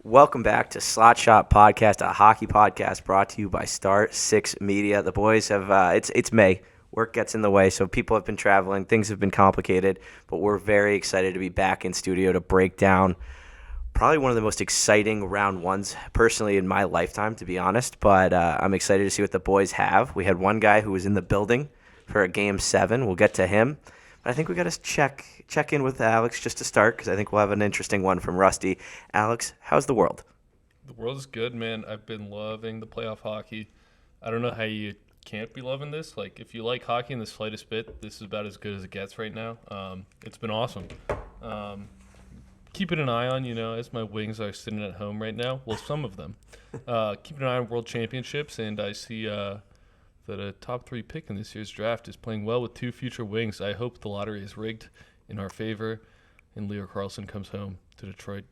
Welcome back to Slot Shot Podcast, a hockey podcast brought to you by Star 6 Media. The boys have it's May. Work gets in the way, so people have been traveling. Things have been complicated, but we're very excited to be back in studio to break down probably one of the most exciting round ones personally in my lifetime, to be honest. But I'm excited to see what the boys have. We had one guy who was in the building for a Game 7. We'll get to him. But I think we got to check in with Alex just to start because I think we'll have an interesting one from Rusty. Alex, how's the world? The world is good, man. I've been loving the playoff hockey. I don't know how you can't be loving this. Like, if you like hockey in the slightest bit, this is about as good as it gets right now. It's been awesome. Keeping an eye on, as my Wings are sitting at home right now. Well, some of them. Keeping an eye on World Championships, and I see that a top 3 pick in this year's draft is playing well with 2 future Wings. I hope the lottery is rigged in our favor, and Leo Carlsson comes home to Detroit.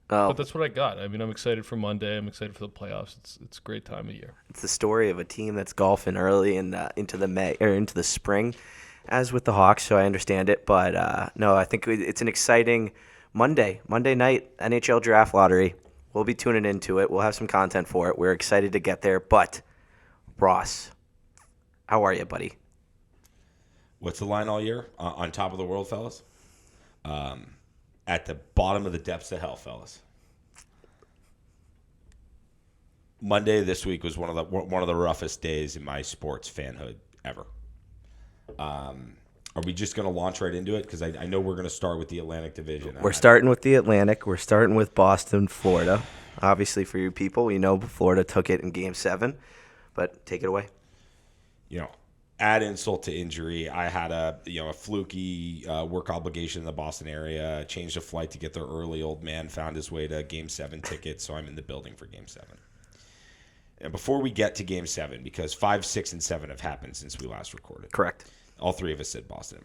Oh, But that's what I got. I mean, I'm excited for Monday. I'm excited for the playoffs. It's a great time of year. it's the story of a team that's golfing early and into the spring, as with the Hawks. So I understand it, but no, I think it's an exciting Monday night NHL draft lottery. We'll be tuning into it. We'll have some content for it. We're excited to get there. But Ross, how are you, buddy? What's the line all year? On top of the world, fellas? At the bottom of the depths of hell, fellas. Monday this week was one of the roughest days in my sports fanhood ever. Are we just going to launch right into it? Because I know we're going to start with the Atlantic Division. We're starting with the Atlantic. We're starting with Boston, Florida. Obviously, for you people, Florida took it in Game 7. But take it away. Add insult to injury. I had a fluky work obligation in the Boston area. Changed a flight to get there early. Old man found his way to Game 7 tickets, so I'm in the building for Game 7. And before we get to Game 7, because 5, 6, and 7 have happened since we last recorded. Correct. All 3 of us said Boston in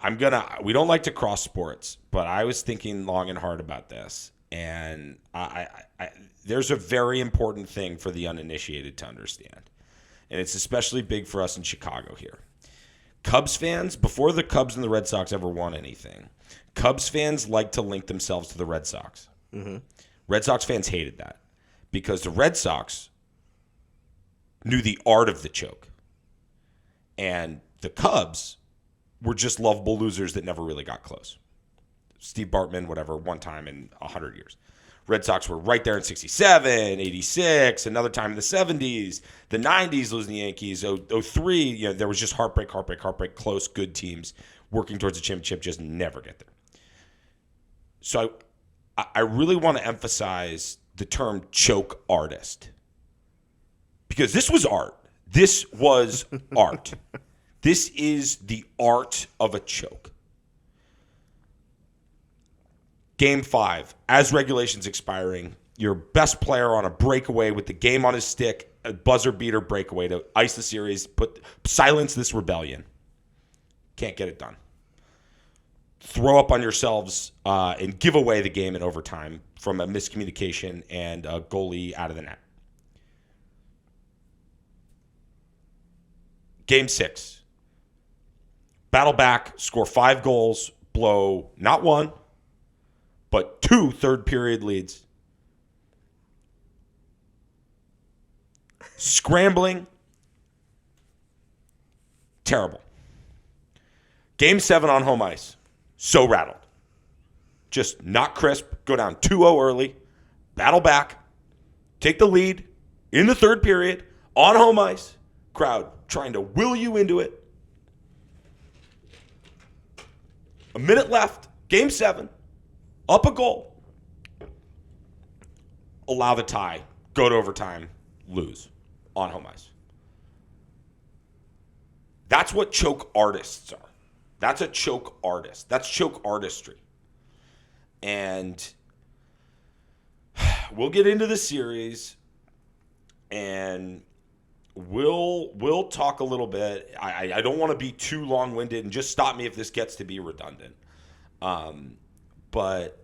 5. We don't like to cross sports, but I was thinking long and hard about this, and I there's a very important thing for the uninitiated to understand, and it's especially big for us in Chicago here. Cubs fans, before the Cubs and the Red Sox ever won anything, Cubs fans like to link themselves to the Red Sox. Mm-hmm. Red Sox fans hated that because the Red Sox knew the art of the choke, and the Cubs were just lovable losers that never really got close. Steve Bartman, whatever, one time in 100 years. Red Sox were right there in 67, 86, another time in the 70s, the 90s losing the Yankees, 03, there was just heartbreak, close, good teams working towards a championship, just never get there. So I really want to emphasize the term choke artist because this was art. This was art. This is the art of a choke. Game 5, as regulation's expiring, your best player on a breakaway with the game on his stick, a buzzer beater breakaway to ice the series, silence this rebellion. Can't get it done. Throw up on yourselves and give away the game in overtime from a miscommunication and a goalie out of the net. Game 6. Battle back, score 5 goals, blow not 1, but 2 third-period leads. Scrambling. Terrible. Game 7 on home ice. So rattled. Just not crisp. Go down 2-0 early. Battle back. Take the lead in the third period on home ice. Crowd trying to will you into it. A minute left. Game 7. Up a goal. Allow the tie. Go to overtime. Lose. On home ice. That's what choke artists are. That's a choke artist. That's choke artistry. And we'll get into the series and we'll talk a little bit. I don't want to be too long-winded, and just stop me if this gets to be redundant. But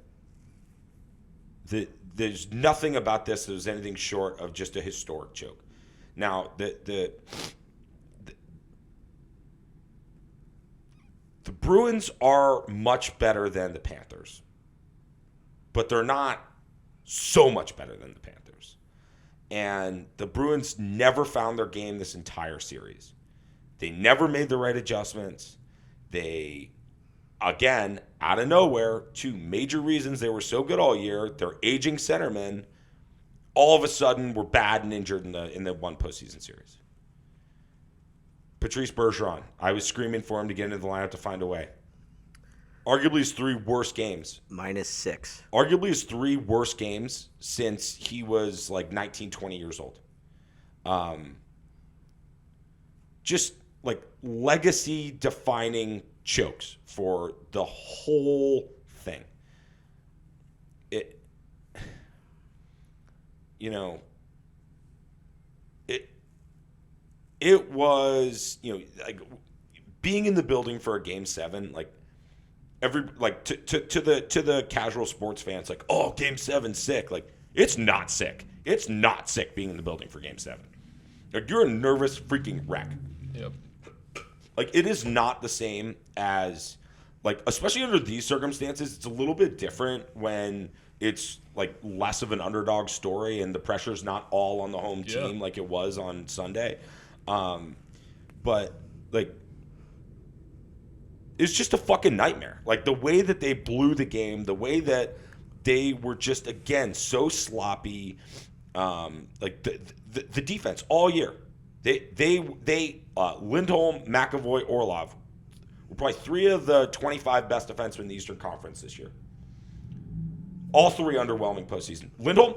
there's nothing about this that was anything short of just a historic choke. Now, the Bruins are much better than the Panthers. but they're not so much better than the Panthers. And the Bruins never found their game this entire series. They never made the right adjustments. They, again, out of nowhere, two major reasons they were so good all year, their aging centermen, all of a sudden were bad and injured in the one postseason series. Patrice Bergeron, I was screaming for him to get into the lineup to find a way. Arguably his three worst games. -6. Arguably his three worst games since he was like 19, 20 years old. Just like legacy-defining chokes for the whole thing. It was, like being in the building for a Game 7, like every like to the casual sports fans, like, oh, Game 7 sick. Like, it's not sick. It's not sick being in the building for Game 7. Like, you're a nervous freaking wreck. Yep. Like, it is not the same as, like, especially under these circumstances, it's a little bit different when it's like less of an underdog story and the pressure's not all on the home team like it was on Sunday. But like, it's just a fucking nightmare. Like, the way that they blew the game, the way that they were just, again, so sloppy. Like the defense all year, Lindholm, McAvoy, Orlov were probably three of the 25 best defensemen in the Eastern Conference this year. All three underwhelming postseason. Lindholm,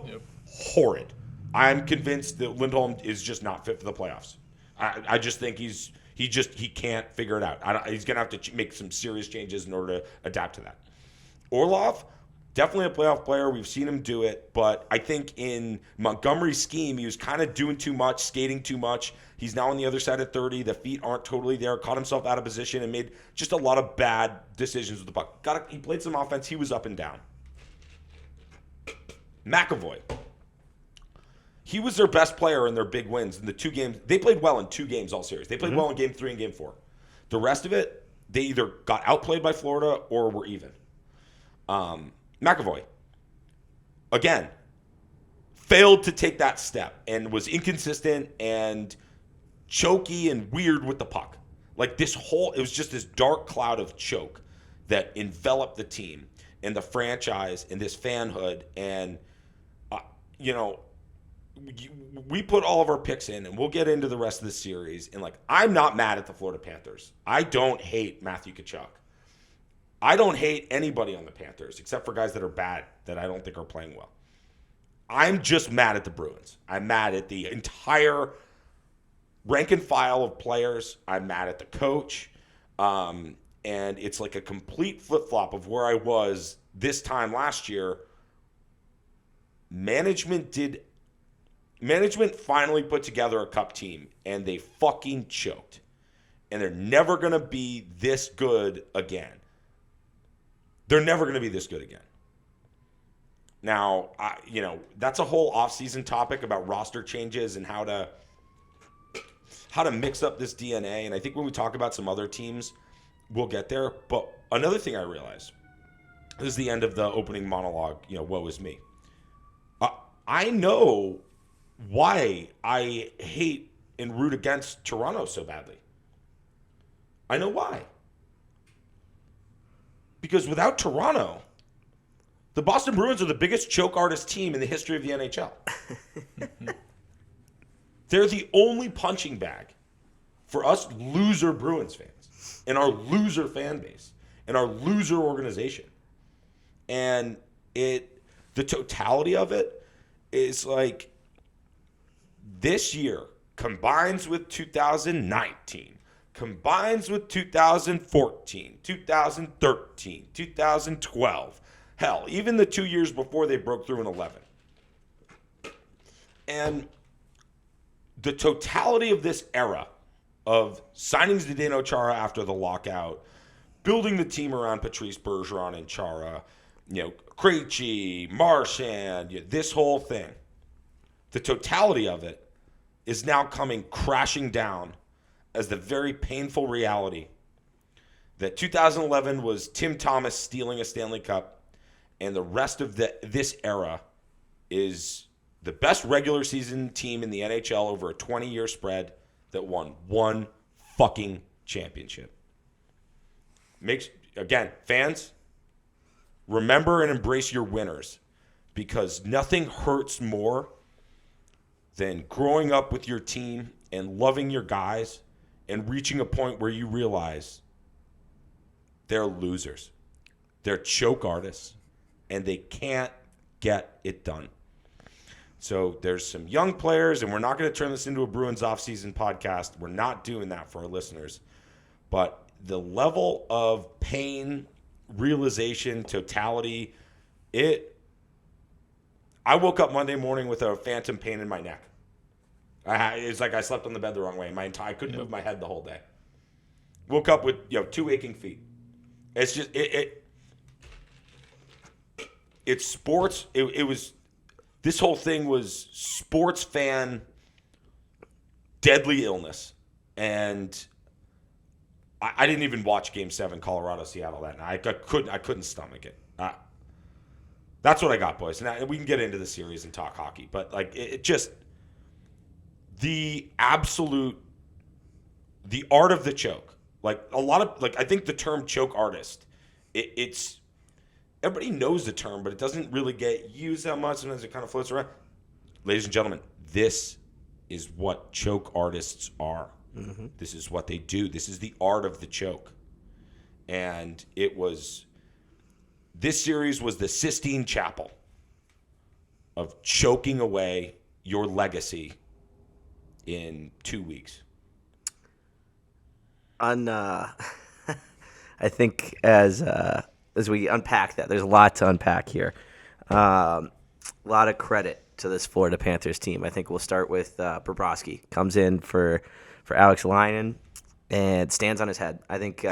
horrid. I'm convinced that Lindholm is just not fit for the playoffs. I just think he can't figure it out. He's going to have to make some serious changes in order to adapt to that. Orlov, definitely a playoff player. We've seen him do it. But I think in Montgomery's scheme, he was kind of doing too much, skating too much. He's now on the other side of 30. The feet aren't totally there. Caught himself out of position and made just a lot of bad decisions with the puck. He played some offense. He was up and down. McAvoy. He was their best player in their big wins in the two games. They played well in two games all series. They played well in Game 3 and Game 4. The rest of it, they either got outplayed by Florida or were even. McAvoy, again, failed to take that step and was inconsistent and choky and weird with the puck. Like, it was just this dark cloud of choke that enveloped the team and the franchise and this fanhood. And, we put all of our picks in, and we'll get into the rest of the series. And, like, I'm not mad at the Florida Panthers. I don't hate Matthew Tkachuk. I don't hate anybody on the Panthers except for guys that are bad that I don't think are playing well. I'm just mad at the Bruins. I'm mad at the entire rank and file of players. I'm mad at the coach. And it's like a complete flip-flop of where I was this time last year. Management finally put together a cup team, and they fucking choked. And they're never going to be this good again. They're never going to be this good again. Now, that's a whole off-season topic about roster changes and how to mix up this DNA. And I think when we talk about some other teams, we'll get there. But another thing I realized, this is the end of the opening monologue, woe is me. I know why I hate and root against Toronto so badly. I know why. Because without Toronto, the Boston Bruins are the biggest choke artist team in the history of the NHL. They're the only punching bag for us loser Bruins fans and our loser fan base and our loser organization. And the totality of it is like, this year combines with 2019, combines with 2014, 2013, 2012. Hell, even the 2 years before they broke through in 11. And the totality of this era of signing Zdeno Chara after the lockout, building the team around Patrice Bergeron and Chara, Krejci, Marchand, this whole thing, the totality of it is now coming crashing down as the very painful reality that 2011 was Tim Thomas stealing a Stanley Cup, and the rest of this era is the best regular season team in the NHL over a 20-year spread that won one fucking championship. Again, fans, remember and embrace your winners, because nothing hurts more than growing up with your team and loving your guys and reaching a point where you realize they're losers. They're choke artists, and they can't get it done. So there's some young players, and we're not going to turn this into a Bruins offseason podcast. We're not doing that for our listeners. But the level of pain, realization, totality, I woke up Monday morning with a phantom pain in my neck. It's like I slept on the bed the wrong way. I couldn't move my head the whole day. Woke up with 2 aching feet. It's just it's sports. It was, this whole thing was sports fan deadly illness, and I didn't even watch Game 7 Colorado-Seattle that night. I couldn't stomach it. That's what I got, boys. And we can get into the series and talk hockey, but it just, the art of the choke. I think the term choke artist, it's everybody knows the term, but it doesn't really get used that much. Sometimes it kind of floats around. Ladies and gentlemen, this is what choke artists are. Mm-hmm. This is what they do. This is the art of the choke. And this series was the Sistine Chapel of choking away your legacy in 2 weeks. I think as we unpack that, there's a lot to unpack here. A lot of credit to this Florida Panthers team. I think we'll start with Bobrovsky. Comes in for Alex Lyon and stands on his head. I think.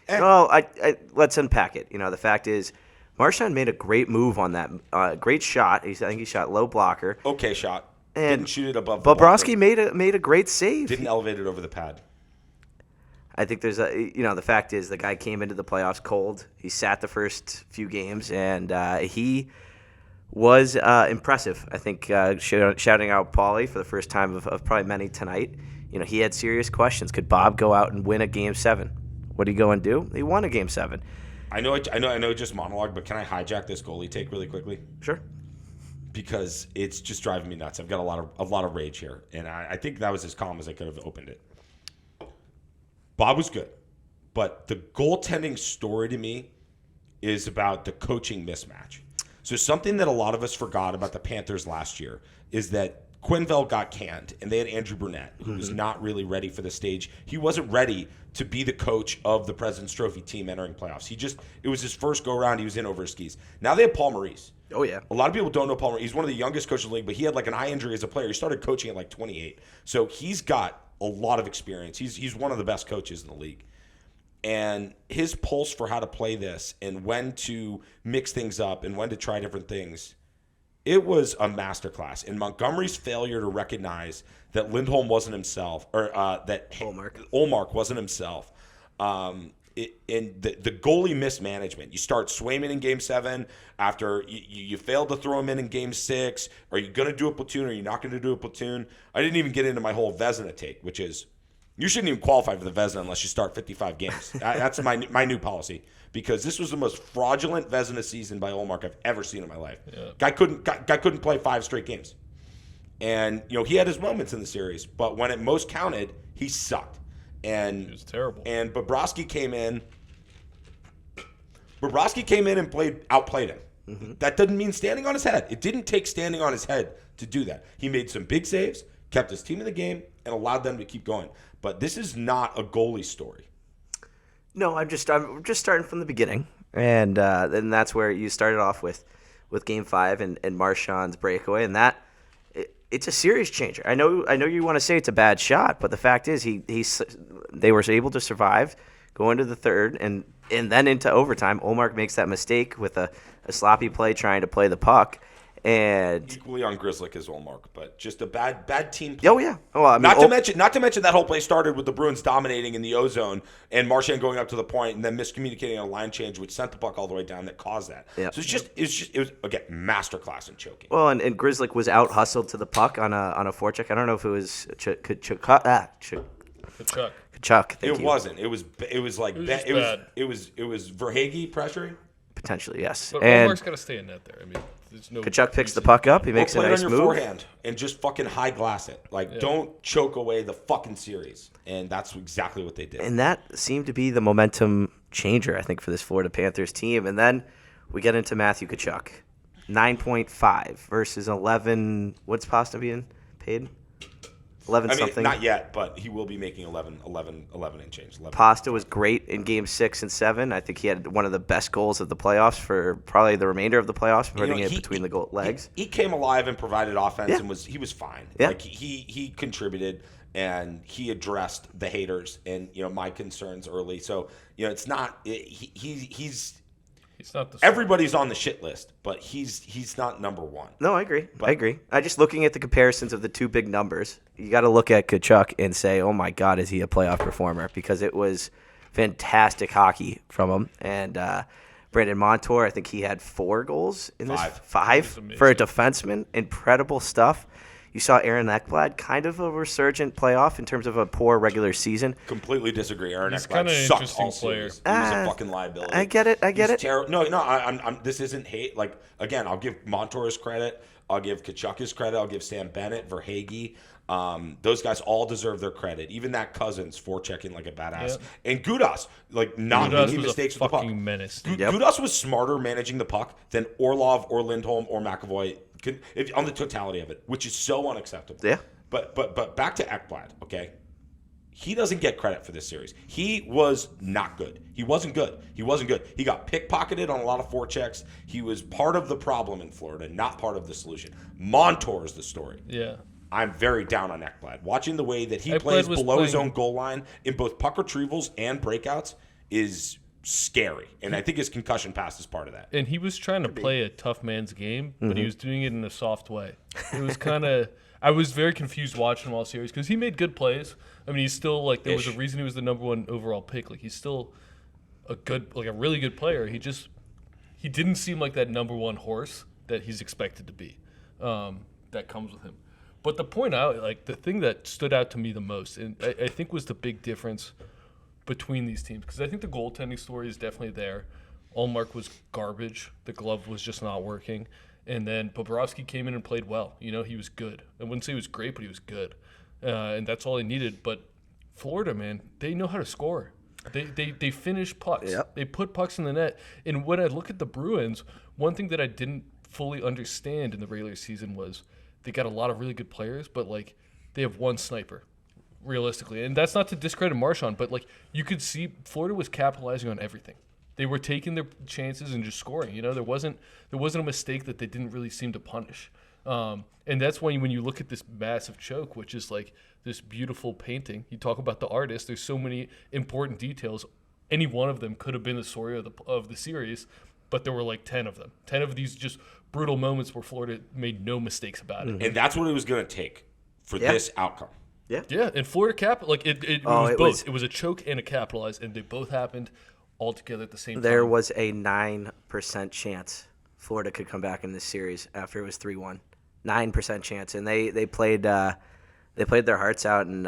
Let's unpack it. The fact is, Marchand made a great move on that. Great shot. I think he shot low blocker. Okay shot. And didn't shoot it above the Bobrovsky made a great save. Didn't elevate it over the pad. I think there's the fact is the guy came into the playoffs cold. He sat the first few games, and he was impressive. I think shouting out Paulie for the first time of probably many tonight. He had serious questions. Could Bob go out and win a Game 7? What did he go and do? He won a Game 7. I know just monologue, but can I hijack this goalie take really quickly? Sure. Because it's just driving me nuts. I've got a lot of rage here, and I think that was as calm as I could have opened it. Bob was good, but the goaltending story to me is about the coaching mismatch. So something that a lot of us forgot about the Panthers last year is that Quenneville got canned, and they had Andrew Burnett, who was not really ready for the stage. He wasn't ready to be the coach of the President's Trophy team entering playoffs. It was his first go-around. He was in over his skis. Now they have Paul Maurice. Oh, yeah. A lot of people don't know Paul Maurice. He's one of the youngest coaches in the league, but he had an eye injury as a player. He started coaching at 28. So he's got a lot of experience. He's one of the best coaches in the league. And his pulse for how to play this and when to mix things up and when to try different things, it was a masterclass. And Montgomery's failure to recognize that Lindholm wasn't himself, or that Ullmark wasn't himself, and the goalie mismanagement. You start Swayman in Game 7 after you failed to throw him in Game 6. Are you going to do a platoon or are you not going to do a platoon? I didn't even get into my whole Vezina take, which is you shouldn't even qualify for the Vezina unless you start 55 games. That's my new policy, because this was the most fraudulent Vezina season by Ullmark I've ever seen in my life. Yeah. Guy couldn't play 5 straight games. And he had his moments in the series, but when it most counted, he sucked. And it was terrible. And Bobrovsky came in and outplayed him. Mm-hmm. That doesn't mean standing on his head. It didn't take standing on his head to do that. He made some big saves, kept his team in the game, and allowed them to keep going. But this is not a goalie story. No, I'm just starting from the beginning, and then that's where you started off with Game 5 and Marchand's breakaway, and that. It's a series changer. I know you want to say it's a bad shot, but the fact is they were able to survive, go into the third, and then into overtime. Ullmark makes that mistake with a sloppy play trying to play the puck, And equally on Grizzlick as well, Mark, but just a bad team play. oh yeah, well, I mean, not to mention that whole play started with the Bruins dominating in the ozone and Marchand going up to the point and then miscommunicating a line change, which sent the puck all the way down that caused that. Yep. So it was again masterclass in choking. Well, and Grizzlick was out hustled to the puck on a forecheck. I don't know if it was Kachuk. Thank you. It wasn't. It was like bad. it was Verhaeghe pressuring. Potentially, yes. But And Ullmark's got to stay in net there. I mean, there's no. Kachuk picks the puck up. He makes a Play it nice on your move. forehand and just fucking high glass it. Don't choke away the fucking series. And that's exactly what they did. And that seemed to be the momentum changer, I think, for this Florida Panthers team. And then we get into Matthew Kachuk. 9.5 versus 11. What's Pasta being paid? 11 something. Not yet, but he will be making 11 and change. 11. Pasta was great in game 6 and 7. I think he had one of the best goals of the playoffs for probably the remainder of the playoffs, putting it between the legs. He came alive and provided offense and he was fine. Yeah. Like he contributed and he addressed the haters and my concerns early. So it's not he's not the everybody's on the shit list, but he's not number one. No, I agree. I just looking at the comparisons of the two big numbers, you got to look at Kachuk and say, oh my God, is he a playoff performer? Because it was fantastic hockey from him. And Brandon Montour, I think he had 4 goals in this. 5 for a defenseman. Incredible stuff. You saw Aaron Ekblad, kind of a resurgent playoff in terms of a poor regular season. Completely disagree. Aaron He's Ekblad kinda sucked all player. series. He was a fucking liability. I get it. No, I'm. This isn't hate. Like again, I'll give Montour his credit. I'll give Kachuk his credit. I'll give Sam Bennett, Verhaeghe. Those guys all deserve their credit. Even that Cousins forechecking like a badass. Yeah. And Gudas, not making mistakes with the puck. Menace. Gudas was smarter managing the puck than Orlov or Lindholm or McAvoy on the totality of it, which is so unacceptable. Yeah. But back to Ekblad, okay? He doesn't get credit for this series. He was not good. He wasn't good. He got pickpocketed on a lot of forechecks. He was part of the problem in Florida, not part of the solution. Montour is the story. Yeah. I'm very down on Ekblad. Watching the way that he plays below his own goal line in both puck retrievals and breakouts is scary. And I think his concussion pass is part of that. And he was trying to play a tough man's game, but he was doing it in a soft way. It was kind of – I was very confused watching him all series because he made good plays. I mean, he's still – there was a reason he was the number 1 overall pick. He's still a really good player. He didn't seem like that number 1 horse that he's expected to be that comes with him. But the point out, the thing that stood out to me the most, and I think was the big difference between these teams, because I think the goaltending story is definitely there. Ullmark was garbage. The glove was just not working. And then Bobrovsky came in and played well. He was good. I wouldn't say he was great, but he was good. And that's all he needed. But Florida, man, they know how to score. They finish pucks. Yep. They put pucks in the net. And when I look at the Bruins, one thing that I didn't fully understand in the regular season was they got a lot of really good players, but they have one sniper, realistically. And that's not to discredit Marchand, but you could see Florida was capitalizing on everything. They were taking their chances and just scoring. There wasn't a mistake that they didn't really seem to punish. And that's why when you look at this massive choke, which is this beautiful painting, you talk about the artist. There's so many important details. Any one of them could have been the story of the series, but there were 10 of them. 10 of these just brutal moments where Florida made no mistakes about it. And that's what it was going to take for this outcome. Yeah. Yeah, and Florida it was both. It was a choke and a capitalize, and they both happened all together at the same time. There was a 9% chance Florida could come back in this series after it was 3-1. 9% chance, and they played their hearts out, and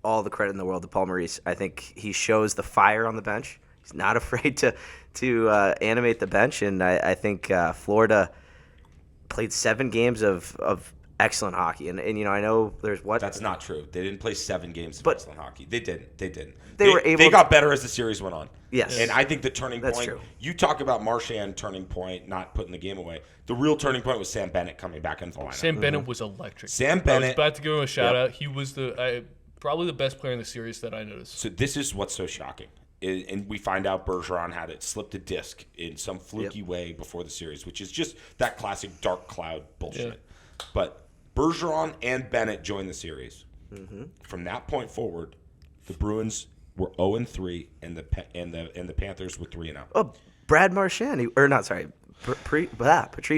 all the credit in the world to Paul Maurice. I think he shows the fire on the bench. He's not afraid to animate the bench, and I think Florida played 7 games of excellent hockey. And I know there's what? That's not true. They didn't play 7 games of excellent hockey. They didn't. They got better as the series went on. Yes. And I think the turning point, That's true. You talk about Marchand turning point, not putting the game away. The real turning point was Sam Bennett coming back into the lineup. Sam Bennett was electric. Sam I was Bennett. about to give him a shout out. He was probably the best player in the series that I noticed. So this is what's so shocking. And we find out Bergeron had it slipped a disc in some fluky way before the series, which is just that classic dark cloud bullshit. Yeah. But Bergeron and Bennett joined the series. Mm-hmm. From that point forward, the Bruins were 0-3, and the Panthers were 3-0. Oh, Brad Marchand, Patrice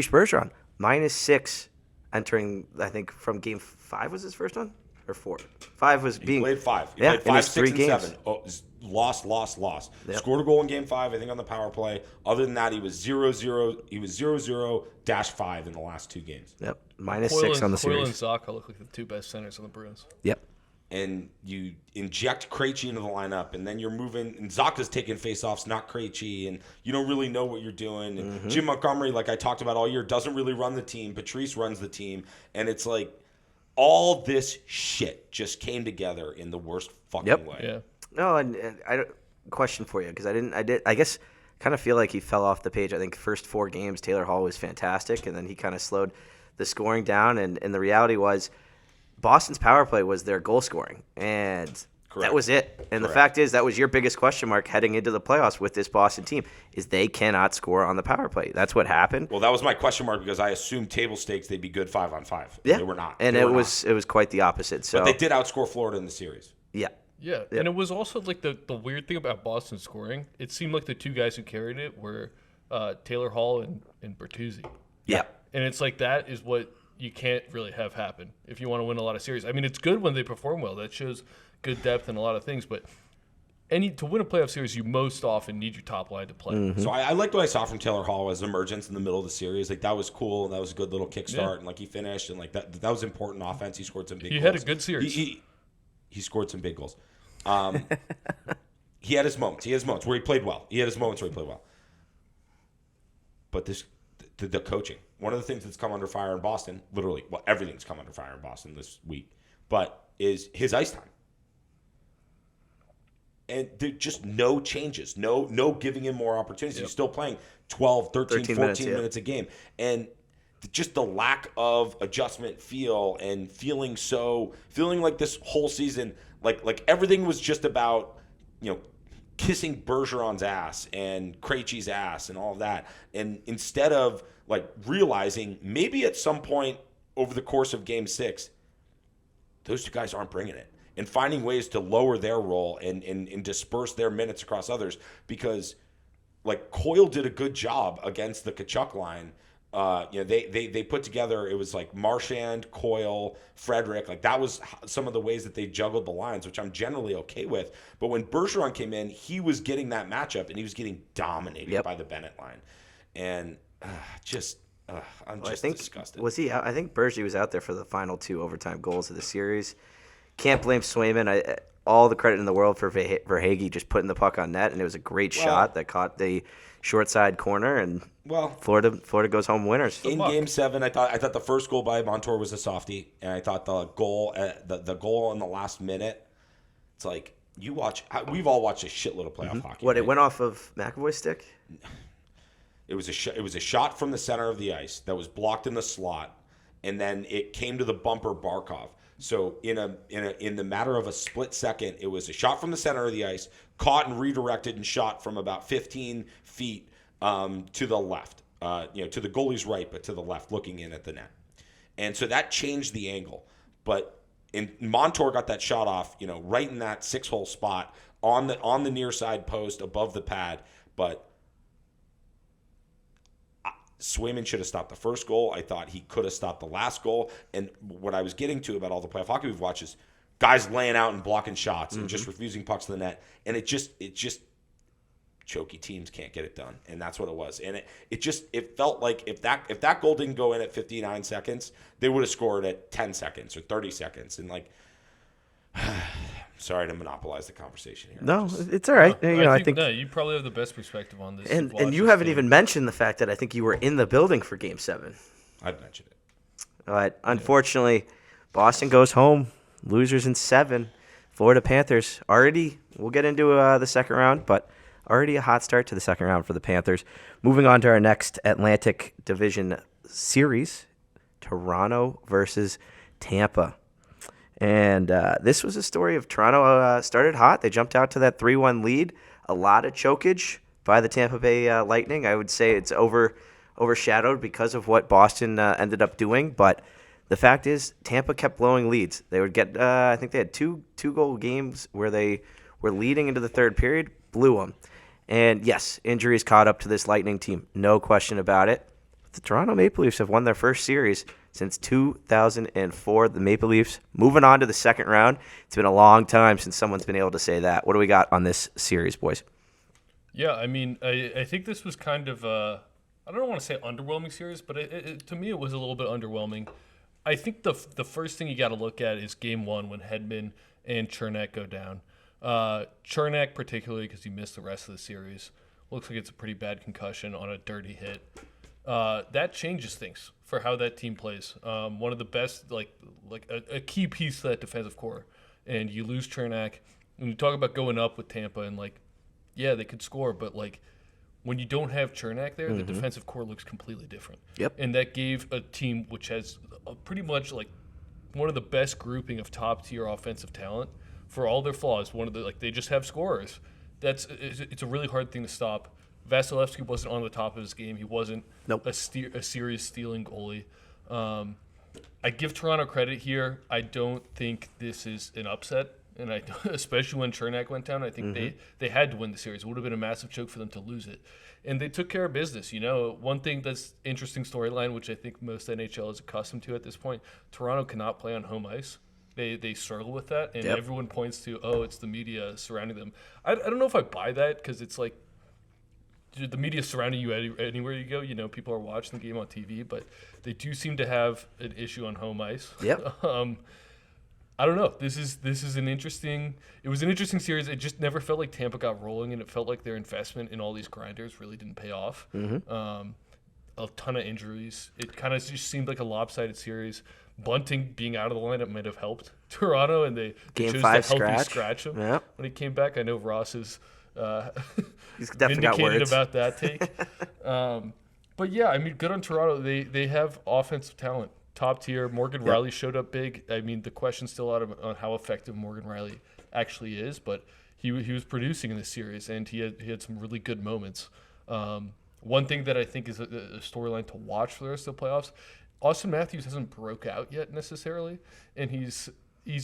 Bergeron -6 entering, I think, from game 5 was his first one? Or 4? 5 was He being... played 5. He Yeah, played in 5, his 6, 3 and games. 7. Oh, lost. Yep. Scored a goal in game 5, I think, on the power play. Other than that, he was 0-0. He was 0-0-5 in the last 2 games. Yep, -6 on the Coyle and series. Zaka look like the 2 best centers on the Bruins. Yep. And you inject Krejci into the lineup, and then you're moving, and Zaka's taking faceoffs, not Krejci, and you don't really know what you're doing. And Jim Montgomery, like I talked about all year, doesn't really run the team. Patrice runs the team, and it's like all this shit just came together in the worst fucking way. Yeah. No, and I question for you, because I guess kind of feel like he fell off the page. I think first 4 games Taylor Hall was fantastic, and then he kind of slowed the scoring down, and the reality was Boston's power play was their goal scoring, and Correct. that was it. And the Correct. fact is, that was your biggest question mark heading into the playoffs with this Boston team, is they cannot score on the power play. That's what happened. Well, that was my question mark because I assumed table stakes they'd be good 5-on-5. Yeah, They were not. and it was quite the opposite. So But they did outscore Florida in the series. yeah, Yeah, and it was also like the weird thing about Boston scoring. It seemed like the 2 guys who carried it were Taylor Hall and Bertuzzi. yeah. And it's like that is what you can't really have happen if you want to win a lot of series. I mean, it's good when they perform well. That shows good depth and a lot of things. But to win a playoff series, you most often need your top line to play. So I liked what I saw from Taylor Hall as emergence in the middle of the series. Like that was cool. That was a good little kickstart, Yeah. and like he finished, and like that was important offense. He scored some big. He goals. had a good series. He scored some big goals. He had his moments. Where he played well. But the coaching. One of the things that's come under fire in Boston, literally, well, everything's come under fire in Boston this week, but is his ice time. And there just no changes, no giving him more opportunities. He's still playing 12, 13 14 minutes a game. And just the lack of adjustment and feeling like this whole season, like everything was just about, kissing Bergeron's ass and Krejci's ass and all of that. And instead of like realizing maybe at some point over the course of game 6, those 2 guys aren't bringing it, and finding ways to lower their role and disperse their minutes across others, because like Coyle did a good job against the Tkachuk line. They put together, it was like Marchand, Coyle, Frederick. Like that was some of the ways that they juggled the lines, which I'm generally okay with. But when Bergeron came in, he was getting that matchup, and he was getting dominated by the Bennett line. And I'm just disgusted. Was he out? I think Bergie was out there for the final 2 overtime goals of the series. Can't blame Swayman. All the credit in the world for Verhaeghe just putting the puck on net, and it was a great shot that caught the short side corner, and Florida goes home winners. In Game 7, I thought the first goal by Montour was a softie, and I thought the goal in the last minute. It's like we've all watched a shitload of playoff hockey. What, it went off of McAvoy's stick? It was a shot from the center of the ice that was blocked in the slot, and then it came to the bumper Barkov. So in the matter of a split second, it was a shot from the center of the ice, caught and redirected and shot from about 15 feet to the left, to the goalie's right, but to the left, looking in at the net. And so that changed the angle. But Montour got that shot off, right in that 6-hole spot on the near side post above the pad. But Swayman should have stopped the first goal. I thought he could have stopped the last goal. And what I was getting to about all the playoff hockey we've watched is guys laying out and blocking shots and just refusing pucks to the net. And it just choky teams can't get it done. And that's what it was. And it felt like if that goal didn't go in at 59 seconds, they would have scored at 10 seconds or 30 seconds. And like, sorry to monopolize the conversation here. No, it's all right. I think you probably have the best perspective on this. and you haven't even mentioned the fact that I think you were in the building for Game 7. I've mentioned it. But unfortunately, Boston goes home, losers in 7. Florida Panthers already, we'll get into the second round, but already a hot start to the second round for the Panthers. Moving on to our next Atlantic Division series, Toronto versus Tampa. And this was a story of Toronto started hot. They jumped out to that 3-1 lead. A lot of chokage by the Tampa Bay Lightning. I would say it's overshadowed because of what Boston ended up doing. But the fact is, Tampa kept blowing leads. They would get, I think they had two-goal games where they were leading into the third period, blew them. And yes, injuries caught up to this Lightning team. No question about it. the Toronto Maple Leafs have won their first series since 2004. The Maple Leafs moving on to the second round. It's been a long time since someone's been able to say that. What do we got on this series, boys? Yeah, I mean, I think this was kind of I don't want to say underwhelming series, but to me it was a little bit underwhelming. I think the first thing you got to look at is Game 1 when Hedman and Cernak go down. Cernak particularly because he missed the rest of the series. Looks like it's a pretty bad concussion on a dirty hit. That changes things for how that team plays. One of the best, like a key piece to that defensive core. And you lose Cernak. When you talk about going up with Tampa and yeah, they could score, but when you don't have Cernak there, the defensive core looks completely different. Yep. And that gave a team which has pretty much one of the best grouping of top tier offensive talent for all their flaws. They just have scorers. It's a really hard thing to stop. Vasilevsky wasn't on the top of his game. He wasn't a serious stealing goalie. I give Toronto credit here. I don't think this is an upset, and especially when Cernak went down, I think they had to win the series. It would have been a massive choke for them to lose it, and they took care of business. One thing that's interesting storyline, which I think most NHL is accustomed to at this point, Toronto cannot play on home ice. They struggle with that, and everyone points to, it's the media surrounding them. I don't know if I buy that because it's the media surrounding you anywhere you go. People are watching the game on TV, but they do seem to have an issue on home ice. Yep. I don't know. This is an interesting. It was an interesting series. It just never felt like Tampa got rolling, and it felt like their investment in all these grinders really didn't pay off. A ton of injuries. It kind of just seemed like a lopsided series. Bunting being out of the lineup might have helped Toronto, and they Game chose 5 to healthy scratch him Yep. when he came back. I know Ross is He's definitely got vindicated words about that take. But yeah, I mean, good on Toronto. They have offensive talent, top tier. Morgan Riley showed up big. I mean, the question's still out on how effective Morgan Riley actually is, but he was producing in this series, and he had some really good moments. One thing that I think is a storyline to watch for the rest of the playoffs, Austin Matthews hasn't broke out yet necessarily, and he's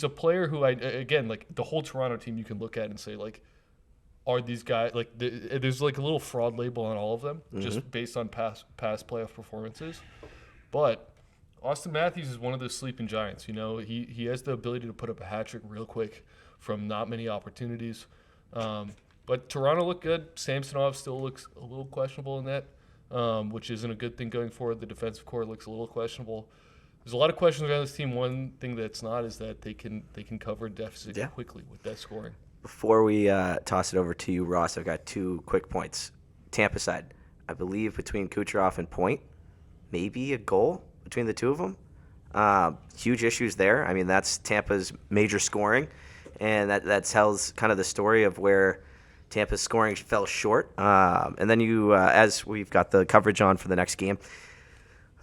a player who the whole Toronto team you can look at and say are these guys there's a little fraud label on all of them just based on past playoff performances, but Austin Matthews is one of those sleeping giants. He has the ability to put up a hat trick real quick from not many opportunities. But Toronto looked good. Samsonov still looks a little questionable in that, which isn't a good thing going forward. The defensive core looks a little questionable. There's a lot of questions around this team. One thing that's not is that they can cover a deficit quickly with that scoring. Before we toss it over to you, Ross, I've got 2 quick points. Tampa side, I believe between Kucherov and Point, maybe a goal between the two of them. Huge issues there. I mean, that's Tampa's major scoring, and that tells kind of the story of where Tampa's scoring fell short. And then as we've got the coverage on for the next game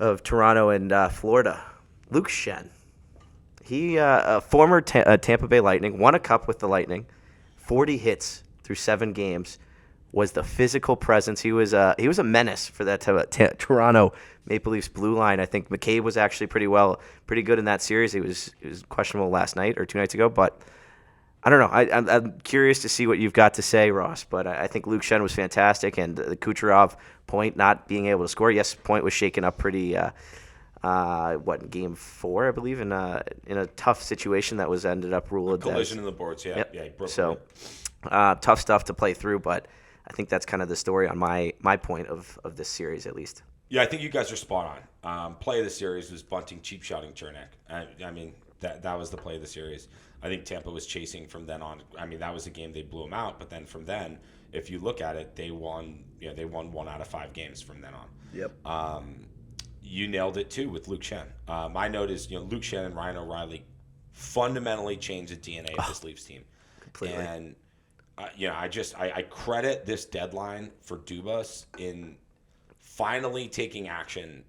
of Toronto and Florida, Luke Schenn. He, a former Tampa Bay Lightning, won a cup with the Lightning, 40 hits through 7 games, was the physical presence. He was a menace for that Toronto Maple Leafs blue line. I think McCabe was actually pretty good in that series. He was questionable last night or 2 nights ago, but I don't know. I'm curious to see what you've got to say, Ross, but I think Luke Schenn was fantastic, and the Kucherov Point not being able to score. Yes, Point was shaken up pretty in Game 4, I believe, in a tough situation that was ended up ruled collision in the boards. Yeah, yep. yeah. He broke so tough stuff to play through, but I think that's kind of the story on my point of this series, at least. Yeah, I think you guys are spot on. Play of the series was Bunting cheap shotting Cernak. I mean, that was the play of the series. I think Tampa was chasing from then on. I mean, that was a game they blew them out, but then from then, if you look at it, they won 1 out of 5 games from then on. Yep. You nailed it too with Luke Schenn. My note is, Luke Schenn and Ryan O'Reilly fundamentally changed the DNA of this Leafs team. Completely. And I credit this deadline for Dubas in finally taking action.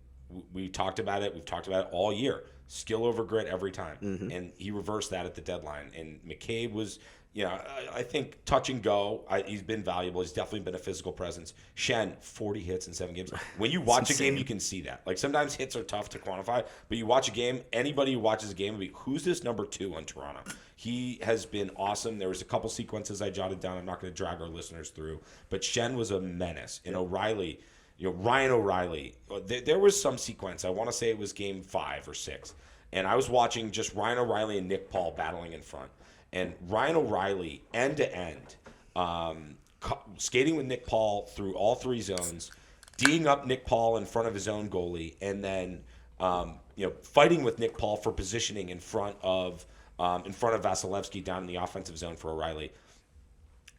We talked about it. We've talked about it all year. Skill over grit every time. Mm-hmm. And he reversed that at the deadline. And McCabe was, I think touch and go. He's been valuable. He's definitely been a physical presence. Schenn, 40 hits in 7 games. When you watch a game, you can see that. Sometimes hits are tough to quantify, but you watch a game, anybody who watches a game will be, who's this number 2 on Toronto? He has been awesome. There was a couple sequences I jotted down. I'm not going to drag our listeners through, but Schenn was a menace. And O'Reilly, Ryan O'Reilly. There was some sequence. I want to say it was game 5 or 6. And I was watching just Ryan O'Reilly and Nick Paul battling in front. And Ryan O'Reilly, end to end, skating with Nick Paul through all 3 zones, D'ing up Nick Paul in front of his own goalie, and then fighting with Nick Paul for positioning in front of Vasilevsky down in the offensive zone for O'Reilly.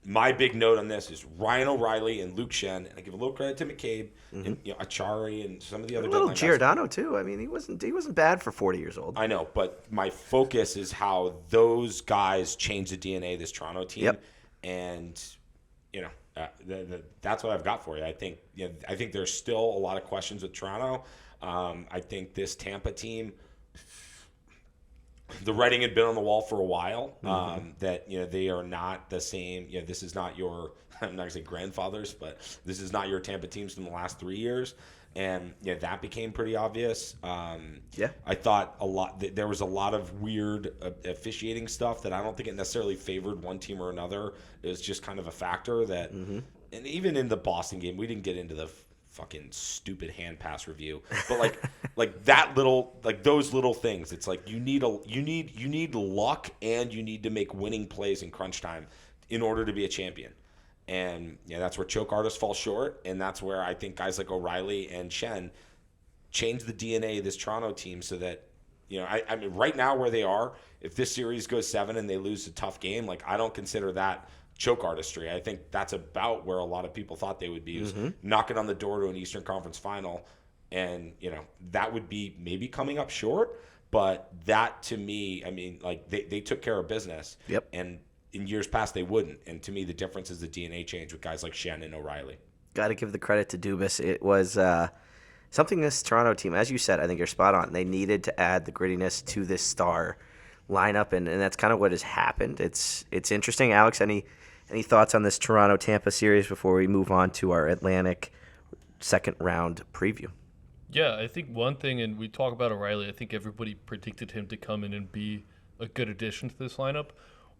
My big note on this is Ryan O'Reilly and Luke Schenn, and I give a little credit to McCabe and Achari and some of the other. A little Giordano too. I mean, he wasn't bad for 40 years old. I know, but my focus is how those guys changed the DNA of this Toronto team, and that's what I've got for you. I think there's still a lot of questions with Toronto. I think this Tampa team, the writing had been on the wall for a while, that they are not the same. This is not your, I'm not going to say grandfathers, but this is not your Tampa teams from the last 3 years. And that became pretty obvious. I thought there was a lot of weird officiating stuff that I don't think it necessarily favored one team or another. It was just kind of a factor that, and even in the Boston game, we didn't get into the fucking stupid hand pass review, but like that little, like those little things, it's like you need luck, and you need to make winning plays in crunch time in order to be a champion. And that's where choke artists fall short, and that's where I think guys like O'Reilly and Schenn change the DNA of this Toronto team so that I mean right now where they are, if this series goes 7 and they lose a tough game, like I don't consider that choke artistry. I think that's about where a lot of people thought they would be, is knocking on the door to an Eastern Conference final. And, that would be maybe coming up short. But that, to me, I mean, like, they took care of business. Yep. And in years past, they wouldn't. And to me, the difference is the DNA change with guys like Schenn and O'Reilly. Got to give the credit to Dubas. It was something this Toronto team, as you said, I think you're spot on. They needed to add the grittiness to this star lineup, and that's kind of what has happened. It's interesting. Alex, any thoughts on this Toronto-Tampa series before we move on to our Atlantic second round preview? Yeah, I think one thing, and we talk about O'Reilly, I think everybody predicted him to come in and be a good addition to this lineup.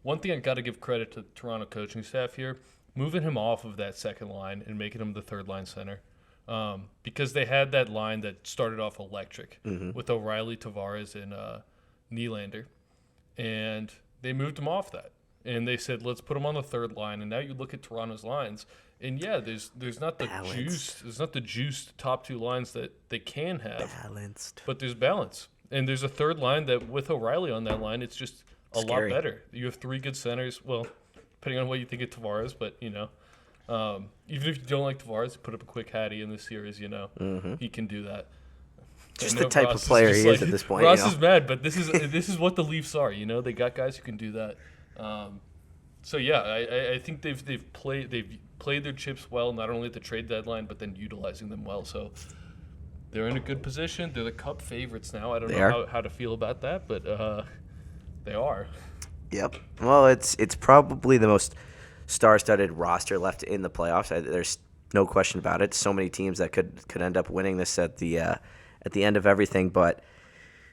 One thing I got to give credit to the Toronto coaching staff here, moving him off of that second line and making him the third line center. Because they had that line that started off electric with O'Reilly, Tavares, and Nylander. And they moved him off that. And they said, let's put him on the third line. And now you look at Toronto's lines, and there's not the juice. There's not the juiced top 2 lines that they can have. Balanced. But there's balance. And there's a third line that with O'Reilly on that line, it's just a lot better. You have 3 good centers. Well, depending on what you think of Tavares, but even if you don't like Tavares, put up a quick Hattie in this series. He can do that. Just the type of player he is at this point. Ross is mad, but this is what the Leafs are. They got guys who can do that. So yeah, I think they've played their chips well, not only at the trade deadline, but then utilizing them well. So they're in a good position. They're the Cup favorites now. I don't know how to feel about that, but they are. Yep. Well, it's probably the most star-studded roster left in the playoffs. There's no question about it. So many teams that could end up winning this at the end of everything, but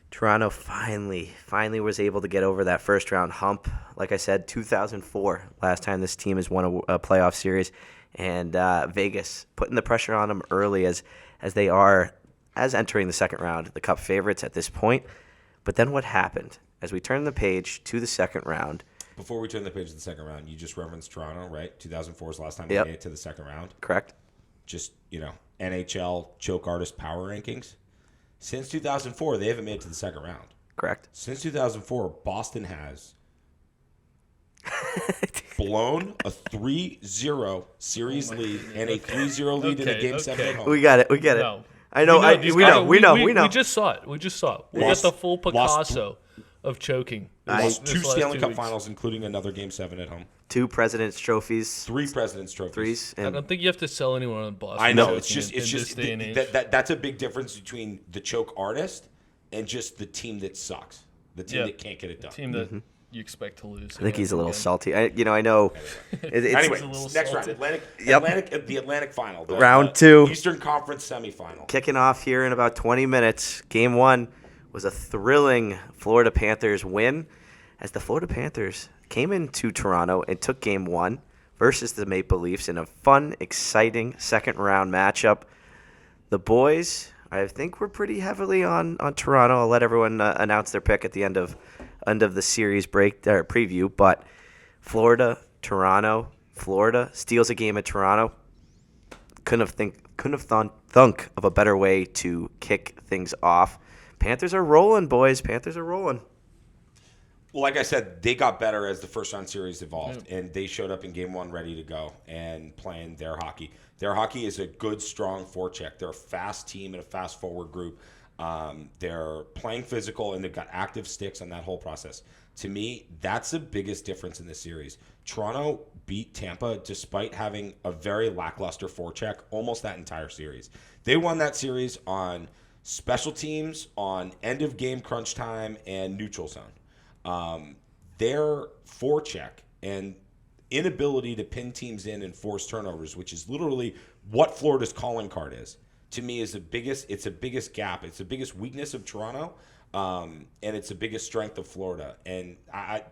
Toronto finally was able to get over that first round hump. Like I said, 2004, last time this team has won a playoff series, and Vegas putting the pressure on them early as they are as entering the second round, the Cup favorites at this point. But then what happened? As we turn the page to the second round. Before we turn the page to the second round, you just referenced Toronto, right? 2004 is the last time they made it to the second round. Correct. Just, NHL choke artist power rankings. Since 2004, they haven't made it to the second round. Correct. Since 2004, Boston has blown a 3-0 series lead and a 3-0 lead in a Game 7 at home. We get it. No. I know. We know. We just saw it. We got the full Picasso of choking. Lost 2 Stanley Cup finals, including another Game 7 at home. 2 President's Trophies. 3 President's Trophies. I don't think you have to sell anyone on Boston. I know. It's just that's a big difference between the choke artist and just the team that sucks. The team that can't get it done. The team that you expect to lose. I think he's a little salty. I know. Anyway, next round. The Atlantic final. Round 2. Eastern Conference semifinal. Kicking off here in about 20 minutes. Game 1 was a thrilling Florida Panthers win as the Florida Panthers came into Toronto and took Game 1 versus the Maple Leafs in a fun, exciting second-round matchup. The boys, I think we're pretty heavily on Toronto. I'll let everyone announce their pick at the end of the series preview. But Florida, Toronto, Florida steals a game at Toronto. Couldn't have thunk of a better way to kick things off. Panthers are rolling, boys. Panthers are rolling. Well, like I said, they got better as the first round series evolved, and they showed up in game one ready to go and playing their hockey. Their hockey is a good, strong forecheck. They're a fast team and a fast forward group. They're playing physical, and they've got active sticks on that whole process. To me, that's the biggest difference in this series. Toronto beat Tampa despite having a very lackluster forecheck almost that entire series. They won that series on special teams, on end-of-game crunch time, and neutral zone. Their forecheck and inability to pin teams in and force turnovers, which is literally what Florida's calling card is, to me is the biggest gap. It's the biggest weakness of Toronto, and it's the biggest strength of Florida. And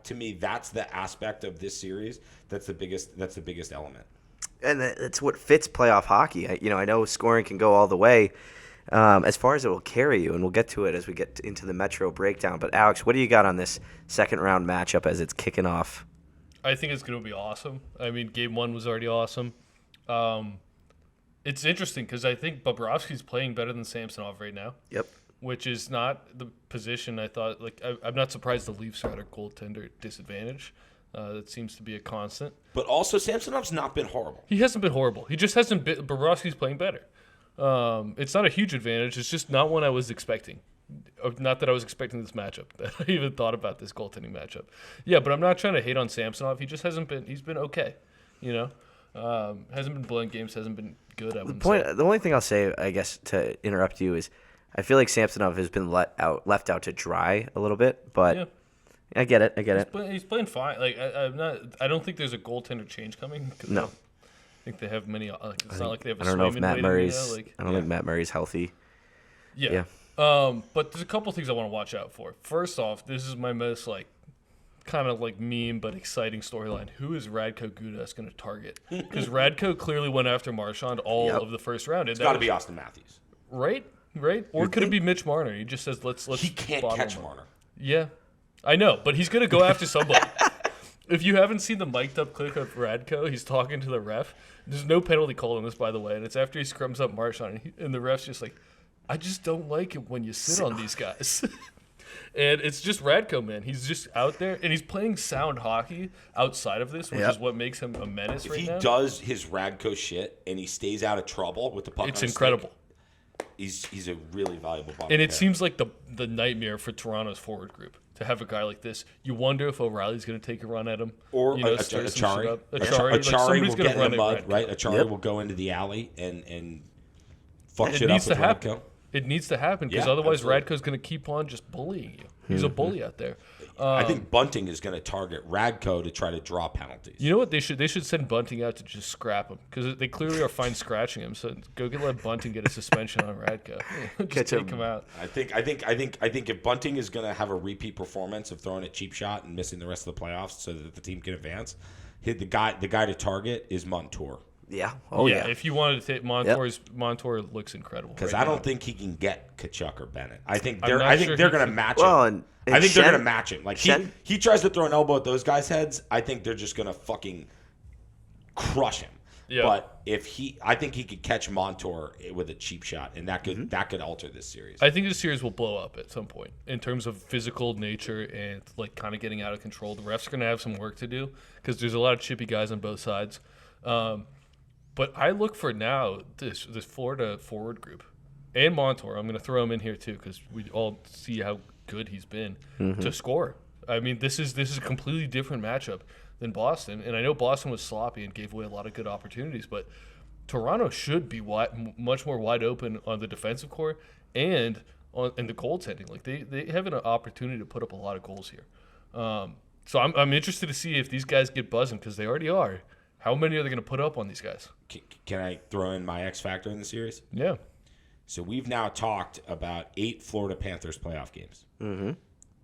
to me, that's the aspect of this series that's the biggest element. And that's what fits playoff hockey. I know scoring can go all the way. As far as it will carry you, and we'll get to it as we get into the Metro breakdown. But, Alex, what do you got on this second-round matchup as it's kicking off? I think it's going to be awesome. I mean, Game 1 was already awesome. It's interesting because I think Bobrovsky's playing better than Samsonov right now. Yep. Which is not the position I thought. I'm not surprised the Leafs are at a goaltender disadvantage. That seems to be a constant. But also, Samsonov's not been horrible. He hasn't been horrible. He just hasn't been – Bobrovsky's playing better. It's not a huge advantage. It's just not one I was expecting. Not that I was expecting this matchup. I even thought about this goaltending matchup. Yeah, but I'm not trying to hate on Samsonov. He just hasn't been. He's been okay. Hasn't been blowing games. Hasn't been good. The only thing I'll say, I guess, to interrupt you is, I feel like Samsonov has been left out to dry a little bit. But yeah. I get it. He's playing fine. I don't think there's a goaltender change coming. No. I think they have many. It's not like they have. I don't know if Matt Murray's. I don't think Matt Murray's healthy. Yeah. But there's a couple things I want to watch out for. First off, this is my most kind of meme but exciting storyline. Who is Radko Gudas going to target? Because Radko clearly went after Marchand all of the first round. It's got to be Austin Matthews, right? Or could it be Mitch Marner? He just says let's. He can't catch Marner. Yeah, I know, but he's going to go after somebody. If you haven't seen the mic'd up clip of Radko, he's talking to the ref. There's no penalty call on this, by the way, and it's after he scrums up Marchand, and the ref's just like, I just don't like it when you sit on these guys. And it's just Radko, man. He's just out there, and he's playing sound hockey outside of this, which is what makes him a menace right now. If he does his Radko shit and he stays out of trouble with the puck, it's incredible. He's a really valuable ball. And it seems like the nightmare for Toronto's forward group to have a guy like this. You wonder if O'Reilly's going to take a run at him, or Achari. Achari will get in the mud, right? Achari will go into the alley and fuck shit up with Radko. It needs to happen because otherwise Radko's going to keep on just bullying you. He's a bully out there. I think Bunting is going to target Radko to try to draw penalties. You know what they should? They should send Bunting out to just scrap him because they clearly are fine scratching him. So let Bunting get a suspension on Radko. Just take him out. I think if Bunting is going to have a repeat performance of throwing a cheap shot and missing the rest of the playoffs so that the team can advance, the guy to target is Montour. Yeah. If you wanted to take Montour looks incredible. Because I don't think he can get Tkachuk or Bennett. I think they're going to match him. And I think they're going to match him. Like he tries to throw an elbow at those guys' heads. I think they're just going to fucking crush him. Yeah. But I think he could catch Montour with a cheap shot, and that could alter this series. I think this series will blow up at some point in terms of physical nature and kind of getting out of control. The refs are going to have some work to do because there's a lot of chippy guys on both sides. But I look for now this Florida forward group and Montour. I'm going to throw him in here too because we all see how good he's been to score. I mean, this is a completely different matchup than Boston, and I know Boston was sloppy and gave away a lot of good opportunities, but Toronto should be much more wide open on the defensive core and in the goaltending. They have an opportunity to put up a lot of goals here. So I'm interested to see if these guys get buzzing because they already are. How many are they going to put up on these guys? Can I throw in my X factor in the series? Yeah. So we've now talked about 8 Florida Panthers playoff games. Mm-hmm.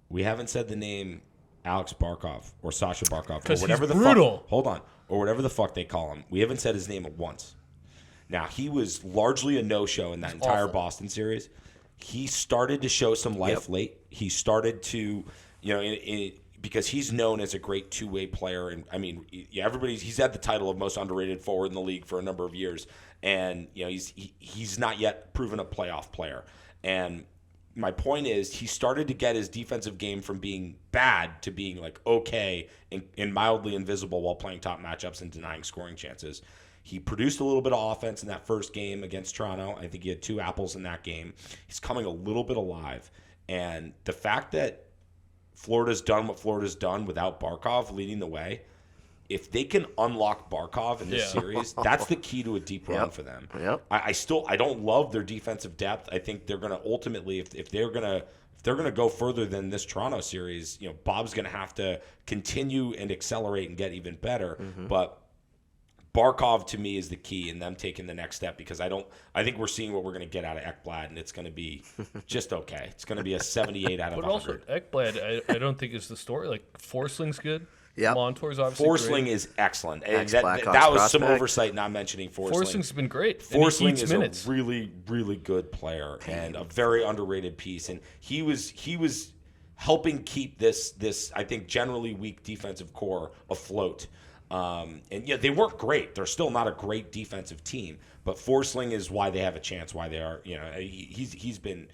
We haven't said the name Alex Barkov or Sasha Barkov or whatever the fuck. Hold on, or whatever the fuck they call him. We haven't said his name once. Now, he was largely a no-show in that entire Boston series. He started to show some life late. He started to, because he's known as a great two-way player. And, I mean, he's had the title of most underrated forward in the league for a number of years. And, he's not yet proven a playoff player. And my point is he started to get his defensive game from being bad to being, like, okay and mildly invisible while playing top matchups and denying scoring chances. He produced a little bit of offense in that first game against Toronto. I think he had 2 apples in that game. He's coming a little bit alive. And the fact that Florida's done what Florida's done without Barkov leading the way, if they can unlock Barkov in this series, that's the key to a deep run for them. Yep. I don't love their defensive depth. I think they're going to ultimately, if they're going to go further than this Toronto series, Bob's going to have to continue and accelerate and get even better. Mm-hmm. But Barkov, to me, is the key in them taking the next step because I think we're seeing what we're going to get out of Ekblad, and it's going to be just okay. It's going to be a 78 out of 100. But also, Ekblad, I don't think is the story. Like, Forsling's good. Yeah, Montour's obviously Forsling great. is excellent. That was some oversight not mentioning Forsling. Forsling's been great. Forsling is minutes. a really, really good player and a very underrated piece. And he was helping keep this I think generally weak defensive core afloat. They weren't great. They're still not a great defensive team, but Forsling is why they have a chance. Why they are, he's been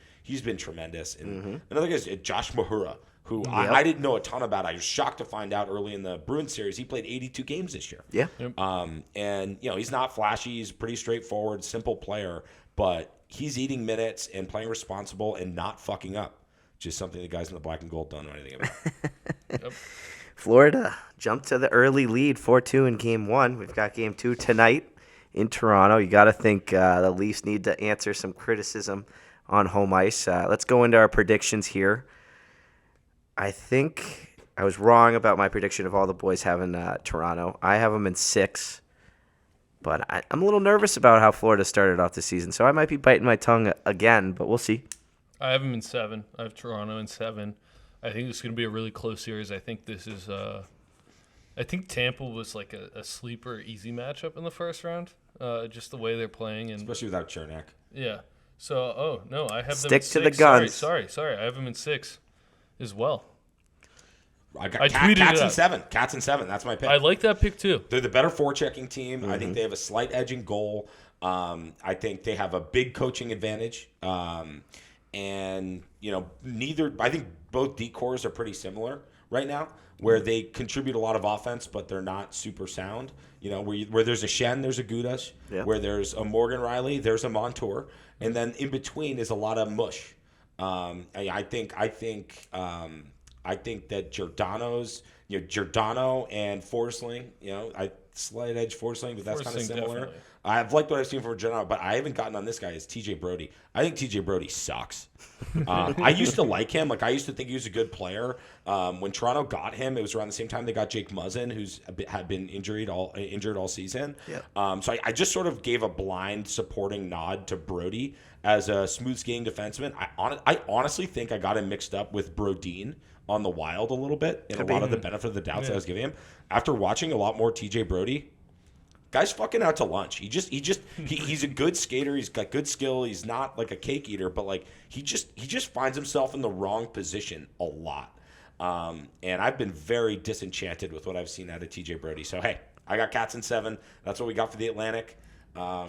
tremendous. And another guy is Josh Mahura, who I didn't know a ton about. I was shocked to find out early in the Bruins series he played 82 games this year. Yeah. And he's not flashy. He's a pretty straightforward, simple player, but he's eating minutes and playing responsible and not fucking up, which is something the guys in the black and gold don't know anything about. Yep. Florida jumped to the early lead 4-2 in Game 1. We've got Game 2 tonight in Toronto. You got to think the Leafs need to answer some criticism on home ice. Let's go into our predictions here. I think I was wrong about my prediction of all the boys having Toronto. I have them in 6, but I'm a little nervous about how Florida started off the season, so I might be biting my tongue again, but we'll see. I have them in 7. I have Toronto in 7. I think this is going to be a really close series. I think this is I think Tampa was like a sleeper easy matchup in the first round, just the way they're playing. And especially without Chernak. Yeah. So, I have Stick them in to the 6. guns. Sorry. I have them in 6 as well. I got tweeted Cats it in out. 7. Cats in 7. That's my pick. I like that pick too. They're the better forechecking team. I think they have a slight edge in goal. I think they have a big coaching advantage. And I think both D-cores are pretty similar right now, where they contribute a lot of offense, but they're not super sound. Where there's a Shen, there's a Gudas. Yeah. Where there's a Morgan Riley, there's a Montour, and then in between is a lot of mush. I think that Giordano and Forsling, slight edge Forsling, but that's kind of similar. Definitely. I've liked what I've seen from Giordano, but I haven't gotten on this guy. Is TJ Brody? I think TJ Brody sucks. I used to like him. Like I used to think he was a good player. When Toronto got him, it was around the same time they got Jake Muzzin, who's had been injured all season. Yeah. So I just sort of gave a blind supporting nod to Brody as a smooth skating defenseman. I honestly think I got him mixed up with Brodin on the Wild a little bit, and a lot of the benefit of the doubts I was giving him. After watching a lot more TJ Brody, guy's fucking out to lunch. He's a good skater. He's got good skill. He's not like a cake eater, but like he just finds himself in the wrong position a lot. And I've been very disenchanted with what I've seen out of TJ Brody. So hey, I got Cats in 7. That's what we got for the Atlantic.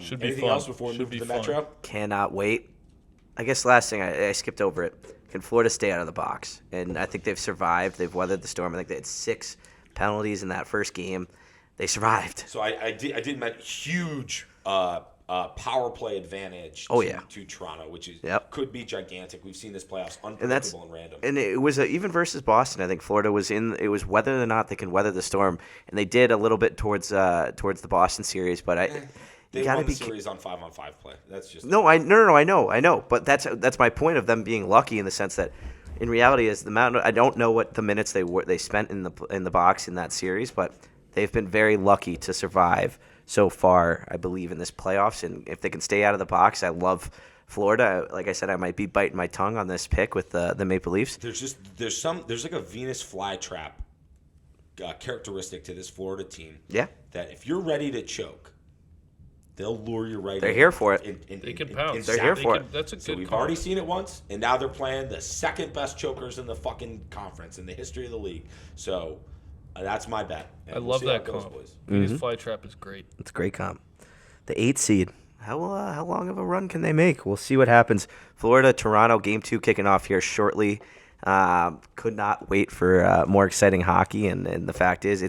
Should be anything fun. else before we move to the Metro? Cannot wait. I guess last thing, I skipped over it. Can Florida stay out of the box? And I think they've survived. They've weathered the storm. I think they had 6 penalties in that first game. They survived. So I did mention huge power play advantage to Toronto, which could be gigantic. We've seen this playoffs unpredictable and random. And it was even versus Boston. I think Florida was it was whether or not they can weather the storm, and they did a little bit towards the Boston series. But they won the series on 5-on-5 play. That's just no. I know. But that's my point of them being lucky in the sense that. In reality, is the amount. I don't know what the minutes they spent in the box in that series, but they've been very lucky to survive so far. I believe in this playoffs, and if they can stay out of the box, I love Florida. Like I said, I might be biting my tongue on this pick with the Maple Leafs. There's like a Venus flytrap characteristic to this Florida team. Yeah. That if you're ready to choke, they'll lure you right in. They're here for it. They can pounce. They're here for it. That's a good So we've call. already seen it once, and now they're playing the second best chokers in the fucking conference in the history of the league. So that's my bet. And I we'll love see how that it goes, comp. boys. Vegas Flytrap is great. It's a great comp. The 8 seed. How long of a run can they make? We'll see what happens. Florida, Toronto, Game 2 kicking off here shortly. Could not wait for more exciting hockey, and the fact is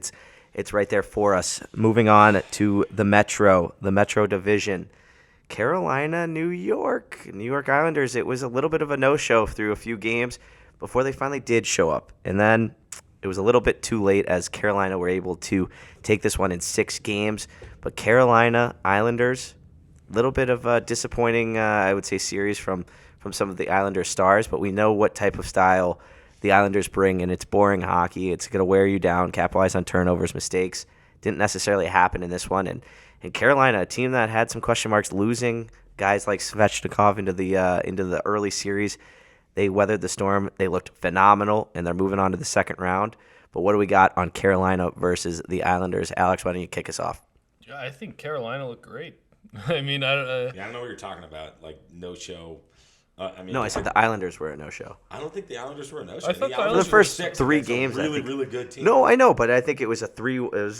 it's right there for us. Moving on to the Metro Division. Carolina, New York Islanders. It was a little bit of a no-show through a few games before they finally did show up. And then it was a little bit too late as Carolina were able to take this one in 6 games. But Carolina Islanders, a little bit of a disappointing, I would say, series from some of the Islanders stars. But we know what type of style the Islanders bring, and it's boring hockey. It's going to wear you down, capitalize on turnovers, mistakes. Didn't necessarily happen in this one. And Carolina, a team that had some question marks, losing guys like Svechnikov into the early series. They weathered the storm. They looked phenomenal, and they're moving on to the second round. But what do we got on Carolina versus the Islanders? Alex, why don't you kick us off? Yeah, I think Carolina looked great. I mean, Yeah, I don't know what you're talking about. Like no show. I said the Islanders were a no-show. I don't think the Islanders were a no-show. I thought the the Islanders the first were 6 3 against a games, I really, think. really good team. No, I know, but I think it was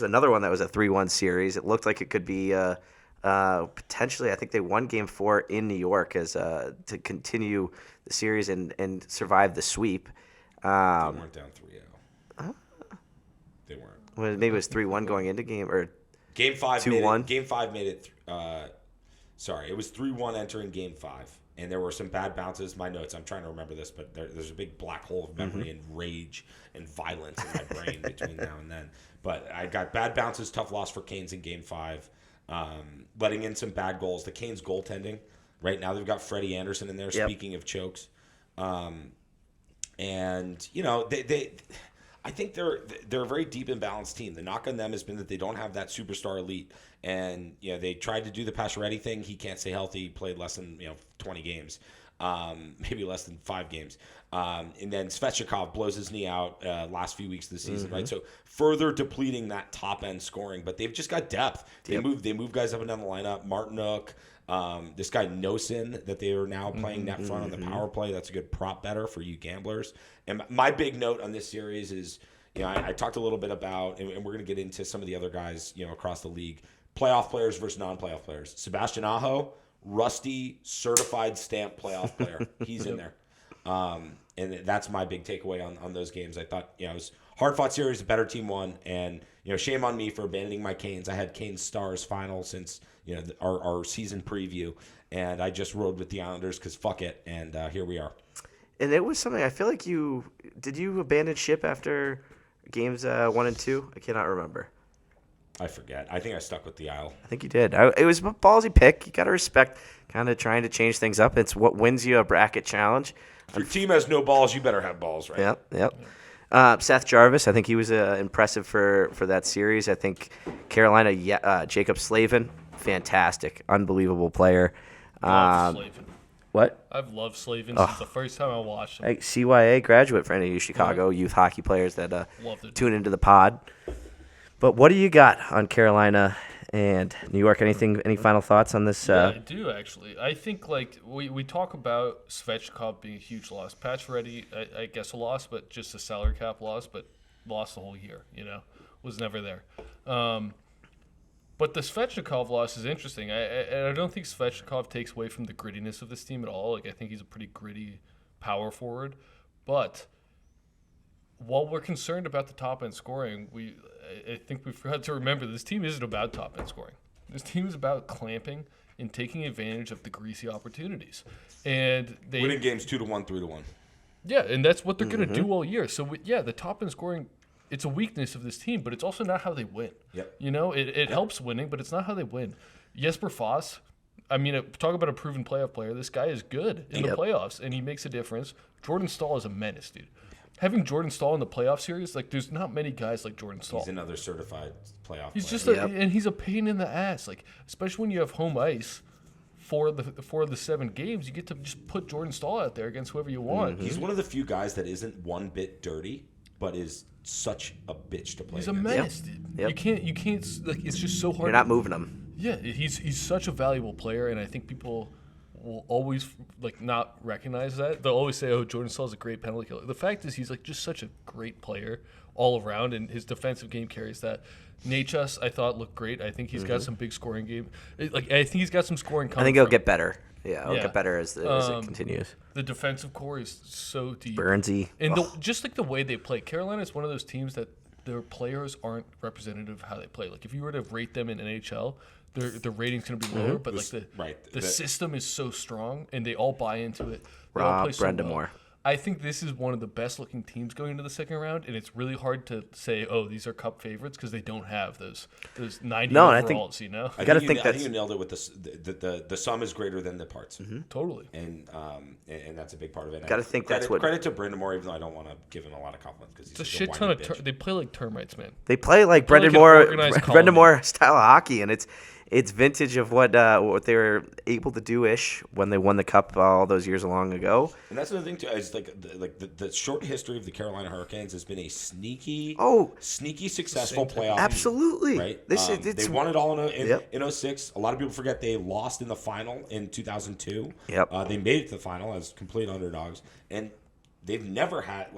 another one that was a 3-1 series. It looked like it could be potentially. I think they won Game 4 in New York as to continue the series and survive the sweep. They weren't down 3-0. They weren't. Well, maybe it was 3-1 going into Game 5 2-1. Game 5 made it. It was 3-1 entering Game 5, and there were some bad bounces. My notes. I'm trying to remember this, but there's a big black hole of memory and rage and violence in my brain between now and then. But I got bad bounces, tough loss for Canes in Game 5, letting in some bad goals. The Canes goaltending. Right now they've got Freddie Anderson in there. Yep. Speaking of chokes, and you know they I think they're a very deep and balanced team. The knock on them has been that they don't have that superstar elite. And you know they tried to do the Pacioretty thing. He can't stay healthy. He played less than 20 games, maybe less than 5 games. And then Svechnikov blows his knee out last few weeks of the season, right? So further depleting that top end scoring. But they've just got depth. They move guys up and down the lineup. Martinuk, this guy Nosen that they are now playing net front on the power play. That's a good prop better for you gamblers. And my big note on this series is, I talked a little bit about, and we're going to get into some of the other guys, across the league. Playoff players versus non-playoff players. Sebastian Aho, rusty, certified stamp playoff player. He's in there. And that's my big takeaway on those games. I thought, it was hard-fought series, a better team won. And, shame on me for abandoning my Canes. I had Canes Stars final since, our season preview. And I just rode with the Islanders because fuck it. And here we are. And it was something, I feel like you abandon ship after games 1 and 2? I cannot remember. I forget. I think I stuck with the Isle. I think you did. It was a ballsy pick. You got to respect kind of trying to change things up. It's what wins you a bracket challenge. If your team has no balls, you better have balls, right? Yep. Seth Jarvis, I think he was impressive for that series. I think Carolina, Jacob Slavin, fantastic, unbelievable player. Love Slavin. What? I've loved Slavin since the first time I watched him. CYA graduate for any of you Chicago youth hockey players that tune into the pod. But what do you got on Carolina and New York? Any final thoughts on this? Yeah, I do, actually. I think, we talk about Svechnikov being a huge loss. Pacioretty, I guess a loss, but just a salary cap loss, but lost the whole year, was never there. But the Svechnikov loss is interesting. I don't think Svechnikov takes away from the grittiness of this team at all. I think he's a pretty gritty power forward. But while we're concerned about the top-end scoring, I think we forgot to remember this team isn't about top-end scoring. This team is about clamping and taking advantage of the greasy opportunities. And they winning games 2-1, 3-1. Yeah, and that's what they're going to do all year. So, the top-end scoring, it's a weakness of this team, but it's also not how they win. Yep. It helps winning, but it's not how they win. Jesper Foss, talk about a proven playoff player. This guy is good in the playoffs, and he makes a difference. Jordan Staal is a menace, dude. Having Jordan Staal in the playoff series, there's not many guys like Jordan Staal. He's another certified playoff He's player. just and he's a pain in the ass. Especially when you have home ice for the 7 games, you get to just put Jordan Staal out there against whoever you want. He's one of the few guys that isn't one bit dirty, but is such a bitch to play. He's a against. menace, dude. Yep. You can't. It's just so hard. You're not moving them. Yeah, he's such a valuable player, and I think people will always not recognize that. They'll always say, "Oh, Jordan Staal's a great penalty killer." The fact is, he's just such a great player all around, and his defensive game carries that. Nachas, I thought, looked great. I think he's got some big scoring game. I think he's got some scoring coming. I think he'll get better. Yeah, it'll get better as it continues. The defensive core is so deep. Burnsy. And just the way they play. Carolina is one of those teams that their players aren't representative of how they play. If you were to rate them in NHL, their rating's going to be lower, but the system is so strong, and they all buy into it. They all play so Brendamore. well. I think this is one of the best-looking teams going into the second round, and it's really hard to say, "Oh, these are Cup favorites," because they don't have those 90 overalls. I think you nailed it with the sum is greater than the parts. Mm-hmm. Totally, and that's a big part of it. Got to think credit to Brendamore, even though I don't want to give him a lot of compliments because he's a shit ton of they play like termites, man. They play like Brendamore style of hockey, and it's vintage of what they were able to do-ish when they won the Cup all those years long ago. And that's another thing too. Is the short history of the Carolina Hurricanes has been a sneaky successful playoff. Absolutely, team, right? They won it all in 06. A lot of people forget they lost in the final in 2002. Yep. They made it to the final as complete underdogs, and they've never had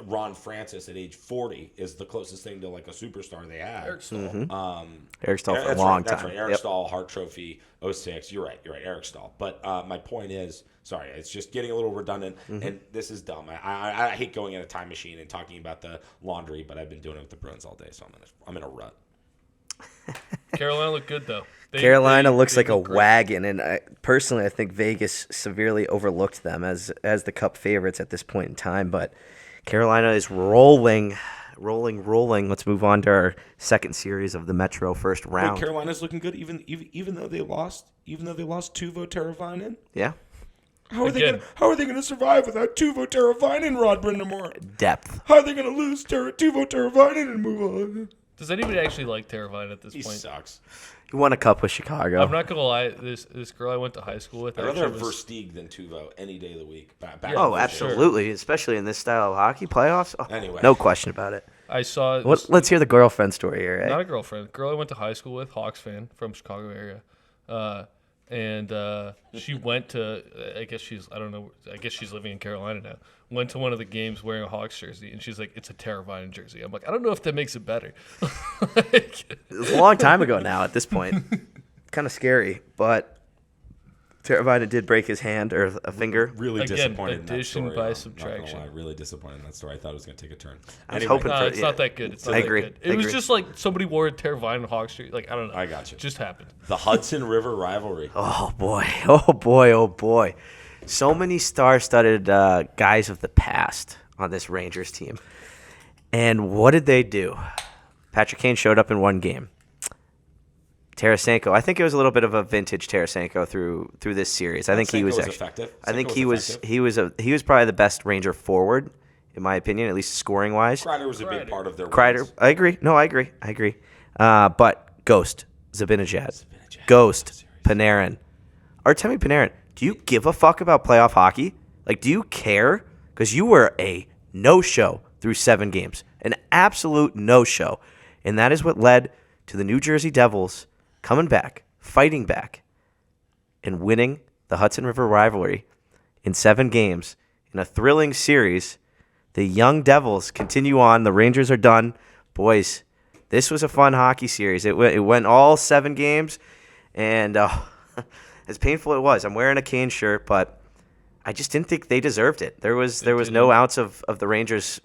Ron Francis at age 40 is the closest thing to a superstar they had. Eric Staal. Mm-hmm. Eric Staal for a long time. That's right. Eric Staal, Hart Trophy, 06. You're right. Eric Staal. But my point is, sorry, it's just getting a little redundant, and this is dumb. I hate going in a time machine and talking about the laundry, but I've been doing it with the Bruins all day, so I'm in a rut. Carolina looked good though. Carolina looks like a wagon, and personally, I think Vegas severely overlooked them as the Cup favorites at this point in time. But Carolina is rolling. Let's move on to our second series of the Metro first round. Wait, Carolina's looking good, even though they lost. Teuvo Teravainen. Yeah. How are they going to survive without Teuvo Teravainen, Rod Brindamore? Depth. How are they going to lose Teuvo Teravainen and move on? Does anybody actually like Teravainen at this point? He sucks. He won a Cup with Chicago. I'm not gonna lie. This girl I went to high school with. I'd rather have Versteeg than Teuvo any day of the week. Absolutely, sure. Especially in this style of hockey playoffs. Oh, anyway, no question about it. I saw. Let's hear the girlfriend story here. Right? Not a girlfriend. Girl I went to high school with, Hawks fan from Chicago area, and she went to. I guess she's living in Carolina now. Went to one of the games wearing a Hawks jersey, and she's like, "It's a Teravainen jersey." I'm like, I don't know if that makes it better. It was a long time ago now. At this point, kind of scary, but Teravainen did break his hand or a finger. Really disappointed in that addition story. by subtraction. Not gonna lie, really disappointed in that story. I thought it was going to take a turn. I was hoping for it's not that good. I agree. That good. It was just like somebody wore a Teravainen Hawks jersey. I don't know. I got you. It just happened. The Hudson River rivalry. Oh boy. So many star-studded guys of the past on this Rangers team. And what did they do? Patrick Kane showed up in one game. Tarasenko, I think it was a little bit of a vintage Tarasenko through this series. I think he was effective. I think he was probably the best Ranger forward, in my opinion, at least scoring wise. Kreider was a big part of their wins. I agree. No, I agree. But Ghost, Zibanejad. Ghost, Panarin. Artemi Panarin. Do you give a fuck about playoff hockey? Do you care? Because you were a no-show through 7 games. An absolute no-show. And that is what led to the New Jersey Devils coming back, fighting back, and winning the Hudson River rivalry in 7 games in a thrilling series. The young Devils continue on. The Rangers are done. Boys, this was a fun hockey series. It went all 7 games, and as painful it was, I'm wearing a Kane shirt, but I just didn't think they deserved it. There was no ounce of the Rangers.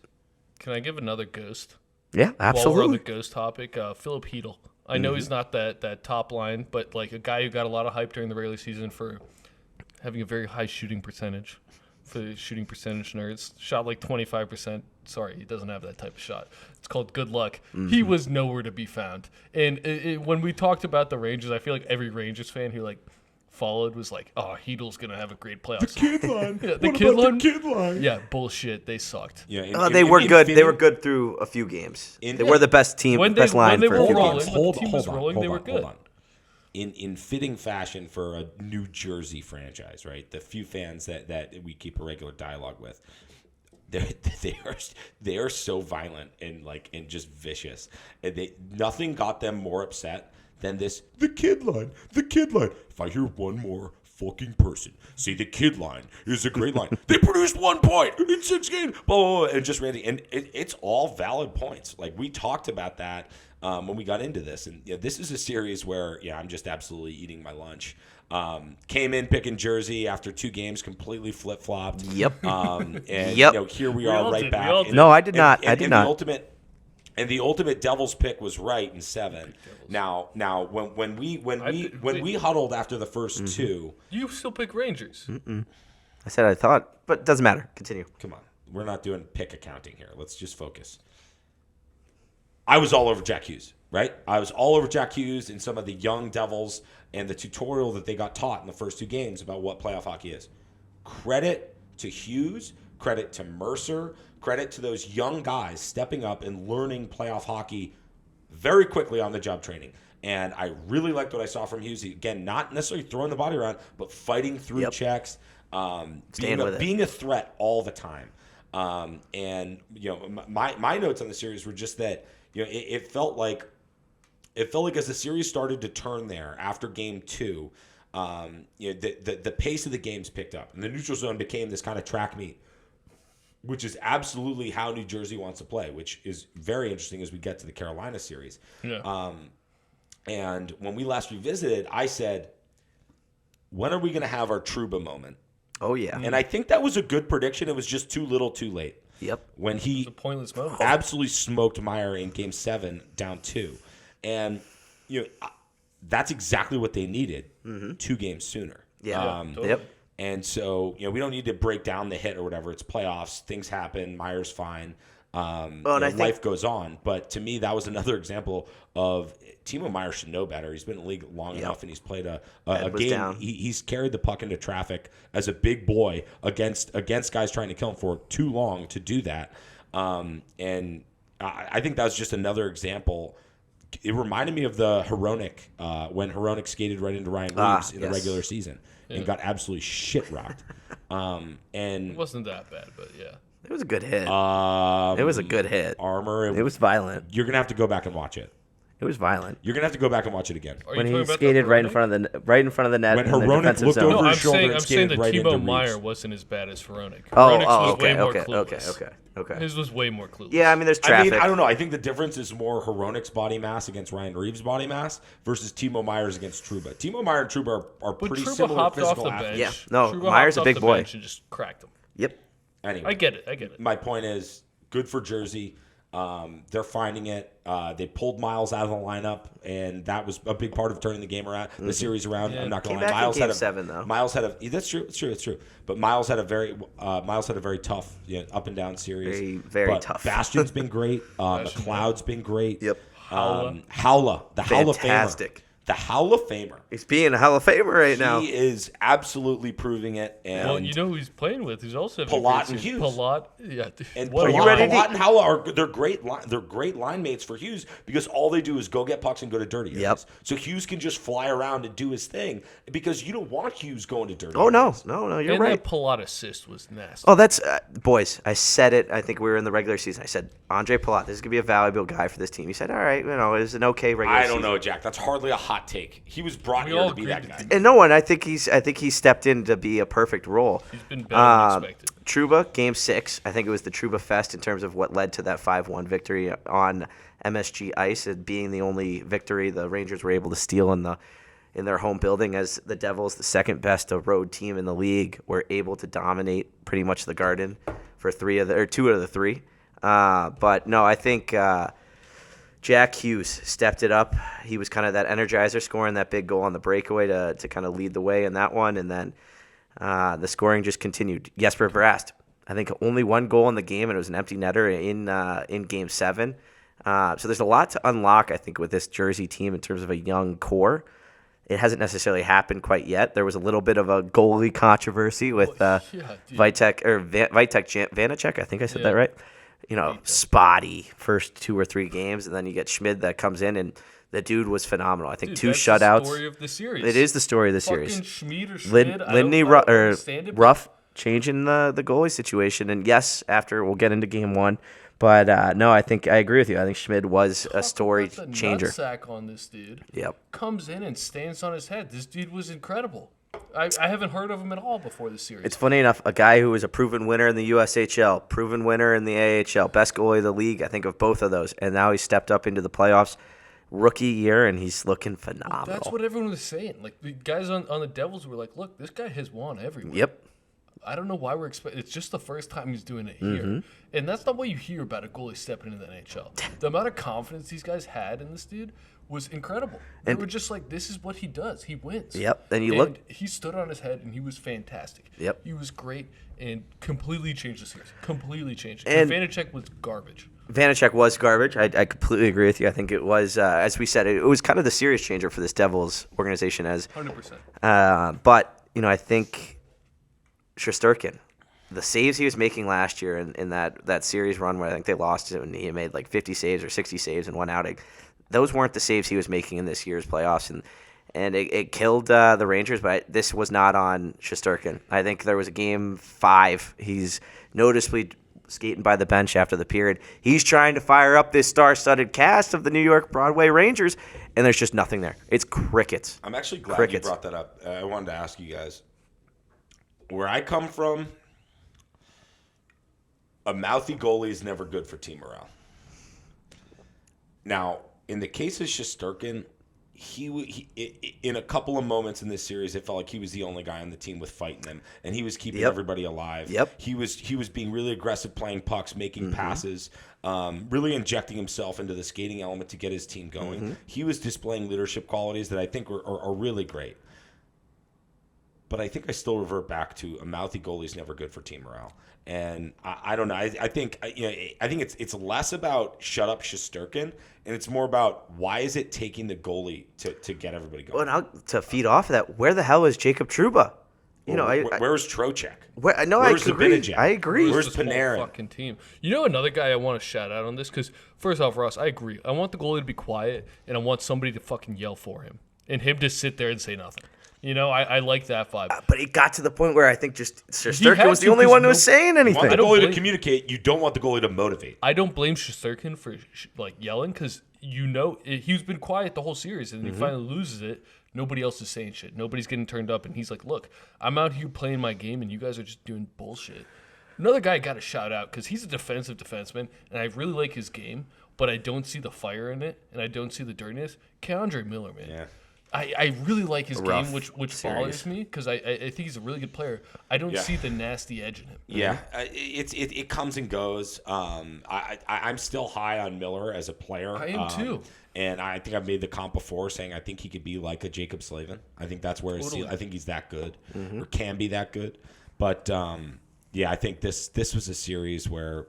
Can I give another ghost? Yeah, absolutely. While we're on the ghost topic, Philip Hedl. I know he's not that top line, but a guy who got a lot of hype during the regular season for having a very high shooting percentage. For the shooting percentage nerds, shot 25%. Sorry, he doesn't have that type of shot. It's called good luck. Mm-hmm. He was nowhere to be found. And when we talked about the Rangers, I feel like every Rangers fan who followed was like, "Oh, Hedel's gonna have a great playoffs." The kid line. Yeah, the kid line. Yeah, bullshit. They sucked. Yeah, they were good. They were good through a few games. They were the best team, best line for a few games. Hold on. They were good. In fitting fashion for a New Jersey franchise, right? The few fans that we keep a regular dialogue with, they are so violent and just vicious. And nothing got them more upset than this the kid line. If I hear one more fucking person say the kid line is a great line, they produced 1 point in 6 games, blah, blah, blah, and just Randy, and it's all valid points. Like we talked about that when we got into this, and this is a series where I'm just absolutely eating my lunch. Came in picking Jersey after 2 games, completely flip flopped. Yep. And Yep. Here we are right back. No, I did not. I did not. The ultimate Devils pick was right in 7. Now when we huddled after the first 2, you still pick Rangers. I said I thought, but it doesn't matter. Continue. Come on, we're not doing pick accounting here. Let's just focus. I was all over Jack Hughes, right? I was all over Jack Hughes and some of the young Devils and the tutorial that they got taught in the first 2 games about what playoff hockey is. Credit to Hughes, credit to Mercer, credit to those young guys stepping up and learning playoff hockey very quickly on the job training. And I really liked what I saw from Hughes. Again, not necessarily throwing the body around, but fighting through checks, being a threat all the time. And my notes on the series were just that it felt like as the series started to turn there after game 2, the pace of the games picked up, and the neutral zone became this kind of track meet, which is absolutely how New Jersey wants to play, which is very interesting as we get to the Carolina series. Yeah. And when we last revisited, I said, when are we going to have our Trouba moment? Oh, yeah. And I think that was a good prediction. It was just too little too late. Yep. When he a pointless moment. Absolutely smoked Meyer in game 7 down 2. And, that's exactly what they needed 2 games sooner. Yeah. Totally. Yep. And so, we don't need to break down the hit or whatever. It's playoffs. Things happen. Meyer's fine. Life goes on. But to me, that was another example of Timo Meyer should know better. He's been in the league long enough, and he's played a game. He's carried the puck into traffic as a big boy against guys trying to kill him for too long to do that. And I think that was just another example. It reminded me of the Hronek when Hronek skated right into Ryan Reeves in the regular season and got absolutely shit rocked. And it wasn't that bad, but yeah. It was a good hit. It was a good hit. Armor. It was violent. You're going to have to go back and watch it. It was violent. You're gonna have to go back and watch it again. When he skated right in front of the net. When Hronek looked over his shoulder and skated right into Reeves. I'm saying that Timo Meyer wasn't as bad as Hronek. Okay. His was way more clueless. Yeah, I mean, there's traffic. I don't know. I think the difference is more Hronek's body mass against Ryan Reeves' body mass versus Timo Meyer's against Trouba. Timo Meyer and Trouba are pretty similar physical athletes. Yeah, no, Meyer's a big boy. And just cracked him. Yep. Anyway, I get it. My point is, good for Jersey. They're finding it. They pulled Miles out of the lineup, and that was a big part of turning the game around, the series around. Yeah. I'm not going to lie. Miles had That's true. But Miles had a very tough, up and down series. Very tough. Bastion's been great. McLeod's been great. Yep. Howla, the Hall of Famer. The Hall of Famer. He's being a Hall of Famer right now. He is absolutely proving it. And who he's playing with? He's also Palat and Hughes. Palat, yeah. And Palat and Howla they're great line mates for Hughes because all they do is go get pucks and go to dirty areas. Yep. So Hughes can just fly around and do his thing because you don't want Hughes going to dirty areas. areas. No, you're right. And that Palat assist was nasty. Oh, that's boys. I said it. I think we were in the regular season. I said Andre Palat. This is gonna be a valuable guy for this team. He said, "All right, it was an okay regular season." I don't know, Jack. That's hardly a hot take. He was brought here to be that guy. And no one. I think he stepped in to be a perfect role. He's been better than expected. Trouba, Game 6. I think it was the Trouba Fest in terms of what led to that 5-1 victory on MSG ice, and being the only victory the Rangers were able to steal in their home building, as the Devils, the second best road team in the league, were able to dominate pretty much the Garden for 2 out of the 3. But no, I think Jack Hughes stepped it up. He was kind of that energizer, scoring that big goal on the breakaway to kind of lead the way in that one. And then the scoring just continued. Jesper Brast, I think only 1 goal in the game, and it was an empty netter in Game 7. So there's a lot to unlock, I think, with this Jersey team in terms of a young core. It hasn't necessarily happened quite yet. There was a little bit of a goalie controversy with Vanacek. I think I said that right. Spotty first 2 or 3 games, and then you get Schmid that comes in, and the dude was phenomenal. I think 2 shutouts. That's the story of the series. It is the story of the series. Fucking Schmid or Schmid. Ruff changing the goalie situation, and yes, after we'll get into Game 1, But no, I think I agree with you. I think Schmid was a story Talk about the changer. nutsack on this dude. Yep. Comes in and stands on his head. This dude was incredible. I haven't heard of him at all before this series. It's funny enough, a guy who was a proven winner in the USHL, proven winner in the AHL, best goalie of the league, I think of both of those, and now he's stepped up into the playoffs, rookie year, and he's looking phenomenal. That's what everyone was saying. Like, the guys on the Devils were like, look, this guy has won everywhere. Yep. I don't know why we're expecting. It's just the first time he's doing it here. And that's not what you hear about a goalie stepping into the NHL. The amount of confidence these guys had in this dude was incredible. They were just like, this is what he does. He wins. Yep. And he stood on his head, and he was fantastic. Yep. He was great and completely changed the series. Completely changed it. And Vanacek was garbage. Vanacek was garbage. I completely agree with you. I think it was, as we said, it was kind of the series changer for this Devils organization. 100%. But, I think Shesterkin, the saves he was making last year in that series run where I think they lost it and he made like 50 saves or 60 saves in one outing, those weren't the saves he was making in this year's playoffs. And it killed the Rangers, but this was not on Shesterkin. I think there was a game 5. He's noticeably skating by the bench after the period. He's trying to fire up this star-studded cast of the New York Broadway Rangers, and there's just nothing there. It's crickets. I'm actually glad you brought that up. I wanted to ask you guys. Where I come from, a mouthy goalie is never good for team morale. Now, in the case of Shesterkin, he in a couple of moments in this series, it felt like he was the only guy on the team with fight in him, and he was keeping everybody alive. Yep. He was being really aggressive, playing pucks, making passes, really injecting himself into the skating element to get his team going. He was displaying leadership qualities that I think are really great. But I think I still revert back to a mouthy goalie is never good for team morale. And I don't know. I think it's less about shut up Shesterkin, and it's more about why is it taking the goalie to get everybody going. Well, now, to feed off of that, where the hell is Jacob Trouba? Where's Trocheck? Where's Zibanejad? I agree. Where's This whole Panarin? fucking team. You know another guy I want to shout out on this because first off, Ross, I agree. I want the goalie to be quiet, and I want somebody to fucking yell for him, and him to sit there and say nothing. I like that vibe. But it got to the point where I think just Shesterkin was the only one who was saying You want anything. the goalie to communicate. You don't want the goalie to motivate. I don't blame Shesterkin for yelling because he's been quiet the whole series, and he finally loses it. Nobody else is saying shit. Nobody's getting turned up, and he's like, "Look, I'm out here playing my game, and you guys are just doing bullshit." Another guy I got to shout out because he's a defensive defenseman, and I really like his game, but I don't see the fire in it, and I don't see the dirtiness. Keandre Miller, man. Yeah. I really like his Rough game, which series. bothers me because I think he's a really good player. I don't see the nasty edge in him. Yeah, it comes and goes. I'm still high on Miller as a player. I am too. And I think I've made the comp before saying I think he could be like a Jacob Slavin. I think that's where I think he's that good or can be that good. But I think this was a series where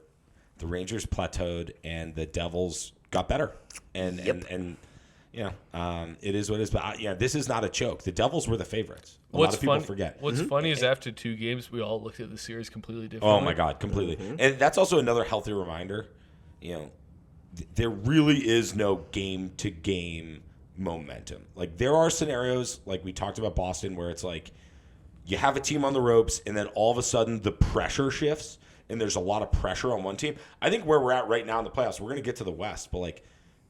the Rangers plateaued and the Devils got better. And it is what it is. But this is not a choke. The Devils were the favorites. A lot of people forget. What's funny is after 2 games, we all looked at the series completely differently. Oh my God, completely. And that's also another healthy reminder. There really is no game-to-game momentum. Like there are scenarios, like we talked about Boston, where it's like you have a team on the ropes, and then all of a sudden the pressure shifts, and there's a lot of pressure on one team. I think where we're at right now in the playoffs, we're going to get to the West, but like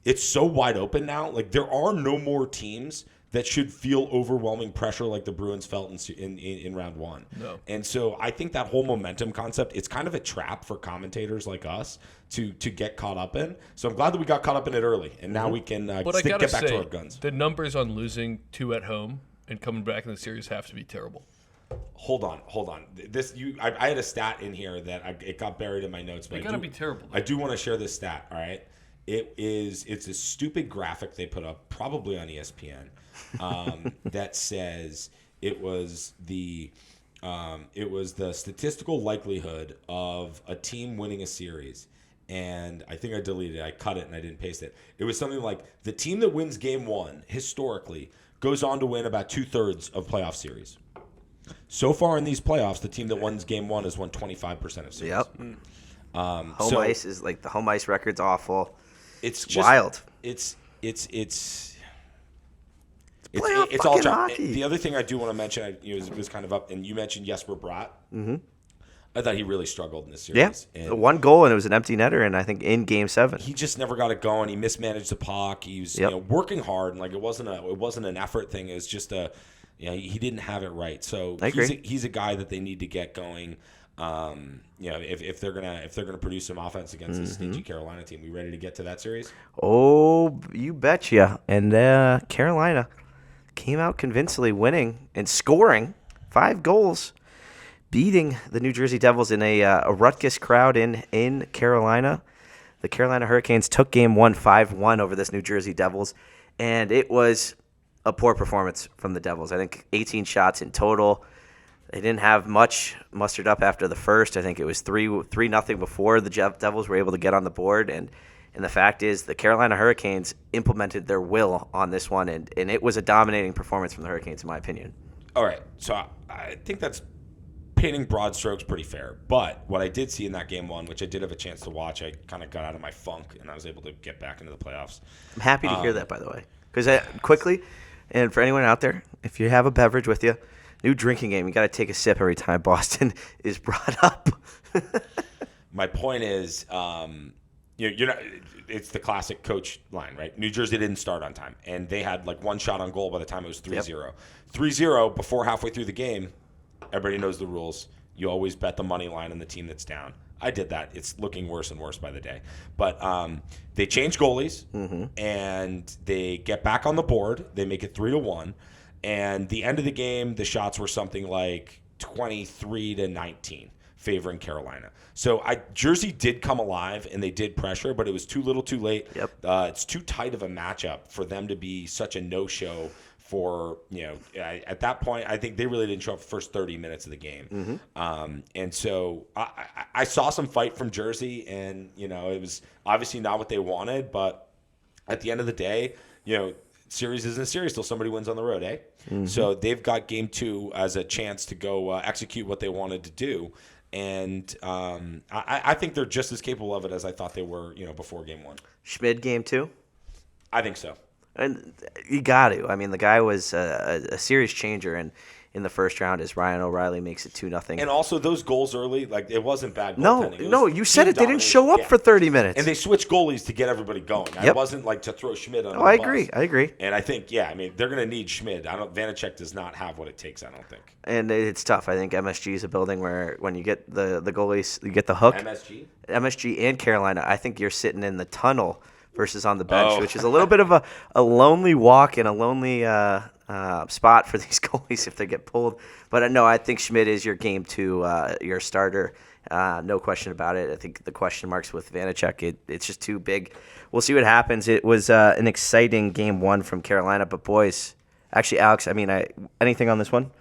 it's so wide open now. Like there are no more teams that should feel overwhelming pressure like the Bruins felt in round 1. No. And so I think that whole momentum concept, it's kind of a trap for commentators like us to get caught up in. So I'm glad that we got caught up in it early, and now we can get back to our guns. The numbers on losing 2 at home and coming back in the series have to be terrible. Hold on. I had a stat in here that it got buried in my notes. But It got to be terrible. I do want to share this stat, all right? It's a stupid graphic they put up, probably on ESPN, that says it was the statistical likelihood of a team winning a series. And I think I deleted it. I cut it and I didn't paste it. It was something like the team that wins game 1 historically goes on to win about 2/3 of playoff series. So far in these playoffs, the team that wins game 1 has won 25% of series. Yep. Home ice is like the home ice record's awful. It's just wild. It's playoff all fucking trap. hockey. The other thing I do want to mention was kind of up, and you mentioned Jesper Bratt. I thought he really struggled in this Yeah, series. And one goal, and it was an empty netter, and I think in Game 7. he just never got it going. He mismanaged the puck. He was working hard, and like it wasn't an effort thing. It was just he didn't have it right. So I agree. He's a guy that they need to get going. If they're gonna produce some offense against the stingy Carolina team. We ready to get to that series? Oh, you betcha. And Carolina came out convincingly winning and scoring 5 goals, beating the New Jersey Devils in a ruckus crowd in Carolina. The Carolina Hurricanes took Game 1 5-1 over this New Jersey Devils, and it was a poor performance from the Devils. I think 18 shots in total. They didn't have much mustered up after the first. I think it was 3-0 before the Devils were able to get on the board. And the fact is the Carolina Hurricanes implemented their will on this one, and it was a dominating performance from the Hurricanes, in my opinion. All right. So I think that's painting broad strokes pretty fair. But what I did see in that Game 1, which I did have a chance to watch, I kind of got out of my funk, and I was able to get back into the playoffs. I'm happy to hear that, by the way. Because quickly, and for anyone out there, if you have a beverage with you, new drinking game, you got to take a sip every time Boston is brought up. My point is, you're not. It's the classic coach line, right? New Jersey didn't start on time, and they had like one shot on goal by the time it was 3-0. Yep. 3-0 before halfway through the game. Everybody knows the rules. You always bet the money line on the team that's down. I did that. It's looking worse and worse by the day. But they change goalies, and they get back on the board. They make it 3-1. And the end of the game, the shots were something like 23-19, favoring Carolina. So Jersey did come alive, and they did pressure, but it was too little too late. Yep. It's too tight of a matchup for them to be such a no-show for, at that point, I think they really didn't show up the first 30 minutes of the game. And so I saw some fight from Jersey, and, it was obviously not what they wanted, but at the end of the day, series isn't a series till somebody wins on the road, eh? So they've got Game 2 as a chance to go execute what they wanted to do. And I think they're just as capable of it as I thought they were, before Game 1. Schmid Game 2? I think so. And you got to. I mean, the guy was a series changer, and in the first round as Ryan O'Reilly makes it 2-0. And also those goals early, like it wasn't bad goaltending. No, you said it. They didn't show up for 30 minutes. And they switched goalies to get everybody going. Yep. It wasn't like to throw Schmid on the I bus. agree. And I think, they're going to need Schmid. Vanacek does not have what it takes, I don't think. And it's tough. I think MSG is a building where when you get the goalies, you get the hook. MSG and Carolina, I think you're sitting in the tunnel versus on the bench, which is a little bit of a lonely walk and a lonely spot for these goalies if they get pulled. But no, I think Schmid is your Game 2, your starter. No question about it. I think the question marks with Vanacek, it's just too big. We'll see what happens. It was an exciting Game 1 from Carolina. But, boys, actually, Alex, anything on this one?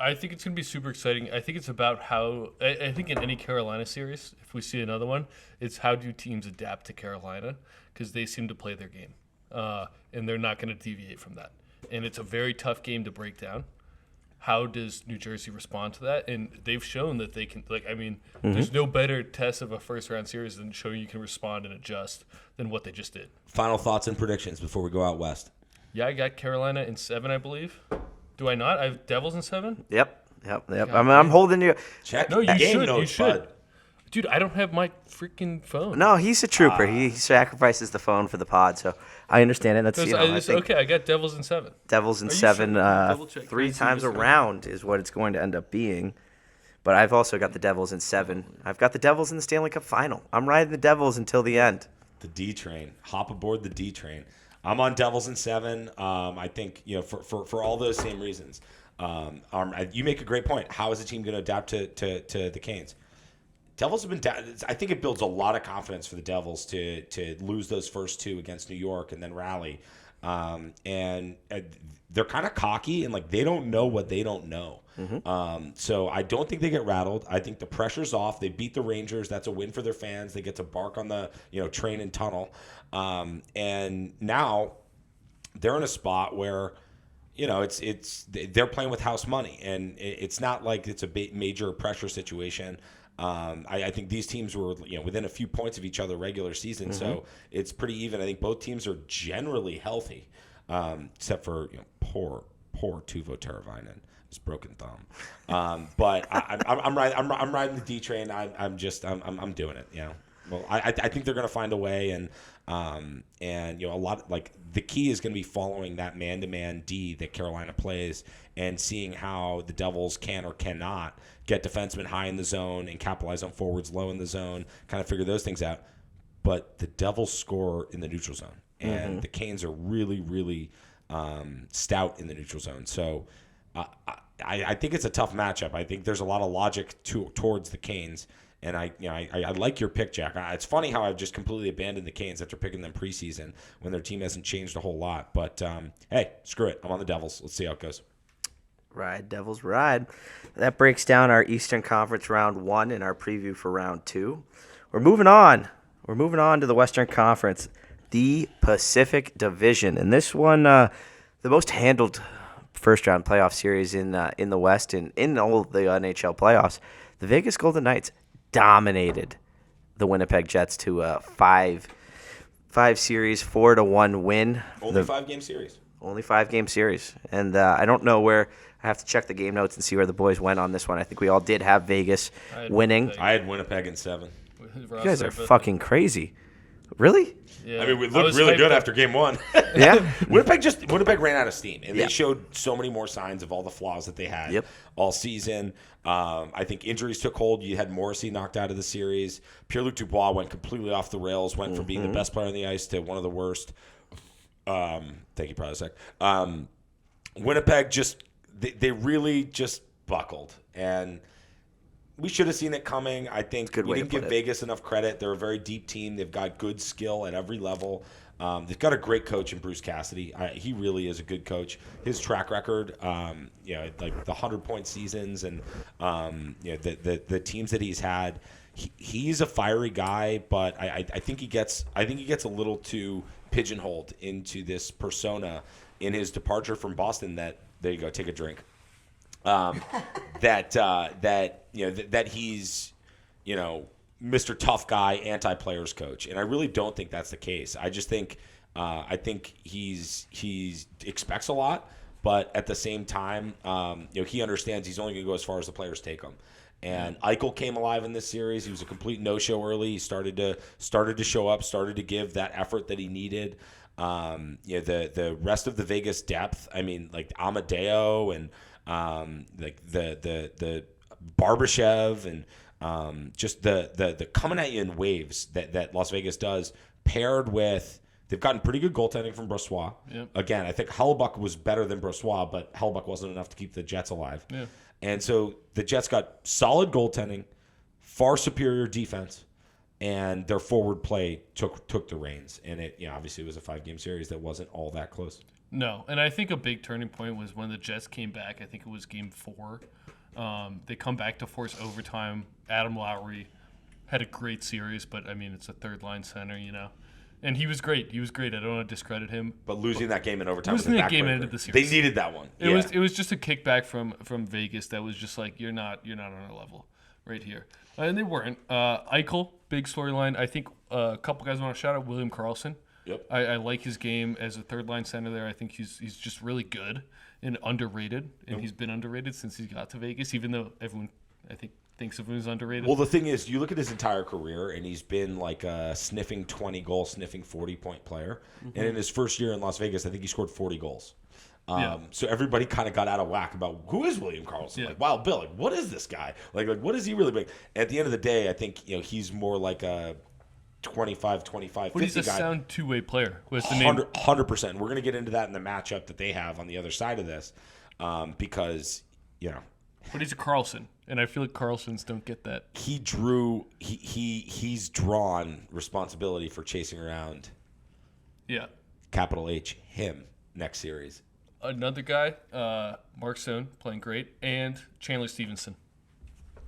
I think it's going to be super exciting. I think it's about how – I think in any Carolina series, if we see another one, it's how do teams adapt to Carolina because they seem to play their game, and they're not going to deviate from that. And it's a very tough game to break down. How does New Jersey respond to that? And they've shown that they can – there's no better test of a first-round series than showing you can respond and adjust than what they just did. Final thoughts and predictions before we go out west. Yeah, I got Carolina in 7, I believe. Do I not? I have Devils in 7? Yep. I'm holding you. Check. No, you game should. notes, You should. bud. Dude, I don't have my freaking phone. No, he's a trooper. He sacrifices the phone for the pod, so I understand it. That's I think okay, I got Devils in 7. Devils in Are you 7, sure? Double-check. 3 times around is what it's going to end up being. But I've also got the Devils in 7. I've got the Devils in the Stanley Cup Final. I'm riding the Devils until the end. The D train. Hop aboard the D train. I'm on Devils in 7. I think for all those same reasons. You make a great point. How is the team going to adapt to the Canes? Devils have been down. I think it builds a lot of confidence for the Devils to lose those first 2 against New York and then rally. And they're kind of cocky and they don't know what they don't know. So I don't think they get rattled. I think the pressure's off. They beat the Rangers. That's a win for their fans. They get to bark on the train and tunnel. And now they're in a spot where they're playing with house money, and it's not like it's a major pressure situation. I think these teams were within a few points of each other regular season, so it's pretty even. I think both teams are generally healthy, except for poor Poor Tuvo Teravainen. His broken thumb. But I'm riding the D train. I'm doing it. You know. Well, I think they're going to find a way, and a lot like the key is going to be following that man-to-man D that Carolina plays and seeing how the Devils can or cannot get defensemen high in the zone and capitalize on forwards low in the zone, kind of figure those things out. But the Devils score in the neutral zone, and the Canes are really, really stout in the neutral zone. So I think it's a tough matchup. I think there's a lot of logic towards the Canes. And I like your pick, Jack. It's funny how I've just completely abandoned the Canes after picking them preseason when their team hasn't changed a whole lot. But, hey, screw it. I'm on the Devils. Let's see how it goes. Ride, Devils, ride. That breaks down our Eastern Conference round 1 and our preview for round 2. We're moving on. We're moving on to the Western Conference, the Pacific Division. And this one, the most handled first-round playoff series in the West and in all of the NHL playoffs. The Vegas Golden Knights dominated the Winnipeg Jets to a 4-1 win. Only 5-game series. Only 5-game series. And I don't know where – I have to check the game notes and see where the boys went on this one. I think we all did have Vegas winning. I had Winnipeg in 7. You guys are fucking crazy. Really? Yeah. I mean, we looked really good after game 1. Yeah? Winnipeg ran out of steam, and they showed so many more signs of all the flaws that they had all season. I think injuries took hold. You had Morrissey knocked out of the series. Pierre-Luc Dubois went completely off the rails, went from being the best player on the ice to one of the worst. Thank you, Prazek. Winnipeg they really just buckled, and we should have seen it coming. I think we didn't give Vegas enough credit. They're a very deep team. They've got good skill at every level. They've got a great coach in Bruce Cassidy. He really is a good coach. His track record, like the 100-point seasons and the teams that he's had, he's a fiery guy. But I think he gets a little too pigeonholed into this persona in his departure from Boston. That there you go, take a drink. That he's, Mr. Tough Guy, anti-players coach, and I really don't think that's the case. I just think, I think he expects a lot, but at the same time, he understands he's only going to go as far as the players take him. And Eichel came alive in this series. He was a complete no-show early. He started to show up, started to give that effort that he needed. The rest of the Vegas depth. I mean, like Amadeo and like the Barbashev and just the coming at you in waves that Las Vegas does, paired with they've gotten pretty good goaltending from Brossoit. Yep. Again, I think Hellebuck was better than Brossoit, but Hellebuck wasn't enough to keep the Jets alive. Yeah. And so the Jets got solid goaltending, far superior defense, and their forward play took the reins. And it obviously it was a 5-game series that wasn't all that close. No, and I think a big turning point was when the Jets came back. I think it was game 4. They come back to force overtime. Adam Lowry had a great series, but, I mean, it's a third-line center, And he was great. I don't want to discredit him. But losing that game in overtime was a backbreaker. Ended the series. They needed that one. It was just a kickback from Vegas that was just like, you're not on our level right here. And they weren't. Eichel, big storyline. I think a couple guys want to shout out William Karlsson. Yep. I like his game as a third-line center there. I think he's just really good and underrated, and he's been underrated since he got to Vegas, even though everyone, I think, thinks of him as underrated. Well, the thing is, you look at his entire career, and he's been like a sniffing 20-goal, sniffing 40-point player. Mm-hmm. And in his first year in Las Vegas, I think he scored 40 goals. So everybody kind of got out of whack about who is William Karlsson. Yeah. Like, wow, Bill, like, what is this guy? Like, what is he really big? At the end of the day, I think he's more like a 25, 25, but 50 he's a guy. Sound two-way player. What's the name? 100%. We're going to get into that in the matchup that they have on the other side of this because, But he's a Karlsson, and I feel like Karlssons don't get that. He's drawn responsibility for chasing around. Yeah. Capital H, him, next series. Another guy, Mark Stone, playing great, and Chandler Stevenson.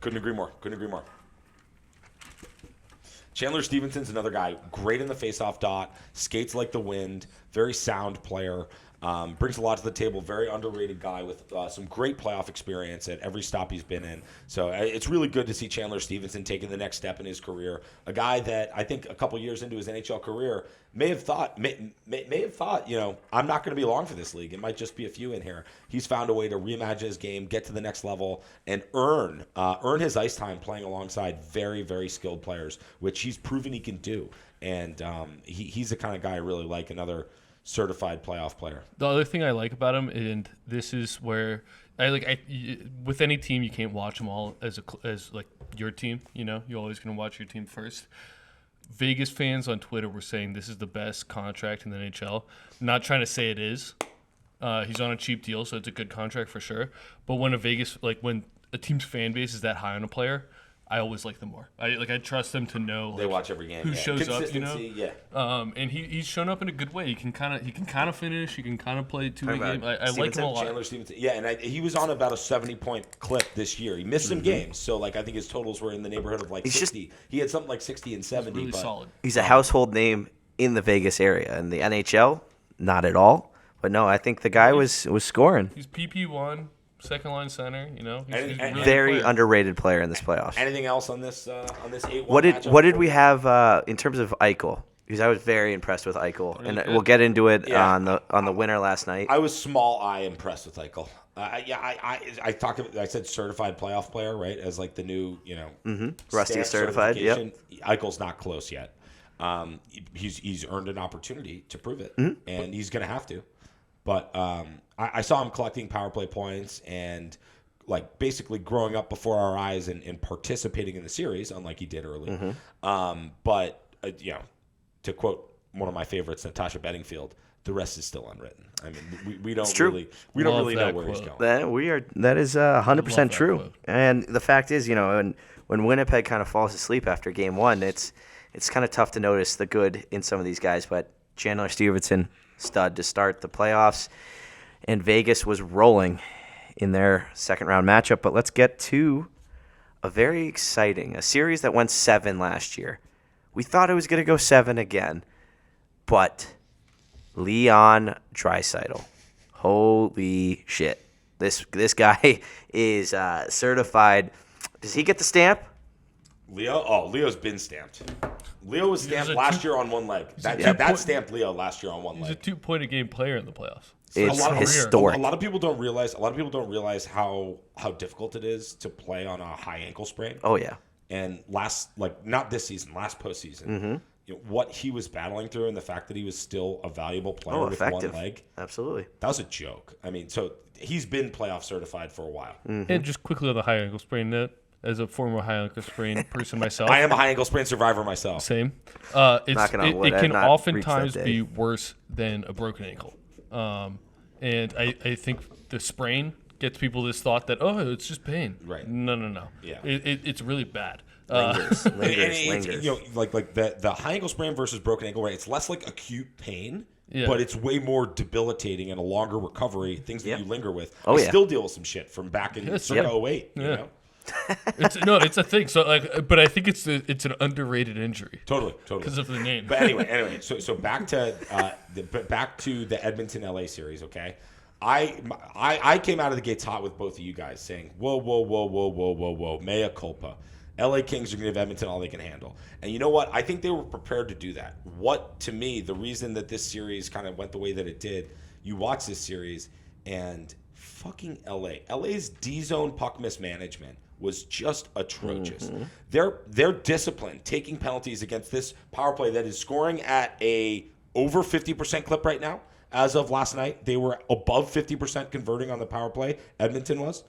Couldn't agree more. Chandler Stevenson's another guy, great in the faceoff dot, skates like the wind, very sound player. Brings a lot to the table. Very underrated guy with some great playoff experience at every stop he's been in. So it's really good to see Chandler Stevenson taking the next step in his career. A guy that I think a couple years into his NHL career may have thought, I'm not going to be long for this league. It might just be a few in here. He's found a way to reimagine his game, get to the next level, and earn his ice time playing alongside very, very skilled players, which he's proven he can do. And he's the kind of guy I really like. Another certified playoff player. The other thing I like about him, and this is where with any team you can't watch them all as like your team. You're always going to watch your team first. Vegas fans on Twitter were saying this is the best contract in the NHL. Not trying to say it is. He's on a cheap deal, so it's a good contract for sure. But when when a team's fan base is that high on a player, I always like them more. I trust them to know they watch every game. Who shows up, Yeah. And he's shown up in a good way. He can kind of finish. He can kind of play two-way game. I like him a lot. Chandler Stevenson. Yeah, and he was on about a 70-point clip this year. He missed some games, so I think his totals were in the neighborhood of 60. He had something like 60 and 70. He's really solid. He's a household name in the Vegas area. In the NHL, not at all. But no, I think the guy was scoring. He's PP1. Second line center, he's and very underrated player in this playoffs. Anything else on this 8-1 What matchup? did we have in terms of Eichel? Because I was very impressed with Eichel, and we'll get into it on the winner last night. I was small eye impressed with Eichel. I said certified playoff player, right? As like the new Rusty certified. Yep. Eichel's not close yet. He's earned an opportunity to prove it, and he's going to have to. But I saw him collecting power play points and basically growing up before our eyes and participating in the series, unlike he did early. But to quote one of my favorites, Natasha Bedingfield, the rest is still unwritten. I mean, we don't really know where he's going. That is 100% true. Quote. And the fact is, when Winnipeg kind of falls asleep after game one, it's kind of tough to notice the good in some of these guys. But Chandler Stevenson, stud to start the playoffs, and Vegas was rolling in their second round matchup. But let's get to a very exciting series that went 7 last year. We thought it was going to go 7 again, but Leon Draisaitl, holy shit, this guy is certified. Does he get the stamp? Leo's been stamped. Leo was stamped last year on one leg. That stamped Leo last year on one leg. He's a 2-point-a-game player in the playoffs. It's historic. A lot of people don't realize how difficult it is to play on a high ankle sprain. Oh yeah. And not this season, last postseason, what he was battling through, and the fact that he was still a valuable player with one leg. Absolutely. That was a joke. I mean, so he's been playoff certified for a while. And just quickly on the high ankle sprain note, as a former high ankle sprain person myself, I am a high ankle sprain survivor myself. Same. It can oftentimes be worse than a broken ankle. And I think the sprain gets people this thought that, it's just pain. Right. No. Yeah. It's really bad. Lingers. Like the high ankle sprain versus broken ankle, right? It's less like acute pain, but it's way more debilitating and a longer recovery, things that you linger with. I still deal with some shit from back in circa 08, you know? It's a thing. So but I think it's an underrated injury. Totally. Because of the name. But anyway, so back to the Edmonton LA series. Okay, I came out of the gates hot with both of you guys saying, whoa, mea culpa. LA Kings are going to give Edmonton all they can handle. And you know what? I think they were prepared to do that. To me, the reason that this series kind of went the way that it did, you watch this series and fucking LA's D-zone puck mismanagement was just atrocious. Their discipline, taking penalties against this power play that is scoring at a over 50% clip right now. As of last night, they were above 50% converting on the power play. Edmonton was.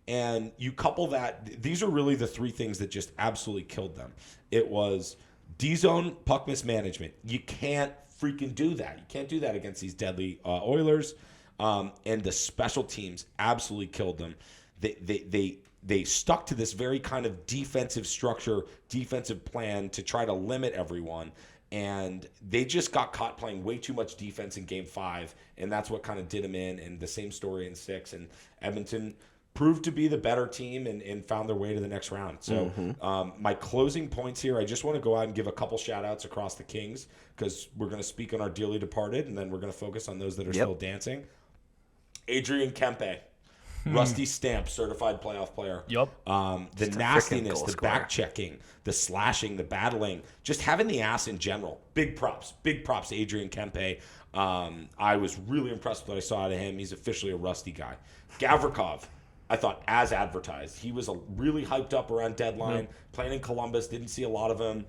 And you couple that, these are really the three things that just absolutely killed them. It was D-zone puck mismanagement. You can't freaking do that. You can't do that against these deadly Oilers. And the special teams absolutely killed them. They stuck to this very kind of defensive structure, defensive plan to try to limit everyone. And they just got caught playing way too much defense in Game 5, and that's what kind of did them in. And the same story in 6. And Edmonton proved to be the better team and found their way to the next round. So my closing points here, I just want to go out and give a couple shout-outs across the Kings because we're going to speak on our dearly departed, and then we're going to focus on those that are still dancing. Adrian Kempe. Rusty Stamp, certified playoff player. Yep. The nastiness, the back-checking, the slashing, the battling, just having the ass in general. Big props to Adrian Kempe. I was really impressed with what I saw out of him. He's officially a Rusty guy. Gavrikov, I thought, as advertised. He was really hyped up around deadline, playing in Columbus, didn't see a lot of him.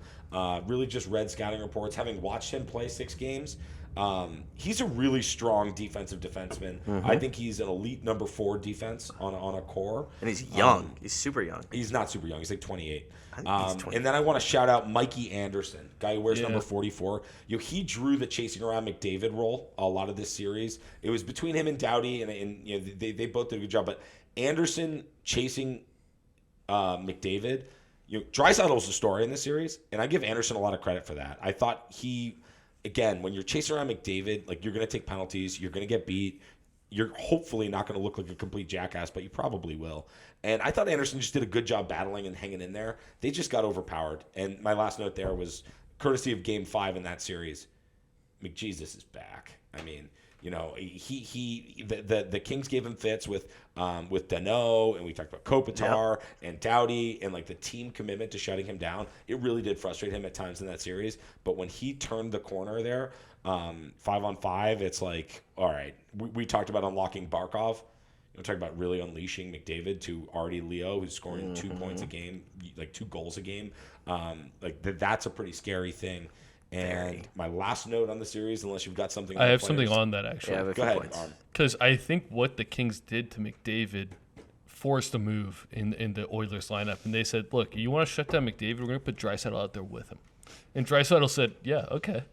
Really just read scouting reports. Having watched him play 6 games, he's a really strong defensive defenseman. I think he's an elite number 4 defense on a core. And he's young. He's super young. He's not super young. He's like 28. I think he's 20. And then I want to shout out Mikey Anderson, guy who wears number 44. He drew the chasing around McDavid role a lot of this series. It was between him and Doughty, and they both did a good job. But Anderson chasing McDavid, Draisaitl was the story in this series, and I give Anderson a lot of credit for that. I thought again, when you're chasing around McDavid, like, you're going to take penalties, you're going to get beat. You're hopefully not going to look like a complete jackass, but you probably will. And I thought Anderson just did a good job battling and hanging in there. They just got overpowered. And my last note there was courtesy of Game 5 in that series. McJesus is back. I mean, the Kings gave him fits with Danault, and we talked about Kopitar and Doughty, and like the team commitment to shutting him down. It really did frustrate him at times in that series. But when he turned the corner there, 5-on-5, it's like, all right. We talked about unlocking Barkov. We're talking about really unleashing McDavid to Artie Leo, who's scoring 2 points a game, like 2 goals a game. That's a pretty scary thing. And my last note on the series, unless you've got something. I have something on that, actually. Yeah, I have a Go few ahead. points. Because I think what the Kings did to McDavid forced a move in the Oilers lineup. And they said, look, you want to shut down McDavid? We're going to put Draisaitl out there with him. And Draisaitl said, yeah, okay.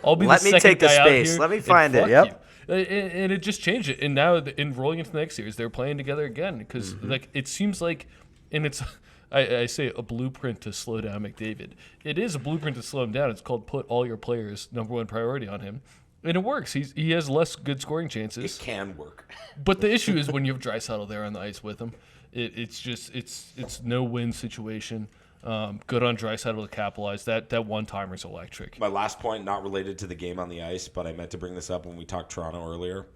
I'll be Let the me second take the guy out space. here Let me and find it. fuck Yep. you. And it just changed it. And now, in rolling into the next series, they're playing together again. Because it seems like, and it's, I say a blueprint to slow down McDavid. It is a blueprint to slow him down. It's called put all your players number 1 priority on him. And it works. He has less good scoring chances. It can work. But the issue is when you have Draisaitl there on the ice with him, it's no win situation. Good on Draisaitl to capitalize. That one-timer's electric. My last point, not related to the game on the ice, but I meant to bring this up when we talked Toronto earlier.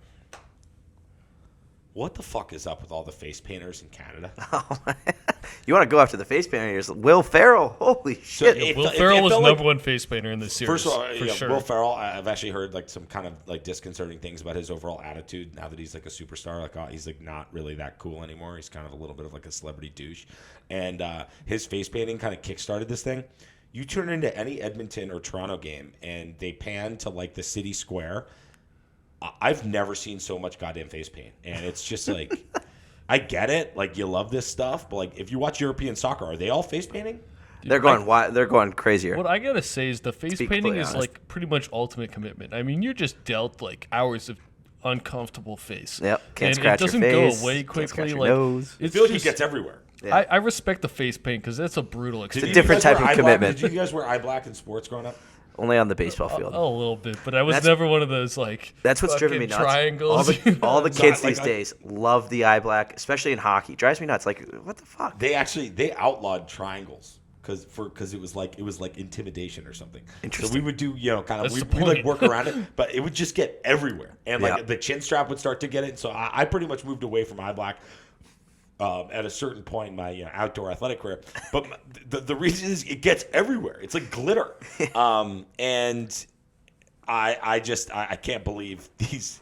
What the fuck is up with all the face painters in Canada? You want to go after the face painters? Will Ferrell? Holy shit! Will Ferrell was number 1 face painter in this series. First of all, for sure. Will Ferrell, I've actually heard like some kind of like disconcerting things about his overall attitude now that he's like a superstar. Like, he's like not really that cool anymore. He's kind of a little bit of like a celebrity douche. And his face painting kind of kickstarted this thing. You turn into any Edmonton or Toronto game and they pan to like the city square. I've never seen so much goddamn face paint. And it's just like, I get it. Like, you love this stuff. But like, if you watch European soccer, are they all face painting? They're going wild. They're going crazier. What I gotta say is the face painting is honest. like pretty much ultimate commitment. I mean, you're just dealt like hours of uncomfortable face. Yep. Can't and scratch it doesn't your face. go away Can't quickly. scratch your Like, nose. I it's feel like just, it gets everywhere. Yeah. I respect the face paint because that's a brutal It's a experience. different type of commitment. Did you guys wear eye black in sports growing up? Only on the baseball field. A little bit, but I was That's- never one of those like. That's what's driven me fucking nuts. Triangles. All the kids Like, these days love the eye black, especially in hockey. Drives me nuts. Like, what the fuck? They outlawed triangles because it was like intimidation or something. So Interesting. we would do kind of That's the we like point. work around it, but it would just get everywhere, and like Yeah. the chin strap would start to get it. So I pretty much moved away from eye black. At a certain point in my outdoor athletic career, but the reason is it gets everywhere. It's like glitter, and I can't believe these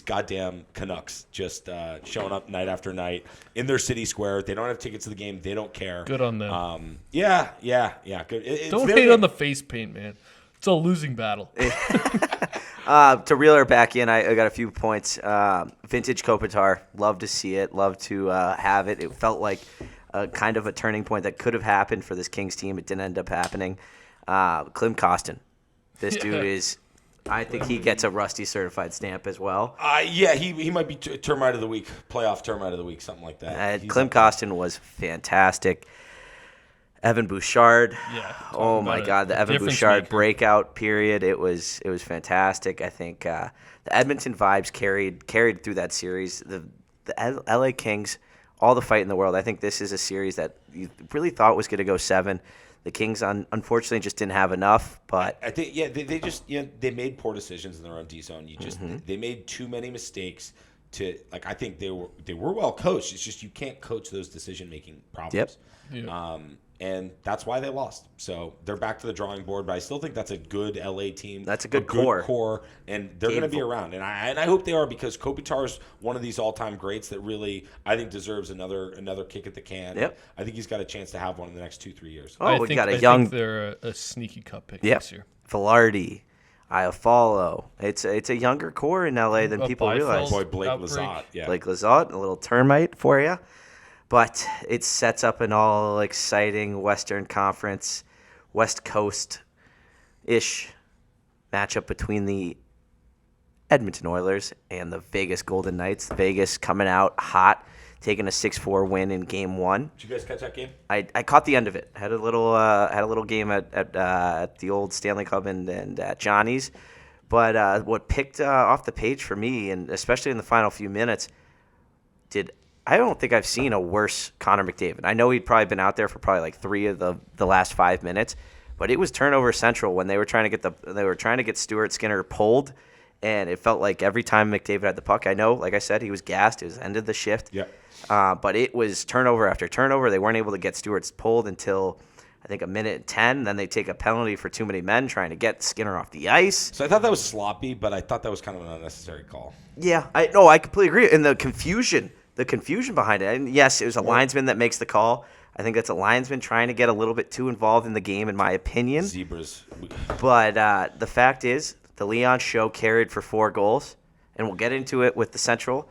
goddamn Canucks just showing up night after night in their city square. They don't have tickets to the game. They don't care. Good on them. Yeah. Good. Don't hate on the face paint, man. It's a losing battle. To reel her back in, I got a few points. Vintage Kopitar, love to see it, love to have it. It felt like a kind of a turning point that could have happened for this Kings team. It didn't end up happening. Klim Kostin, this dude is, I think he gets a Rusty certified stamp as well. He might be termite of the week, playoff termite of the week, something like that. Klim Kostin was fantastic. Evan Bouchard. Yeah. Oh my God, the Evan difference Bouchard maker. breakout period. It was fantastic. I think the Edmonton vibes carried through that series. The LA Kings all the fight in the world. I think this is a series that you really thought was going to go 7. The Kings, unfortunately, just didn't have enough. But I think, they just, they made poor decisions in their own D zone. They made too many mistakes. I think they were well coached. It's just you can't coach those decision making problems. Yep. And that's why they lost. So they're back to the drawing board. But I still think that's a good LA team. That's a good core, and they're going to be around. And I hope they are, because Kopitar's one of these all time greats that really, I think, deserves another kick at the can. Yep. I think he's got a chance to have one in the next 2-3 years. Oh, I we think, got a I young. think they're a sneaky cup pick Yep. this year. Velarde, Iafallo. It's a younger core in LA than people realize. Boy, Blake Outbreak. Lizotte. Yeah. Blake Lizotte, a little termite for you. But it sets up an all exciting Western Conference, West Coast-ish matchup between the Edmonton Oilers and the Vegas Golden Knights. Vegas coming out hot, taking a 6-4 win in Game 1. Did you guys catch that game? I caught the end of it. Had a little game at the old Stanley Cup and at Johnny's. But what picked off the page for me, and especially in the final few minutes, I don't think I've seen a worse Connor McDavid. I know he'd probably been out there for probably like 3 of the last 5 minutes, but it was turnover central when they were trying to get Stuart Skinner pulled, and it felt like every time McDavid had the puck, I know, like I said, he was gassed. It was the end of the shift. Yeah. But it was turnover after turnover. They weren't able to get Stuart pulled until I think a minute and 10. Then they take a penalty for too many men trying to get Skinner off the ice. So I thought that was sloppy, but I thought that was kind of an unnecessary call. Yeah, I completely agree. And the confusion behind it. And yes, it was a linesman that makes the call. I think that's a linesman trying to get a little bit too involved in the game, in my opinion. Zebras. But the fact is, the Leon show carried for 4 goals, and we'll get into it with the Central.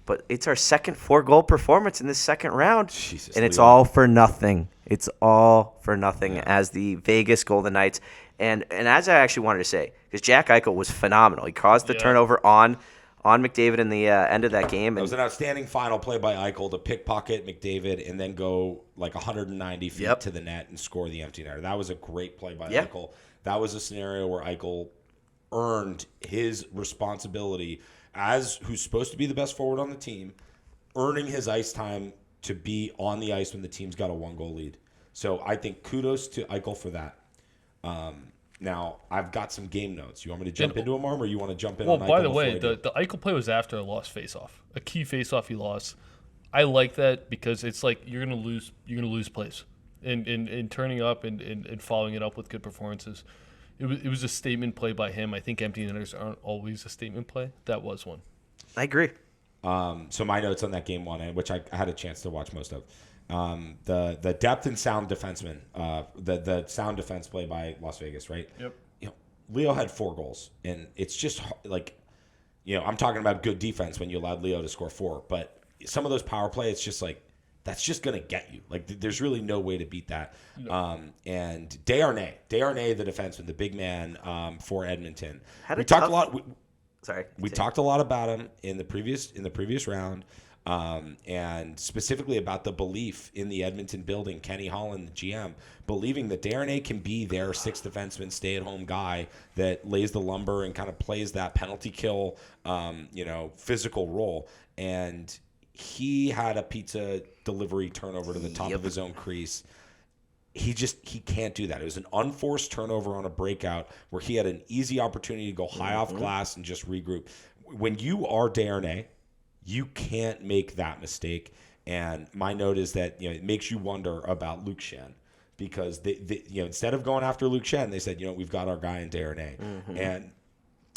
But it's our second 4-goal performance in this second round, Jesus, and it's Leon. all for nothing. It's all for nothing as the Vegas Golden Knights. And as I actually wanted to say, because Jack Eichel was phenomenal. He caused the turnover on McDavid in the end of that game. It was an outstanding final play by Eichel to pickpocket McDavid and then go like 190 feet to the net and score the empty netter. That was a great play by Eichel. That was a scenario where Eichel earned his responsibility as who's supposed to be the best forward on the team, earning his ice time to be on the ice when the team's got a 1-goal lead. So I think kudos to Eichel for that. Now, I've got some game notes. You want me to jump into them, Arm, or you want to jump in on Eichel? Well, by the way, the Eichel play was after a lost faceoff, a key faceoff he lost. I like that because it's like you're gonna lose plays, and turning up and following it up with good performances. It was a statement play by him. I think empty netters aren't always a statement play. That was one. I agree. So my notes on that game 1, which I had a chance to watch most of. The depth and sound defenseman, the sound defense play by Las Vegas, right? Yep. Leo had 4 goals, and it's just like, I'm talking about good defense when you allowed Leo to score 4, but some of those power play, it's just like, that's just going to get you. Like, there's really no way to beat that. No. And Desharnais, the defenseman, the big man for Edmonton. We talked a lot about him in the previous round. And specifically about the belief in the Edmonton building, Kenny Holland, the GM, believing that Desharnais can be their 6th defenseman, stay-at-home guy that lays the lumber and kind of plays that penalty kill, physical role. And he had a pizza delivery turnover to the top of his own crease. He can't do that. It was an unforced turnover on a breakout where he had an easy opportunity to go high off glass and just regroup. When you are Desharnais, you can't make that mistake. And my note is that it makes you wonder about Luke Schenn, because they instead of going after Luke Schenn, they said, we've got our guy in Desharnais. And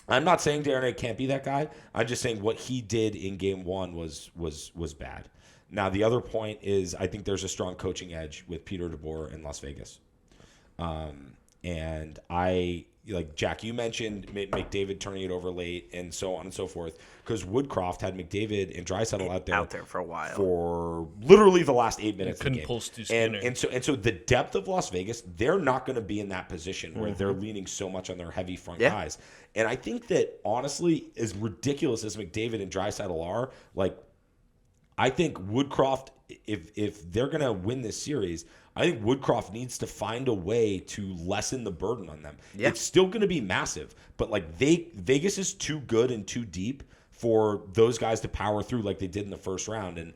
I'm not saying Desharnais can't be that guy. I'm just saying what he did in Game 1 was bad. Now, the other point is I think there's a strong coaching edge with Peter DeBoer in Las Vegas. And like Jack, you mentioned McDavid turning it over late and so on and so forth, because Woodcroft had McDavid and Draisaitl out there for a while, for literally the last 8 minutes. Couldn't pull Stu Skinner. And so the depth of Las Vegas, they're not going to be in that position where they're leaning so much on their heavy front guys. And I think that honestly, as ridiculous as McDavid and Draisaitl are, like, I think Woodcroft, if they're going to win this series, I think Woodcroft needs to find a way to lessen the burden on them. Yeah. It's still going to be massive, but like Vegas is too good and too deep for those guys to power through like they did in the first round. And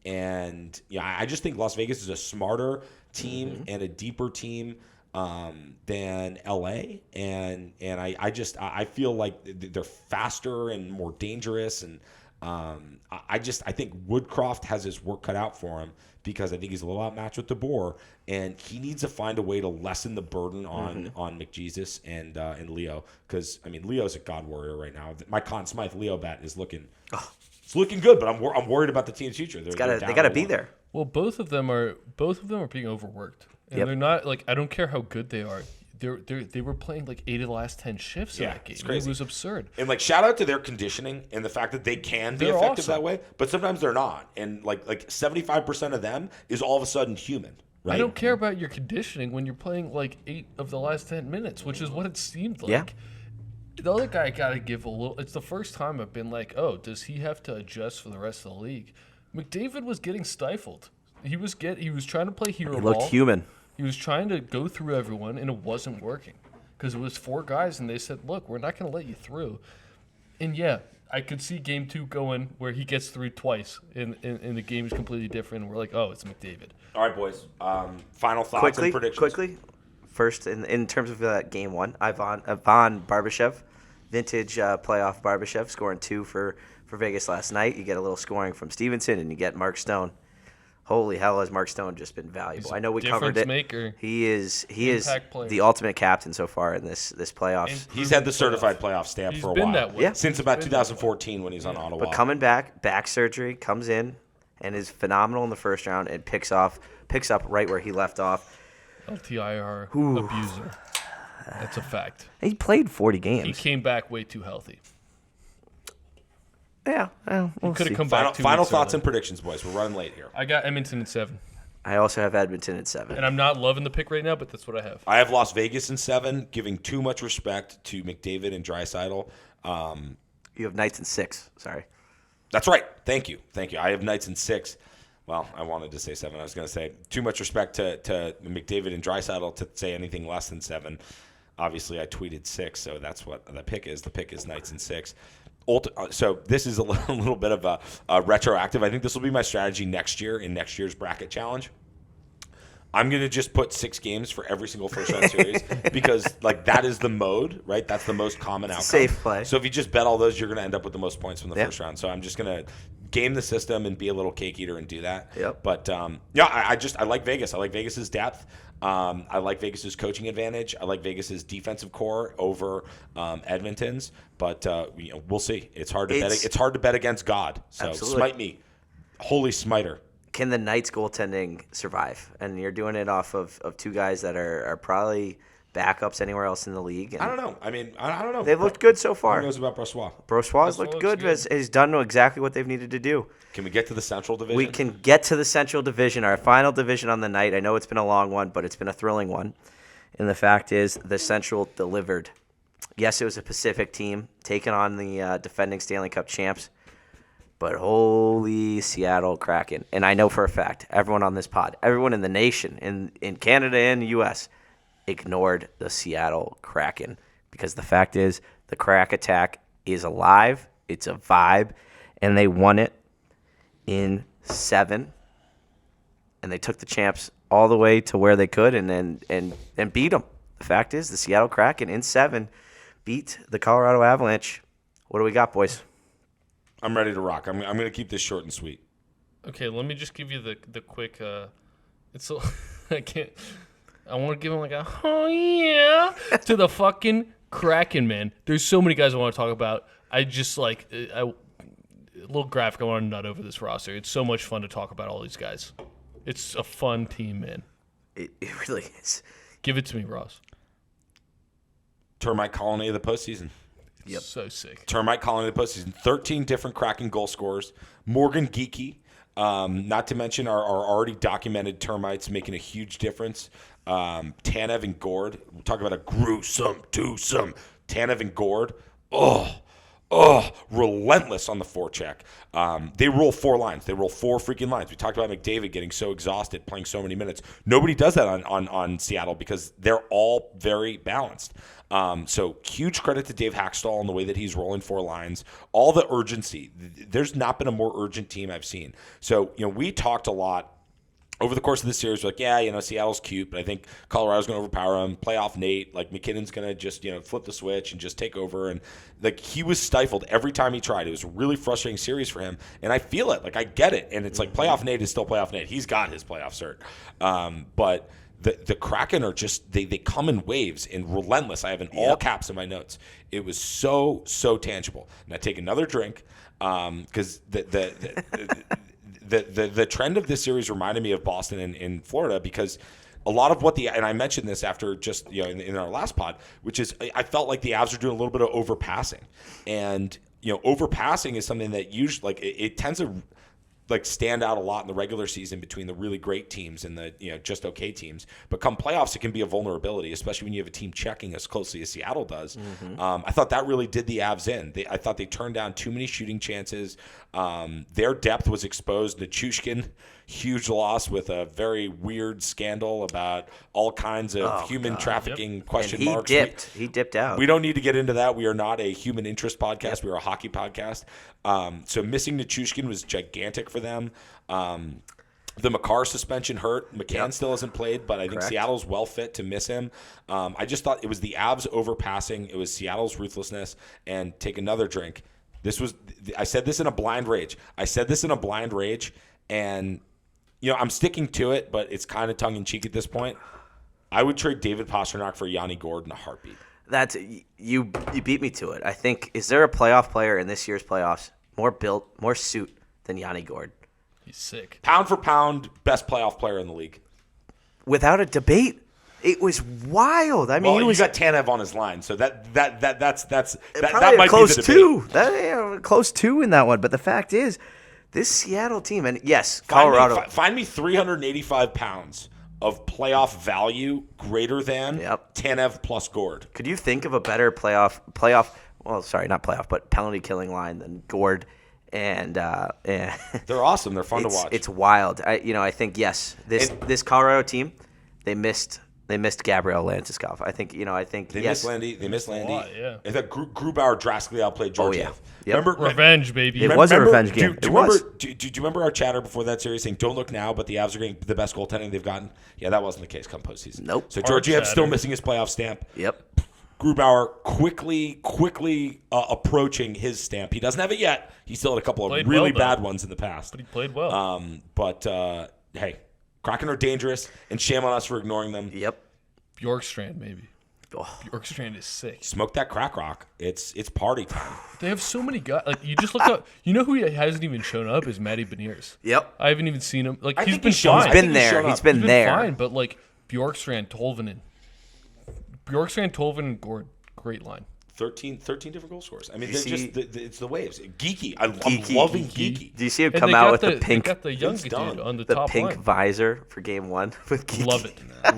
And I just think Las Vegas is a smarter team and a deeper team than LA, and I feel like they're faster and more dangerous, and I think Woodcroft has his work cut out for him because I think he's a little outmatched with DeBoer, and he needs to find a way to lessen the burden on McJesus and Leo, because Leo's a god warrior right now. My Conn Smythe Leo bet is looking. It's looking good, but I'm worried about the team's future. They got to be there. Well, both of them are being overworked, and they're not like, I don't care how good they are. They were playing like 8 of the last 10 shifts in that game. It's crazy. It was absurd. And like, shout out to their conditioning and the fact that they can be effective that way, but sometimes they're not. And like 75% of them is all of a sudden human. Right? I don't care about your conditioning when you're playing like 8 of the last 10 minutes, which is what it seemed like. Yeah. The other guy got to give a little. It's the first time I've been like, oh, does he have to adjust for the rest of the league? McDavid was getting stifled. He was trying to play hero ball. He looked human. He was trying to go through everyone, and it wasn't working because it was 4 guys, and they said, look, we're not going to let you through. And, yeah, I could see Game 2 going where he gets through twice, and the game is completely different, and we're like, oh, it's McDavid. All right, boys. Final thoughts and predictions. Quickly. First, in terms of Game 1, Ivan Barbashev, vintage playoff Barbashev, scoring 2 for Vegas last night. You get a little scoring from Stevenson, and you get Mark Stone. Holy hell, has Mark Stone just been valuable? I know we covered it. Maker. He is the ultimate captain so far in this playoffs. He's had the certified playoff stamp for a while. That way. Yeah. Since about 2014 when he's on Ottawa. But coming back surgery, comes in and is phenomenal in the first round and picks up right where he left off. LTIR abuser. That's a fact. He played 40 games. He came back way too healthy. Yeah, he could have come back. Final thoughts and predictions, boys. We're running late here. I got Edmonton at 7. I also have Edmonton at 7. And I'm not loving the pick right now, but that's what I have. I have Las Vegas in 7, giving too much respect to McDavid and Draisaitl. You have Knights in 6. Sorry. That's right. Thank you. I have Knights in 6. Well, I wanted to say 7. I was going to say too much respect to McDavid and Draisaitl to say anything less than 7. Obviously, I tweeted 6, so that's what the pick is. The pick is Knights in 6. So this is a little bit of a retroactive. I think this will be my strategy next year in next year's bracket challenge. I'm going to just put 6 games for every single first-round series because, like, that is the mode, right? That's the most common outcome. Safe play. So if you just bet all those, you're going to end up with the most points from the first round. So I'm just going to game the system and be a little cake eater and do that. Yep. But, I like Vegas. I like Vegas's depth. I like Vegas's coaching advantage. I like Vegas's defensive core over Edmonton's. But we'll see. It's hard to bet against God. So absolutely. Smite me, holy smiter. Can the Knights goaltending survive? And you're doing it off of 2 guys that are probably backups anywhere else in the league. And I don't know. I don't know. They've looked good so far. Who knows about Brossois? Brossois looked good. He's done exactly what they've needed to do. Can we get to the Central Division? We can get to the Central Division, our final division on the night. I know it's been a long one, but it's been a thrilling one. And the fact is, the Central delivered. Yes, it was a Pacific team taking on the defending Stanley Cup champs. But holy Seattle Kraken. And I know for a fact, everyone on this pod, everyone in the nation, in Canada and the U.S., ignored the Seattle Kraken. Because the fact is, the Crack Attack is alive. It's a vibe. And they won it in 7. And they took the champs all the way to where they could and beat them. The fact is, the Seattle Kraken in 7 beat the Colorado Avalanche. What do we got, boys? I'm ready to rock. I'm going to keep this short and sweet. Okay, let me just give you the quick. I can't. I want to give him like a oh yeah to the fucking Kraken, man. There's so many guys I want to talk about. I just like a little graphic. I want to nut over this roster. It's so much fun to talk about all these guys. It's a fun team, man. It really is. Give it to me, Ross. Termite colony of the postseason. Yep. So sick. Termite colony of the postseason. 13 different Kraken goal scorers. Morgan Geekie, not to mention our already documented termites making a huge difference. Tanev and Gord. We'll talk about a gruesome twosome. Tanev and Gord. Oh, relentless on the forecheck. They roll 4 lines. They roll 4 freaking lines. We talked about McDavid getting so exhausted playing so many minutes. Nobody does that on Seattle because they're all very balanced. So huge credit to Dave Hackstall on the way that he's rolling 4 lines. All the urgency. There's not been a more urgent team I've seen. So, we talked a lot over the course of this series. We're like, Seattle's cute, but I think Colorado's going to overpower them. Playoff Nate, like McKinnon's going to just, flip the switch and just take over. And like he was stifled every time he tried. It was a really frustrating series for him. And I feel it. Like I get it. And it's like playoff Nate is still playoff Nate. He's got his playoff cert. But the Kraken are just, they come in waves and relentless. I have in all caps in my notes. It was so tangible. And I take another drink because the trend of this series reminded me of Boston in Florida because a lot of what and I mentioned this after just in our last pod, which is I felt like the Avs are doing a little bit of overpassing, and overpassing is something that usually it tends to stand out a lot in the regular season between the really great teams and the just okay teams. But come playoffs, it can be a vulnerability, especially when you have a team checking as closely as Seattle does. I thought that really did the Avs in. I thought they turned down too many shooting chances. Their depth was exposed. Nichushkin, huge loss with a very weird scandal about all kinds of human trafficking question marks. He dipped out. We don't need to get into that. We are not a human interest podcast. We are a hockey podcast. So missing Nichushkin was gigantic for them. The Makar suspension hurt. McCann still hasn't played, but I think Seattle's well fit to miss him. I just thought it was the Avs overpassing. It was Seattle's ruthlessness. And take another drink. I said this in a blind rage. And I'm sticking to it, but it's kind of tongue-in-cheek at this point. I would trade David Pastrnak for Yanni Gourde in a heartbeat. That's you beat me to it. I think, is there a playoff player in this year's playoffs more built, more suit than Yanni Gourde? He's sick. Pound for pound, best playoff player in the league. Without a debate. It was wild. I mean, he got Tanev on his line, so that might close be the debate. Close 2 in that one. But the fact is, this Seattle team, and yes, Colorado. Find me 385 pounds of playoff value greater than Tanev plus Gourde. Could you think of a better playoff? Well, sorry, not playoff, but penalty killing line than Gourde? And they're awesome. They're fun to watch. It's wild. I think this Colorado team, they missed Gabriel Landeskog. I think they missed Landy. They missed Landy. I thought Grubauer drastically outplayed Georgiev. Oh, yeah. Remember revenge, baby. It was a revenge game. Do you remember our chatter before that series saying, "Don't look now, but the Avs are getting the best goaltending they've gotten"? Yeah, that wasn't the case come postseason. Nope. So Georgiev's still missing his playoff stamp. Yep. Grubauer quickly approaching his stamp. He doesn't have it yet. He still had a couple of really bad ones in the past. But he played well. Hey, Kraken are dangerous, and shame on us for ignoring them. Yep. Bjorkstrand, maybe. Bjorkstrand is sick. Smoke that crack rock. It's party time. They have so many guys. You just look up. You know who hasn't even shown up is Matty Beniers. Yep. I haven't even seen him. He's been fine. He's been there. He's been there. Fine, but Bjorkstrand, Tolvanen, Gourde, great line. 13 different goal scorers. I mean, it's the waves. Geeky. I'm Geeky. loving Geeky. Do you see him come out with the pink? They got the young dude on the the top pink line. visor for game 1 with Geeky.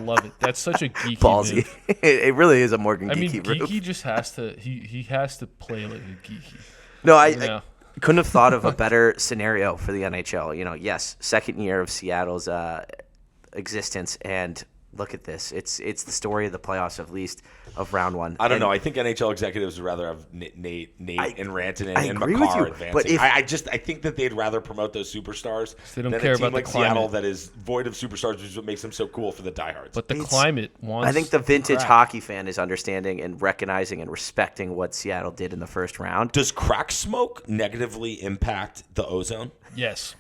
Love it. That's such a geeky Ballsy. move. It really is a Morgan I mean, Geeky move. Geeky just has to. He has to play like a geeky. No, I couldn't have thought of a better scenario for the NHL. Yes, second year of Seattle's existence, and look at this. It's the story of the playoffs, at least of round 1. I don't know. I think NHL executives would rather have Nate and Rantanen and agree Makar with you, advancing. but I think that they'd rather promote those superstars They don't than care a team about like the climate. Seattle that is void of superstars, which is what makes them so cool for the diehards. But the climate wants. I think the vintage crack. hockey fan is understanding and recognizing and respecting what Seattle did in the first round. Does crack smoke negatively impact the ozone? Yes.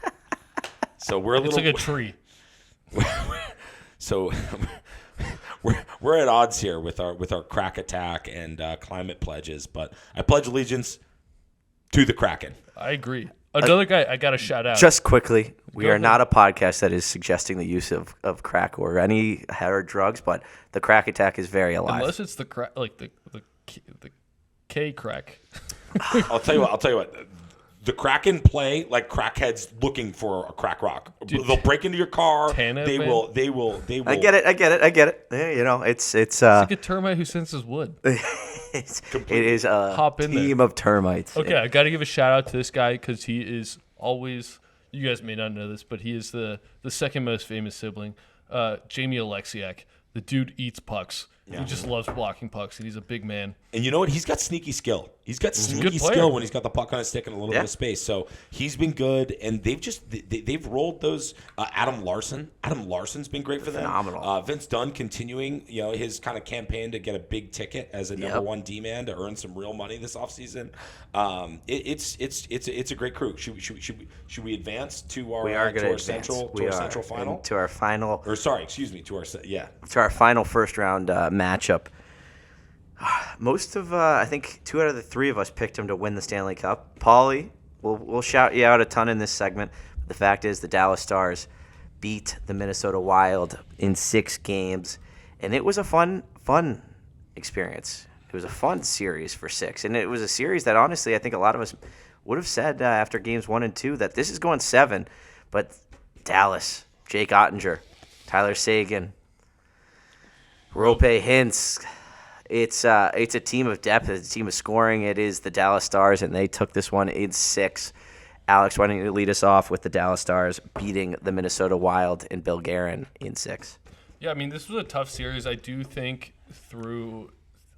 So we're It's like a tree. So we're at odds here with our crack attack and climate pledges, but I pledge allegiance to the Kraken. I agree. Another guy I got to shout out. Just quickly, we Go are ahead. not a podcast that is suggesting the use of crack or any hard drugs, but the crack attack is very alive. Unless it's the crack, like the K crack. I'll tell you what. The Kraken play like crackheads looking for a crack rock. Dude, They'll break into your car. Tanev, They man. will. I get it. Yeah, it's It's like a termite who senses wood. it is a Hop in team of termites. Okay, I got to give a shout out to this guy because he is always. You guys may not know this, but he is the second most famous sibling, Jamie Alexiak. The dude eats pucks. Yeah. He just loves blocking pucks, and he's a big man. And you know what? He's got sneaky skill. He's got sneaky player. skill when he's got the puck on his stick in a little bit of space. So he's been good, and they've rolled those. Adam Larson's been great for them. Phenomenal. Vince Dunn continuing, his kind of campaign to get a big ticket as a number one D-man to earn some real money this offseason. It's a great crew. Should we advance to our central final? To our final. Or sorry, excuse me, to our final first round matchup. Most of I think 2 out of the 3 of us picked him to win the Stanley Cup. Paulie, we'll shout you out a ton in this segment. But the fact is, the Dallas Stars beat the Minnesota Wild in 6 games, and it was a fun experience. It was a fun series for 6, and it was a series that honestly I think a lot of us would have said after games 1 and 2 that this is going 7, but Dallas, Jake Ottinger, Tyler Seguin, Rope Hintz. It's a team of depth. It's a team of scoring. It is the Dallas Stars, and they took this one in 6. Alex, why don't you lead us off with the Dallas Stars beating the Minnesota Wild and Bill Guerin in 6? Yeah, I mean, this was a tough series. I do think through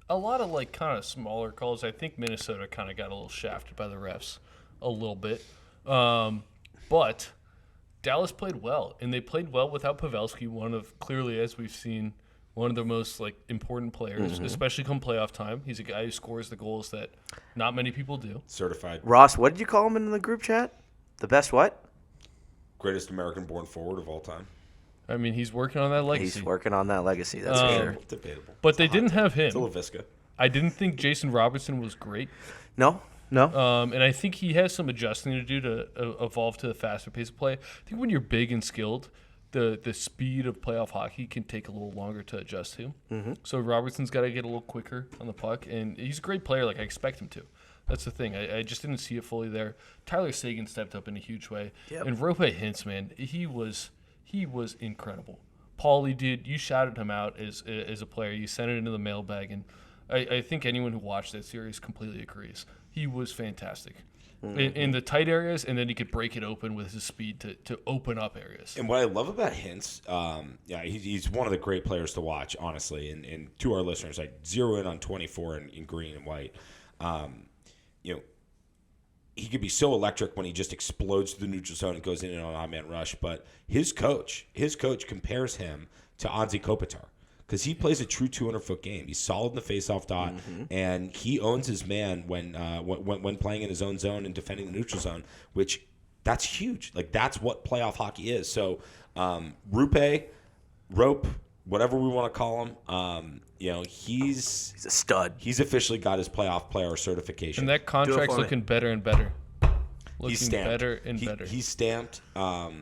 a lot of kind of smaller calls, I think Minnesota kind of got a little shafted by the refs a little bit. But Dallas played well, and they played well without Pavelski, clearly, as we've seen, one of the most important players, especially come playoff time. He's a guy who scores the goals that not many people do. Certified. Ross, what did you call him in the group chat? The best what? Greatest American-born forward of all time. I mean, he's working on that legacy. He's working on that legacy, that's for sure. Debatable. But they didn't have him. It's a LaVisca. I didn't think Jason Robertson was great. No. And I think he has some adjusting to do to evolve to the faster pace of play. I think when you're big and skilled, the speed of playoff hockey can take a little longer to adjust to. Mm-hmm. So Robertson's got to get a little quicker on the puck, and he's a great player like I expect him to. That's the thing. I just didn't see it fully there. Tyler Seguin stepped up in a huge way. Yep. And Rope Hintz, man, he was incredible. Paulie, dude, you shouted him out as a player. You sent it into the mailbag, and I think anyone who watched that series completely agrees. He was fantastic. In the tight areas, and then he could break it open with his speed to open up areas. And what I love about Hintz, he's one of the great players to watch, honestly. And to our listeners, I zero in on 24 in green and white. He could be so electric when he just explodes to the neutral zone and goes in and on an odd-man rush. But his coach compares him to Anze Kopitar. Because he plays a true 200-foot game. He's solid in the face-off dot, and he owns his man when playing in his own zone and defending the neutral zone, which that's huge. That's what playoff hockey is. So Rope, whatever we want to call him, he's a stud. He's officially got his playoff player certification. And that contract's looking better and better. He's stamped. Better and better. He's stamped.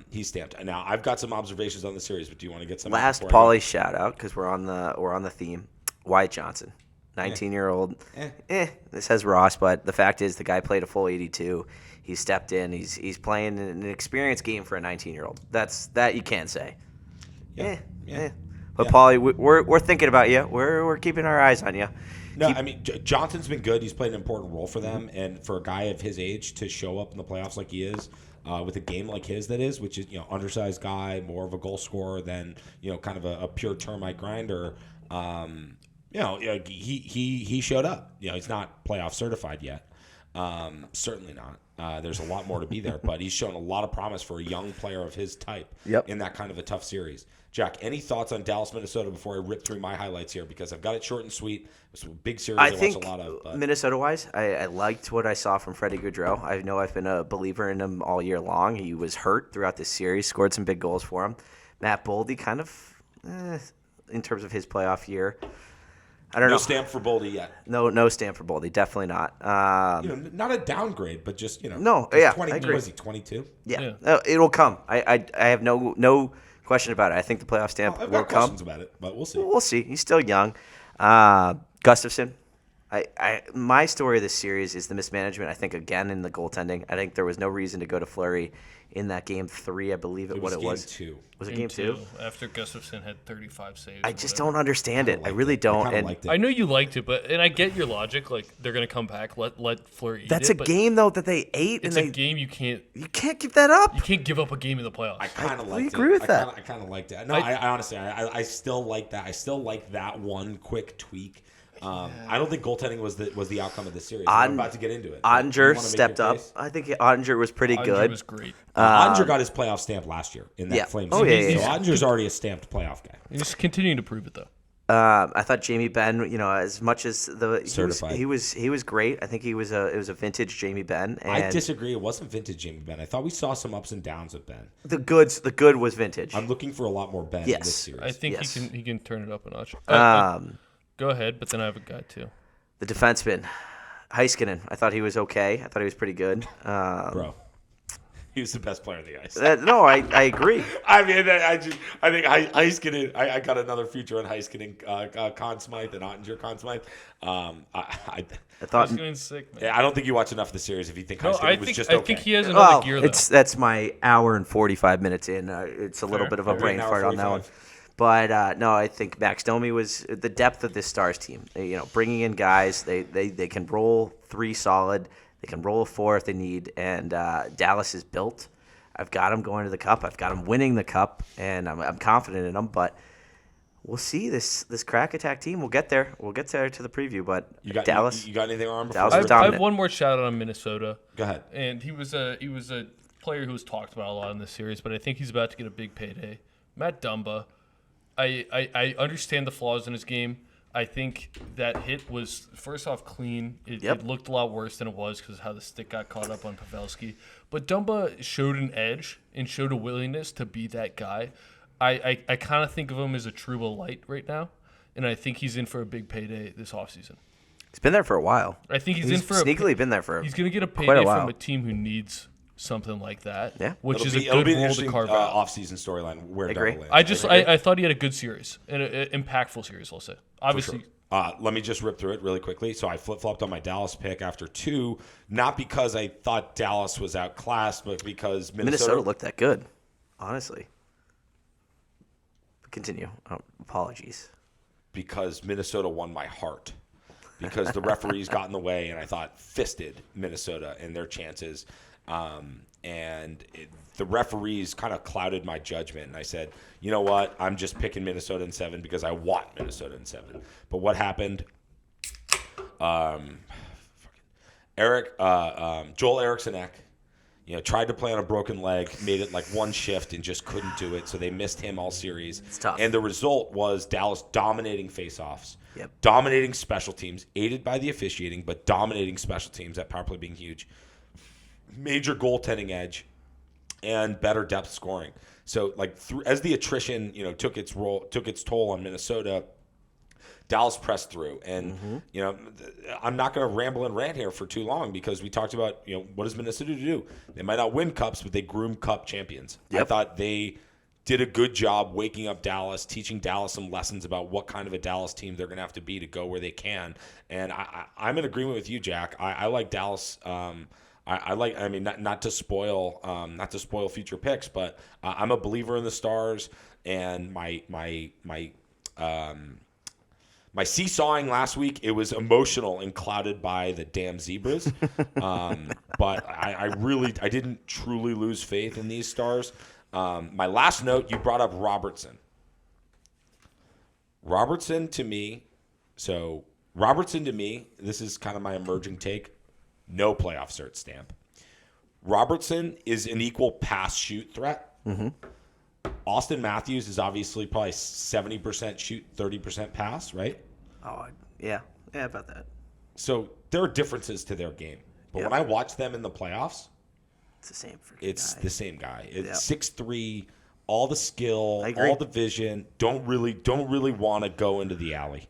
He's stamped. Now I've got some observations on the series, but do you want to get some last Paulie shout out because we're on the theme? Wyatt Johnson, 19-year-old. This has Ross, but the fact is the guy played a full 82. He stepped in. He's playing an experienced game for a 19-year-old. That you can't say. Yeah. But Paulie, we're thinking about you. We're keeping our eyes on you. No, I mean, Johnson's been good. He's played an important role for them. And for a guy of his age to show up in the playoffs like he is, with a game like his that is, which is, undersized guy, more of a goal scorer than, kind of a pure termite grinder, he showed up. He's not playoff certified yet. Certainly not. There's a lot more to be there. But he's shown a lot of promise for a young player of his type in that kind of a tough series. Jack, any thoughts on Dallas, Minnesota before I rip through my highlights here? Because I've got it short and sweet. It's a big series I watched a lot of. But Minnesota-wise, I liked what I saw from Freddie Gaudreau. I know I've been a believer in him all year long. He was hurt throughout this series, scored some big goals for him. Matt Boldy kind of, in terms of his playoff year, I don't know. No stamp for Boldy yet. No stamp for Boldy. Definitely not. Not a downgrade, but just, No, yeah, 20, I agree. Was he 22? Yeah. It'll come. I have no question about it. I think the playoff stamp I've will got come. questions about it, but we'll see. We'll see. He's still young. Gustafsson, My story of this series is the mismanagement. I think again in the goaltending. I think there was no reason to go to Fleury in that game 3. I believe it was game 2. Was it game 2? After Gustafsson had 35 saves. I just don't understand it. I really don't. Liked it. I know you liked it, and I get your logic. Like they're gonna come back. Let Fleury eat That's it. a game though that they ate. It's a game you can't keep that up. You can't give up a game in the playoffs. I kind of liked it. agree with that. I kind of liked it. No, I honestly, I still like that. I still like that one quick tweak. I don't think goaltending was the outcome of the series. I'm about to get into it. Ottinger stepped up. I think Ottinger was pretty good. Ottinger was great. Ottinger got his playoff stamp last year in that Flames series. So Ottinger's already a stamped playoff guy. He's continuing to prove it though. I thought Jamie Benn, as much as Certified. he was great. I think it was a vintage Jamie Benn. And I disagree. It wasn't vintage Jamie Benn. I thought we saw some ups and downs with Benn. the good was vintage. I'm looking for a lot more Benn in Yes. this series. I think Yes. he can turn it up a notch. Go ahead, but then I have a guy too. The defenseman, Heiskanen. I thought he was okay. I thought he was pretty good. Bro, he was the best player on the ice. I agree. I mean, I think Heiskanen. I got another feature on Heiskanen, Conn Smythe and Ottinger, Conn Smythe. I thought. He's sick, man. I don't think you watch enough of the series if you think Heiskanen was just I okay. think he has another gear though. That's my hour and 45 minutes in. It's a little bit of a Fair. brain An hour fart on that one. 45. But no, I think Max Domi was the depth of this Stars team. Bringing in guys, they can roll 3 solid. They can roll a 4 if they need. And Dallas is built. I've got them going to the Cup. I've got them winning the Cup, and I'm confident in them. But we'll see this crack attack team. We'll get there. We'll get there to the preview. But Dallas, you got anything on? Dallas I was have dominant. one more shout out on Minnesota. Go ahead. And he was a player who was talked about a lot in this series, but I think he's about to get a big payday. Matt Dumba. I understand the flaws in his game. I think that hit was, first off, clean. It looked a lot worse than it was because of how the stick got caught up on Pavelski. But Dumba showed an edge and showed a willingness to be that guy. I kind of think of him as a Trouba light right now, and I think he's in for a big payday this offseason. He's been there for a while. I think he's in for sneakily been there for. He's going to get a quite payday a while. from a team who needs something like that. Yeah. Which is It'll a be good an role to interesting carve out. off-season storyline where Agree. Dumba lands. I thought he had a good series, an impactful series, I'll say. Obviously, Let me just rip through it really quickly. So I flip-flopped on my Dallas pick after 2, not because I thought Dallas was outclassed, but because Minnesota looked that good, honestly. Continue. Apologies. Because Minnesota won my heart. Because the referees got in the way, and I thought fisted Minnesota and their chances. The referees kind of clouded my judgment, and I said, you know what? I'm just picking Minnesota in 7 because I want Minnesota in 7. But what happened? Joel Eriksson tried to play on a broken leg, made it like one shift and just couldn't do it, so they missed him all series. It's tough. And the result was Dallas dominating faceoffs, Yep. dominating special teams, aided by the officiating, but dominating special teams, that power play being huge. Major goaltending edge and better depth scoring. So as the attrition, took its toll on Minnesota, Dallas pressed through, and I'm not going to ramble and rant here for too long because we talked about what does Minnesota do? They might not win cups, but they groom cup champions. Yep. I thought they did a good job waking up Dallas, teaching Dallas some lessons about what kind of a Dallas team they're going to have to be to go where they can. And I'm in agreement with you, Jack. I like Dallas. Not to spoil future picks, but I'm a believer in the Stars, and my seesawing last week, it was emotional and clouded by the damn Zebras. But I didn't truly lose faith in these Stars. My last note, you brought up Robertson. Robertson to me, this is kind of my emerging take. No playoff cert stamp. Robertson is an equal pass shoot threat. Mm-hmm. Austin Matthews is obviously probably 70% shoot, 30% pass, right? Oh, yeah. Yeah, about that. So there are differences to their game. But when I watch them in the playoffs, it's the same freaking it's guy. the same guy. It's Yep. 6'3", all the skill, I agree. all the vision, don't really want to go into the alley.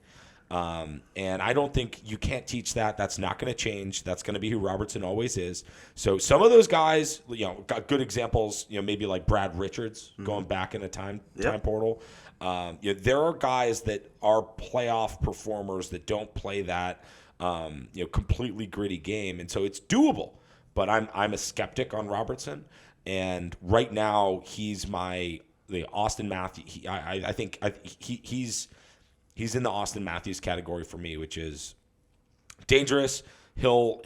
And I don't think you can't teach that. That's not going to change. That's going to be who Robertson always is. So some of those guys, got good examples, maybe like Brad Richards going back in a time portal. There are guys that are playoff performers that don't play that. completely gritty game, and so it's doable. But I'm a skeptic on Robertson, and right now he's the Austin Matthews. I think he's in the Austin Matthews category for me, which is dangerous. He'll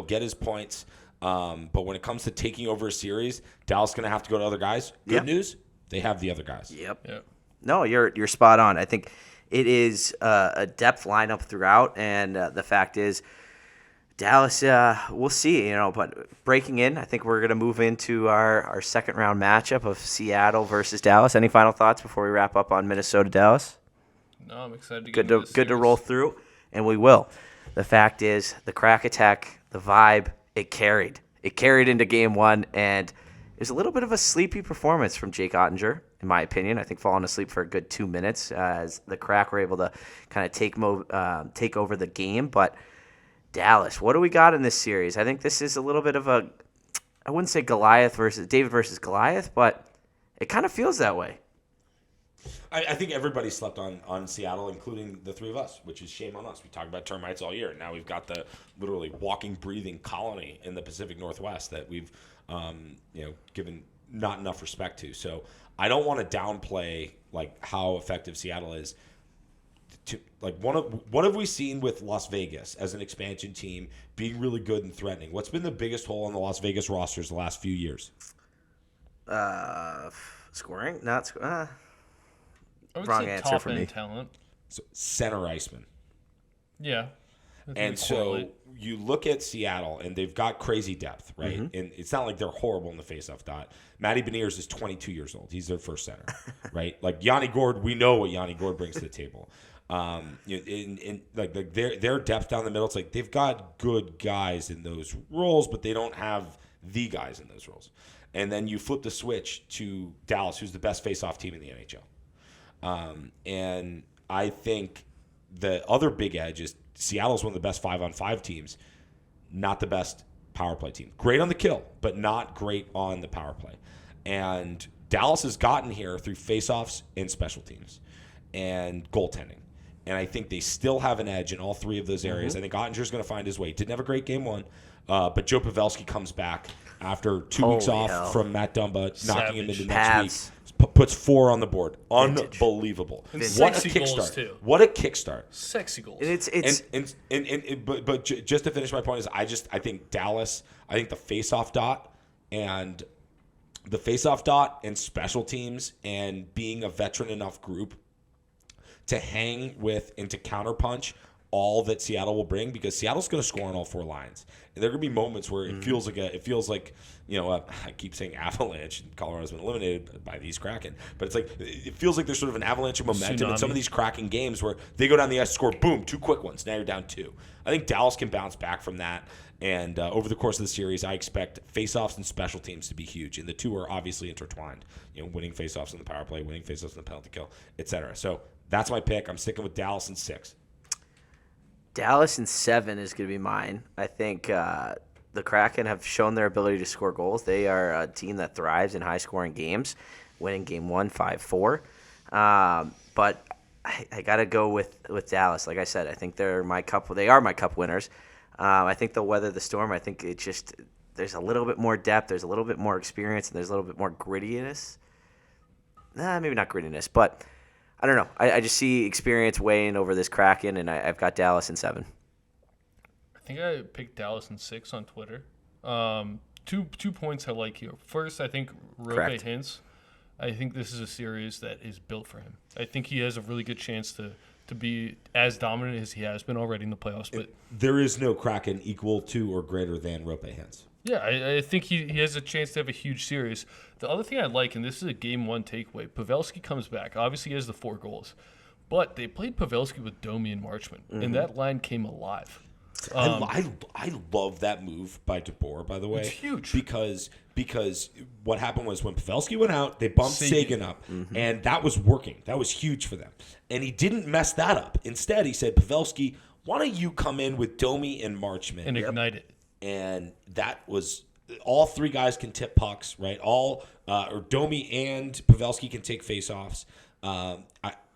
get his points, but when it comes to taking over a series, Dallas going to have to go to other guys. Good news, they have the other guys. Yep. No, you're spot on. I think it is a depth lineup throughout, and the fact is, Dallas, we'll see, but breaking in, I think we're going to move into our second round matchup of Seattle versus Dallas. Any final thoughts before we wrap up on Minnesota-Dallas? No, I'm excited to get into this good to series. roll through, and we will. The fact is, the crack attack, the vibe, it carried. It carried into game one, and it was a little bit of a sleepy performance from Jake Ottinger, in my opinion. I think falling asleep for a good 2 minutes as the crack were able to kind of take over the game, but Dallas, what do we got in this series? I think this is a little bit of I wouldn't say David versus Goliath, but it kind of feels that way. I think everybody slept on Seattle, including the three of us, which is shame on us. We talked about termites all year. Now we've got the literally walking, breathing colony in the Pacific Northwest that we've given not enough respect to. So I don't want to downplay how effective Seattle is. What have we seen with Las Vegas as an expansion team being really good and threatening? What's been the biggest hole in the Las Vegas rosters the last few years? Scoring, not I would wrong say answer top for end me. talent. So center iceman. Yeah. And so you look at Seattle, and they've got crazy depth, right? Mm-hmm. And it's not like they're horrible in the faceoff dot. Matty Beniers is 22 years old. He's their first center, right? Yanni Gord, we know what Yanni Gord brings to the table. Their depth down the middle, it's like they've got good guys in those roles, but they don't have the guys in those roles. And then you flip the switch to Dallas, who's the best faceoff team in the NHL. And I think the other big edge is Seattle's one of the best 5-on-5 teams, not the best power play team. Great on the kill, but not great on the power play. And Dallas has gotten here through faceoffs and special teams and goaltending. And I think they still have an edge in all three of those areas. I think Ottinger's going to find his way. Didn't have a great game one, but Joe Pavelski comes back after 2 weeks off from Matt Dumba, knocking him into next week. Puts 4 on the board. Vintage. Unbelievable. And What a sexy goals, kickstart. too. What a kickstart. Sexy goals. But just to finish my point is I think Dallas, I think the faceoff dot and special teams and being a veteran enough group to hang with and to counterpunch all that Seattle will bring, because Seattle's going to score on all 4 lines. And there are going to be moments where it feels like I keep saying avalanche, and Colorado's been eliminated by these Kraken, but it's like it feels like there's sort of an avalanche of momentum in some of these Kraken games where they go down the ice, score, boom, 2 quick ones. Now you're down 2. I think Dallas can bounce back from that. And over the course of the series, I expect faceoffs and special teams to be huge, and the two are obviously intertwined. Winning faceoffs in the power play, winning faceoffs in the penalty kill, etc. So that's my pick. I'm sticking with Dallas in 6. Dallas in 7 is going to be mine. I think the Kraken have shown their ability to score goals. They are a team that thrives in high-scoring games, winning Game 1 5-4. But I got to go with Dallas. Like I said, I think they are my cup winners. I think they'll weather the storm. I think there's a little bit more depth, there's a little bit more experience, and there's a little bit more grittiness. Maybe not grittiness, but I don't know. I just see experience weighing over this Kraken, and I've got Dallas in 7. I think I picked Dallas in 6 on Twitter. Two points I like here. First, I think Roope Hintz. I think this is a series that is built for him. I think he has a really good chance to be as dominant as he has been already in the playoffs. But there is no Kraken equal to or greater than Roope Hintz. Yeah, I think he has a chance to have a huge series. The other thing I like, and this is a Game 1 takeaway, Pavelski comes back. Obviously, he has the 4 goals. But they played Pavelski with Domi and Marchment, and that line came alive. I love that move by DeBoer, by the way. It's huge. Because what happened was when Pavelski went out, they bumped Sagan up, and that was working. That was huge for them. And he didn't mess that up. Instead, he said, Pavelski, why don't you come in with Domi and Marchment? And ignite it. And that was all 3 guys can tip pucks, right? Or Domi and Pavelski can take faceoffs.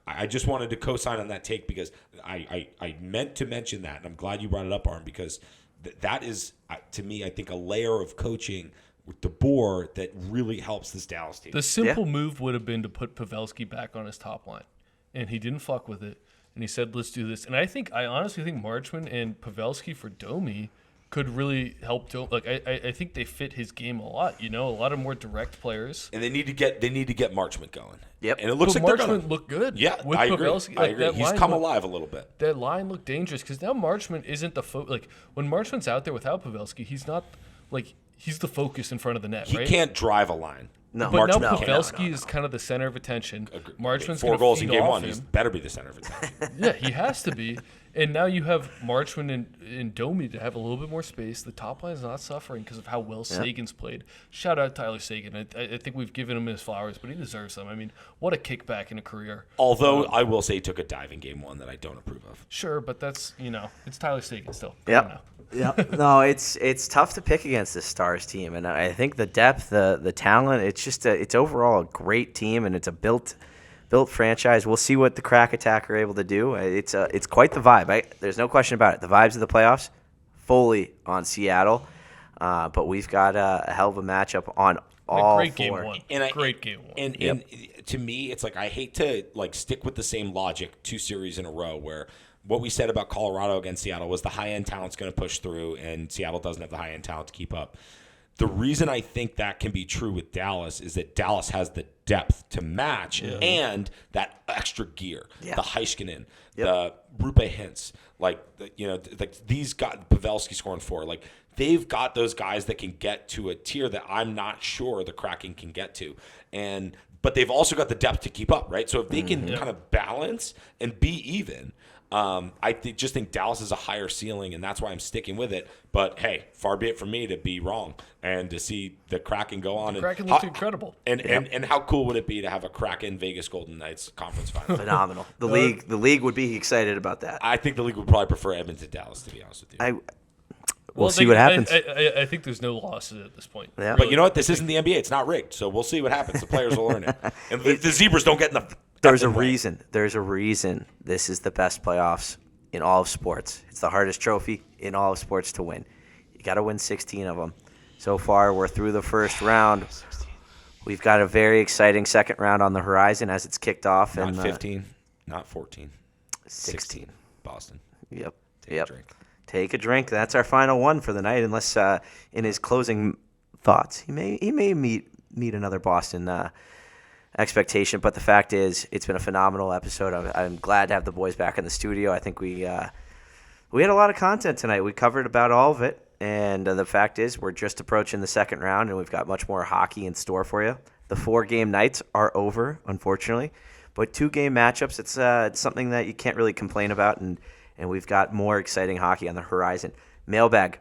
I just wanted to co-sign on that take because I meant to mention that, and I'm glad you brought it up, Arm, because that is, to me, I think a layer of coaching with DeBoer that really helps this Dallas team. The simple move would have been to put Pavelski back on his top line, and he didn't fuck with it, and he said, let's do this. And I honestly think Marchman and Pavelski for Domi could really help. I think they fit his game a lot. A lot of more direct players. And they need to get Marchment going. Yep. And it looks like Marchment they're going to looked good. Yeah, with I agree. Pavelski. I agree. He's come alive a little bit. That line looked dangerous because now Marchment isn't the when Marchment's out there without Pavelski, he's not he's the focus in front of the net. He can't drive a line. No, But Marchment, now no. Pavelski is kind of the center of attention. Marchment's 4 gonna goals in feed game off 1. him. He better be the center of attention. Yeah, he has to be. And now you have Marchman and Domi to have a little bit more space. The top line is not suffering because of how well Sagan's played. Shout out Tyler Sagan. I think we've given him his flowers, but he deserves them. I mean, what a kickback in a career. Although I will say he took a dive in game 1 that I don't approve of. Sure, but that's, it's Tyler Sagan still. Yep. Yep. No, it's tough to pick against this Stars team, and I think the depth, the talent, it's overall a great team, and it's a built franchise. We'll see what the Crack Attack are able to do. It's quite the vibe. There's no question about it. The vibes of the playoffs fully on Seattle, but we've got a hell of a matchup on all great four. Game one. Great game 1. And to me, it's I hate to stick with the same logic 2 series in a row where what we said about Colorado against Seattle was the high-end talent's going to push through, and Seattle doesn't have the high-end talent to keep up. The reason I think that can be true with Dallas is that Dallas has the depth to match and that extra gear. Yeah. The Heiskanen, the Rupe Hintz, these got Pavelski scoring 4. They've got those guys that can get to a tier that I'm not sure the Kraken can get to. But they've also got the depth to keep up, right? So if they can kind of balance and be even, I just think Dallas is a higher ceiling, and that's why I'm sticking with it. But, hey, far be it from me to be wrong and to see the Kraken go on. The Kraken looked incredible. And how cool would it be to have a Kraken Vegas Golden Knights conference final? Phenomenal. The league would be excited about that. I think the league would probably prefer Edmonton to Dallas, to be honest with you. We'll see what happens. I think there's no losses at this point. Yeah. But you know what? This isn't the NBA. It's not rigged. So we'll see what happens. The players will learn it. And the Zebras don't get in the There's a reason. There's a reason this is the best playoffs in all of sports. It's the hardest trophy in all of sports to win. You got to win 16 of them. So far, we're through the first round. We've got a very exciting second round on the horizon as it's kicked off. Not 15, not 14. 16. Boston. Yep. Take a drink. Take a drink. That's our final one for the night, unless in his closing thoughts, he may meet another Boston expectation. But the fact is, it's been a phenomenal episode. I'm glad to have the boys back in the studio. I think we had a lot of content tonight. We covered about all of it. And the fact is, we're just approaching the second round, and we've got much more hockey in store for you. The 4-game nights are over, unfortunately. But 2-game matchups, it's something that you can't really complain about, and we've got more exciting hockey on the horizon. Mailbag,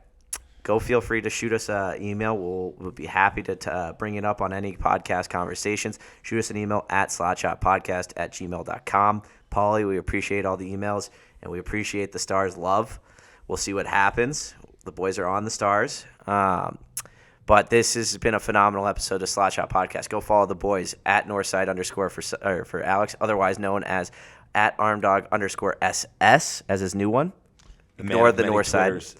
go feel free to shoot us an email. We'll be happy to bring it up on any podcast conversations. Shoot us an email at slotshotpodcast@gmail.com. Paulie, we appreciate all the emails, and we appreciate the Stars' love. We'll see what happens. The boys are on the Stars. But this has been a phenomenal episode of Slot Shot Podcast. Go follow the boys at Northside_ for Alex, otherwise known as at @armdog_SS as his new one. Ignore the Northside.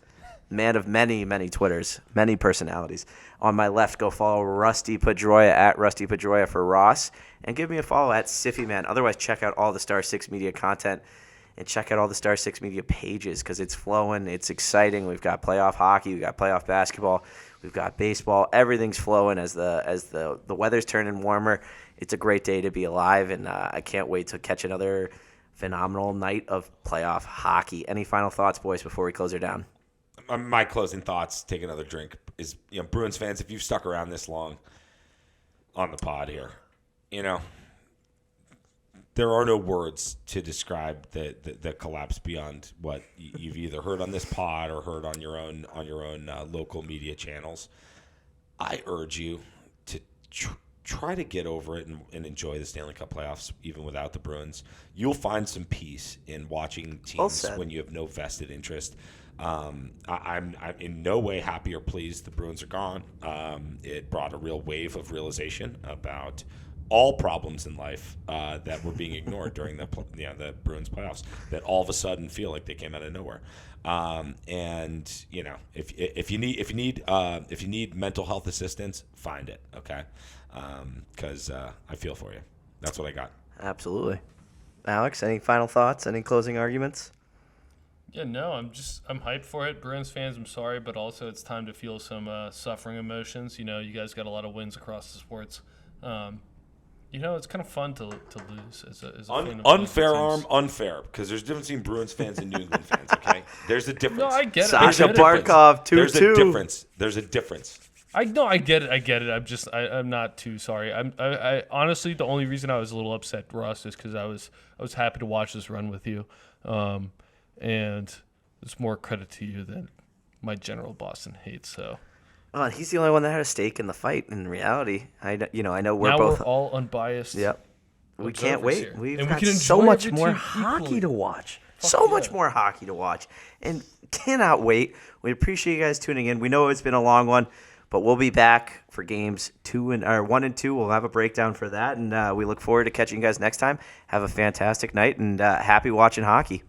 Man of many, many Twitters, many personalities. On my left, go follow Rusty Pedroia at Rusty Pedroia for Ross. And give me a follow at SiffyMan. Otherwise, check out all the Star 6 Media content. And check out all the Star 6 Media pages because it's flowing. It's exciting. We've got playoff hockey. We've got playoff basketball. We've got baseball. Everything's flowing as the weather's turning warmer. It's a great day to be alive, and I can't wait to catch another phenomenal night of playoff hockey. Any final thoughts, boys, before we close her down? My closing thoughts, take another drink, is Bruins fans, if you've stuck around this long on the pod here, there are no words to describe the collapse beyond what you've either heard on this pod or heard on your own local media channels. I urge you to try to get over it and enjoy the Stanley Cup playoffs even without the Bruins. You'll find some peace in watching teams when you have no vested interest. I'm in no way happy or pleased the Bruins are gone. It brought a real wave of realization about all problems in life that were being ignored during the Bruins playoffs that all of a sudden feel like they came out of nowhere. And if you need mental health assistance, find it, okay? Because I feel for you. That's what I got. Absolutely. Alex, any final thoughts? Any closing arguments? Yeah, no, I'm hyped for it. Bruins fans, I'm sorry, but also it's time to feel some suffering emotions. You guys got a lot of wins across the sports. It's kind of fun to lose as a fan of unfair teams. arm, unfair, because there's a difference between Bruins fans and New England fans, okay? There's a difference. No, I get it. Sasha I get it. Barkov, 2-2. There's a difference. There's a difference. I get it. I'm not too sorry. I honestly, the only reason I was a little upset, Russ, is because I was happy to watch this run with you, and it's more credit to you than my general Boston hate. So. Oh, he's the only one that had a stake in the fight. In reality, I know we're now both we're all unbiased. Yep. We can't wait. Here. We've and got we can so enjoy much every more team hockey equally. to watch. Fuck Much yeah. more hockey to watch. And cannot wait. We appreciate you guys tuning in. We know it's been a long one, but we'll be back for games 1 and 2. We'll have a breakdown for that, and we look forward to catching you guys next time. Have a fantastic night, and happy watching hockey.